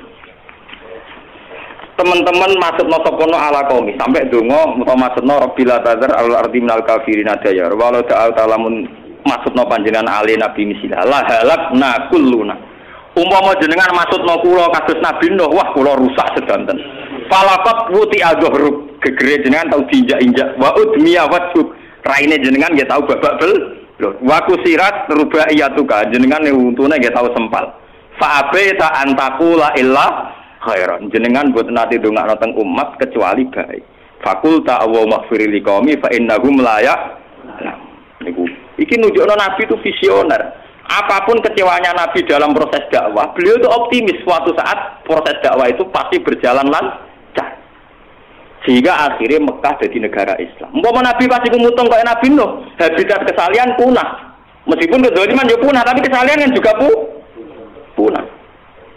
Teman-teman maksudna sopono ala qaumi sampai donga utawa maksudna rabbil tazar ala ardi minal kafirin dayaru. Walau ta'ala mun maksudna panjenengan ali nabi misilah la halakna kulluna. Umpama jenengan maksudna kula kados Nabi Nuh, wah kula rusak sedanten. Falaqat wuti adhur gegere jenengan tau diinjak-injak wa udmiya wasuk raine jenengan nggih tau babak bel lho wa kusirat rubaiyatuka jenengan untune nggih tau sempal fa abe ta antakula illa khairan jenengan boten nate ndongakno teng umat kecuali baik fakulta Allahu maghfir li qaumi fa innahum la niku iki nunjukno nabi itu visioner. Apapun kecewanya Nabi dalam proses dakwah, beliau itu optimis suatu saat proses dakwah itu pasti berjalan lancar. Sehingga akhirnya Mekah jadi negara Islam. Umpama Nabi pasti kumutung kayak Nabi Nuh, habitat kesalian punah. Meskipun kezaliman ya punah, tapi kesalian kan juga punah.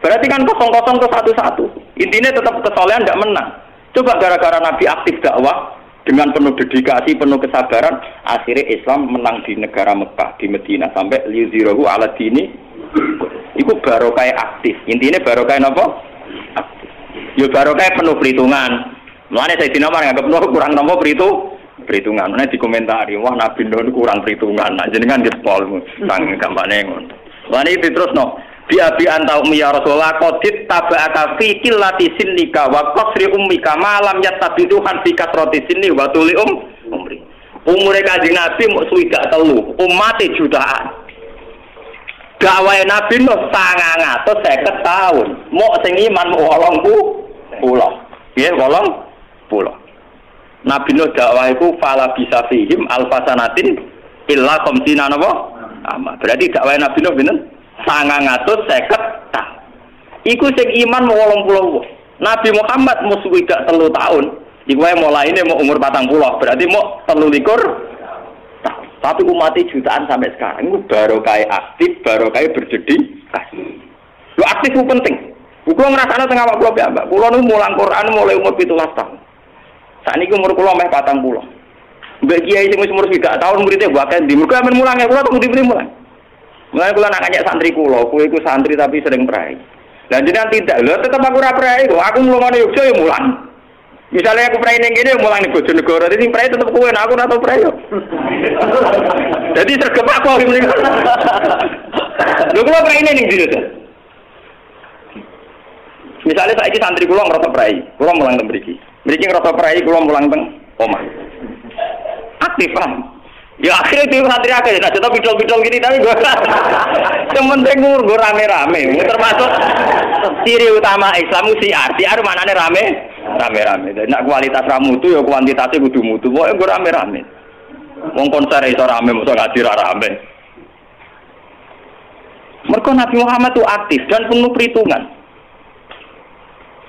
Berarti kan kosong-kosong ke satu-satu. Intinya tetap kesalehan tidak menang. Coba gara-gara Nabi aktif dakwah, dengan penuh dedikasi, penuh kesabaran, akhirnya Islam menang di negara Mekah, di Medina sampai liyuzhirahu ala dini. Iku barokah aktif. Intinya barokah apa? Aktif. Ya barokah penuh perhitungan. Mulane Sayyidina Umar nganggep Nuh kurang nampa perhitungan. Mulane dikomentari, wah Nabi Nuh kurang perhitungan. Nah, jenengan dispol sang gampane ngono. Mulane diterusno. Biabi antau miya Rasulullah qadit taba'aka fi qillati sinnika wa qasri ummika ma lam yattabiduhan fi kasrati sinni wa tuli umri. Umure Kanjeng Nabi mok swidak telu, umate jutaan. Dakwahe Nabi Nuh 950 tahun. Mok sing iman mok 80. Nggih, 80. Nabi Nuh dakwah iku fala bisa fihim alfasanatin illa khamsina napa? Berarti dakwahe Nabi Nuh pinten? 950 tahun. Iku sing iman mau 80. Nabi Muhammad mau swidak 3 tahun. Iku mulai ini mau umur 40. Berarti mau 23 tahun. Tapi umat jutaan sampai sekarang. Itu barokah aktif, barokah berdedikasi. Lu aktif itu penting. Kulo ngrasakno teng awak kulo piyambak. Kulo nu mulang Quran mulai umur 17 tahun. Sakniki umur kulo meh 40. Mbek kiai sing wis umur 3 tahun muridé wae ndi. Mergo amen mulang kulo teng ndi mulang. Mulai kula nak ngajak santri kula, kowe iku santri tapi sering prai. Lah jenengan tidak, lho tetep aku ora prai kok. Aku mulane Yogya ya mulang. Misalnya aku prai ning kene mulang ning Bojonegoro, dadi sing prai tetep kowe, aku ora tau prai yo. Jadi sregep aku mriki. Lho kula prai ning ndi to? Misalnya saiki santri kula ngrasa prai, kula mulang teng mriki. Mriki ngrasa prai, kula mulang teng omah. Aktif lah. Ya akhirnya itu santri akeh, nah contoh pidol-pidol gini tapi gue penting gue rame-rame, termasuk ciri utama Islam siar manane rame-rame. Dan nak kualitas ramu itu ya kuantitasnya kudu mutu, pokoknya gue rame-rame. Wong konser iso rame, mesti ngaji rame. Mereka Nabi Muhammad itu aktif dan penuh perhitungan.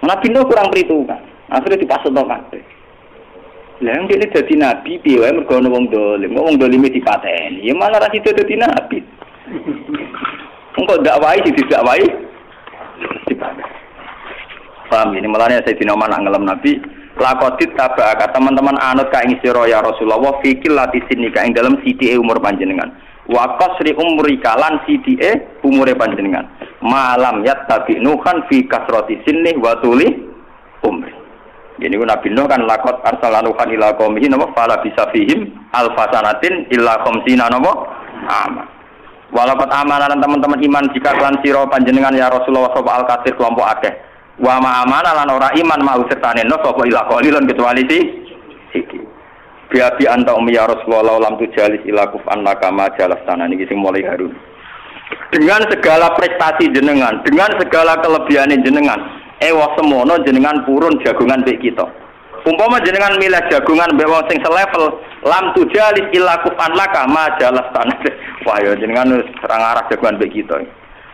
Nabi Nuh kurang perhitungan, akhirnya dipasutno kabeh. Lah yang dia jadi nabi, piye mergo ana wong dolim dipateni. Ya malah ra sida dadi nabi. Engko dakwahi didakwahi dipateni. Paham ini malahnya Sayyidina Umar nak ngelem nabi, Lakodit tabaka teman-teman anut ka ing sira ya Rasulullah fikil latisin nika ing dalem sithike umur panjenengan. Wa qasri umrika lan sithike umure panjenengan. Malam yattabi nuhan fi kasrati sinni wa tuli umri. Jadi Nabi Nuh kan lakot arsalan ila qaumihi napa fala bisa fihim alfasanatin illa khamsina napa aman. Walaupun amanan teman-teman iman jika lan sira panjenengan ya Rasulullah sapa al-katsir kelompok akeh. Wa ma amana lan ora iman mau sertane no sapa ila qalilun kecuali siki. Biabi anta ya Rasulullah lam tujalis ila kufan nakama jalas tanah niki sing mulai harun. Dengan segala prestasi jenengan, dengan segala kelebihan jenengan, wah semono jenengan purun jagungan mbek kita. Umpama jenengan milih jagungan mbek wong sing selevel, lam tujalis ila kufan nakama jalas tanah. Wah ya jenengan wis serang arah jagungan mbek kita.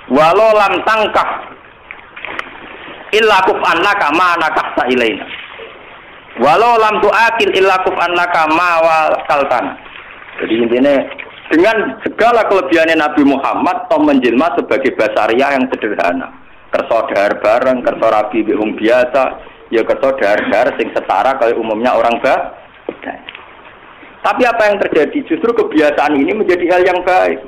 Walau lam tangkah illa kuf'an laka ma nakahta ilaina walau lam tu'akil illa kuf'an laka ma wakaltana. Jadi intinya dengan segala kelebihannya Nabi Muhammad toh menjelma sebagai basaria yang sederhana, kerso dahar bareng, kerso rabi wong biasa, ya kerso dahar sing setara kalau umumnya orang tapi apa yang terjadi justru kebiasaan ini menjadi hal yang baik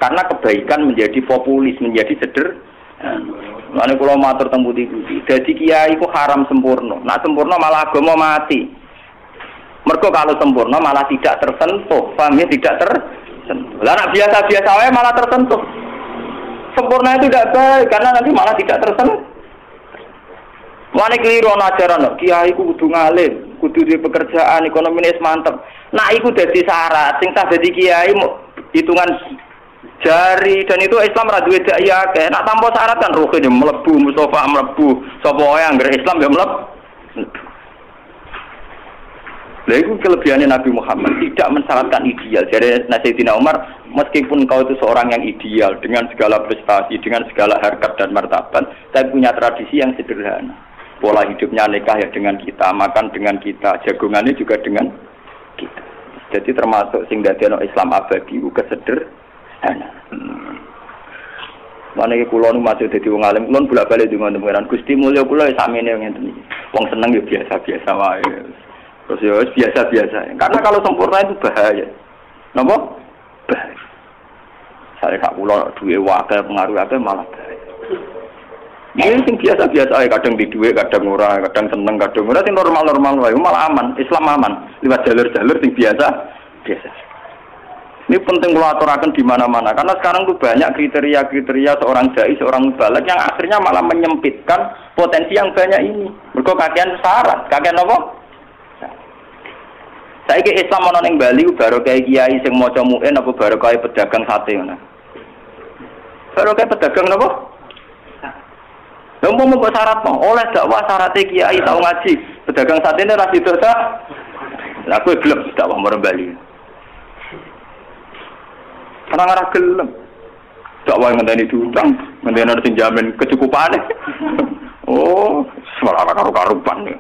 karena kebaikan menjadi populis, menjadi sederhana. Mane kula matur teng pundi-pundi, dadi kiai ku haram sempurna. Nak sempurna malah agama mati. Mergo kalau sempurna malah tidak tersentuh, paham ya, tidak tersentuh. Lah nak biasa-biasa wae malah tersentuh. Sempurna itu tidak baik karena nanti malah tidak tersentuh. Mane keliru ana ajaran kiai ku kudu ngalim, kudu duwe pekerjaan, ekonomine mantep. Nak iku dadi syarat sing tak dadi kiai hitungan jari dan itu Islam ra duwe daya akeh. Nak tanpa syarat kan ruhin yo mlebu, Mustafa mlebu, sapa wae anggere Islam yo mlebu. Lha iku kelebihane Nabi Muhammad tidak mensyaratkan ideal. Jadi Sayyidina Umar, meskipun kau itu seorang yang ideal dengan segala prestasi, dengan segala harkat dan martabat, tapi punya tradisi yang sederhana. Pola hidupnya nikah ya dengan kita, makan dengan kita, jagungannya juga dengan kita. Jadi termasuk sing dadekno Islam abadi ku kesederhanaan. Mana kula nu masih dadi wong alim, kula bolak-balik dengan teman Gusti mulya kula sakmene ngenten iki. Wong seneng ya biasa-biasa wae. Terus ya biasa-biasa. Karena kalau sempurna itu bahaya. Napa? Bahaya. Saya gak kula duwe wakil pengaruh akeh malah bahaya. Ini sing biasa-biasa ae, kadang di duwe, kadang ora, kadang seneng, kadang ora, sing normal-normal wae malah aman, Islam aman. Liwat jalur-jalur sing biasa. Ini penting kalau aturakan di mana-mana karena sekarang tuh banyak kriteria-kriteria seorang dai, seorang mubalagh yang akhirnya malah menyempitkan potensi yang banyak ini. Mergo kakean syarat, kakean apa? Saiki Islam ana ning Bali baru kayak kiai sing maca muin apa baru kayak pedagang sate ngono. Baru kayak pedagang napa? Lha mau kok syarat mau oleh dakwah syaratnya kiai tau ngaji, pedagang satene ra didosa. Lah kowe gelem dakwah marang Bali. Orang arah gelem. Dakwah ngenteni diutang, ngenteni ana sing jamin kecukupane. Oh, salah karo-karupan.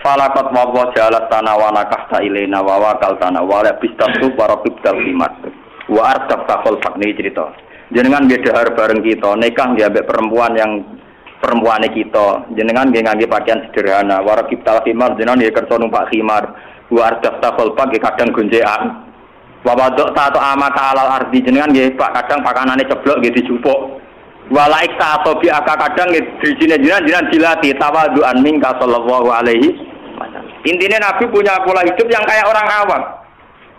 Falaqat wa jalat tanawana kahta ilaina wa wakal tanah wa la bistasu para bidal khimat. Wa artaf taqul fakni cerita. Jenengan bedahar bareng kita, nikah nggih ambek perempuane kita. Jenengan nggih ngangge pakaian sederhana, wa raqibtal khimar jenengan nggih kersa numpak khimar. Wa artaf taqul pagi kadang gonjekan. Wawadok tato amaka alal ardi jenengan nggih Pak kadang pakanane ceblok nggih dijupuk. Walaik tato bi aka kadang nggih drijine jenengan dilatih tawadhu'an minka sallallahu alaihi wasallam. Intine Nabi punya pola hidup yang kayak orang awam.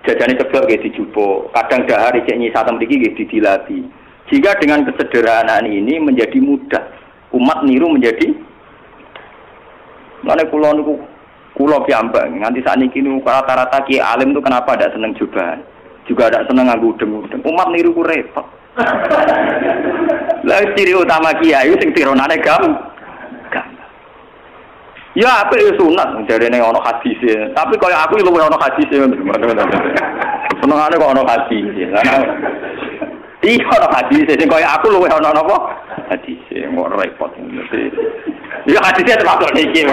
Jajane ceblok nggih dijupuk, kadang dahar isih nyisatem mriki nggih dilatih. Jika dengan kesederhanaan ini menjadi mudah, umat niru menjadi mane kula niku kula piyambak nganti sakniki niku rata-rata kiai alim itu kenapa tidak seneng jubahan? Juga tidak seneng nganggo udeng-udeng. Umat niru ku repot. Lah ciri utama kiai sing tironane gampang. Ya apa ya sunat jarene ana hadise. Tapi kaya aku luwih ana hadise ngono. Senengane kok ana hadise. Iya ana hadise sing kaya aku luwih ana napa? Hadise kok repot. Ya hadise termasuk niki.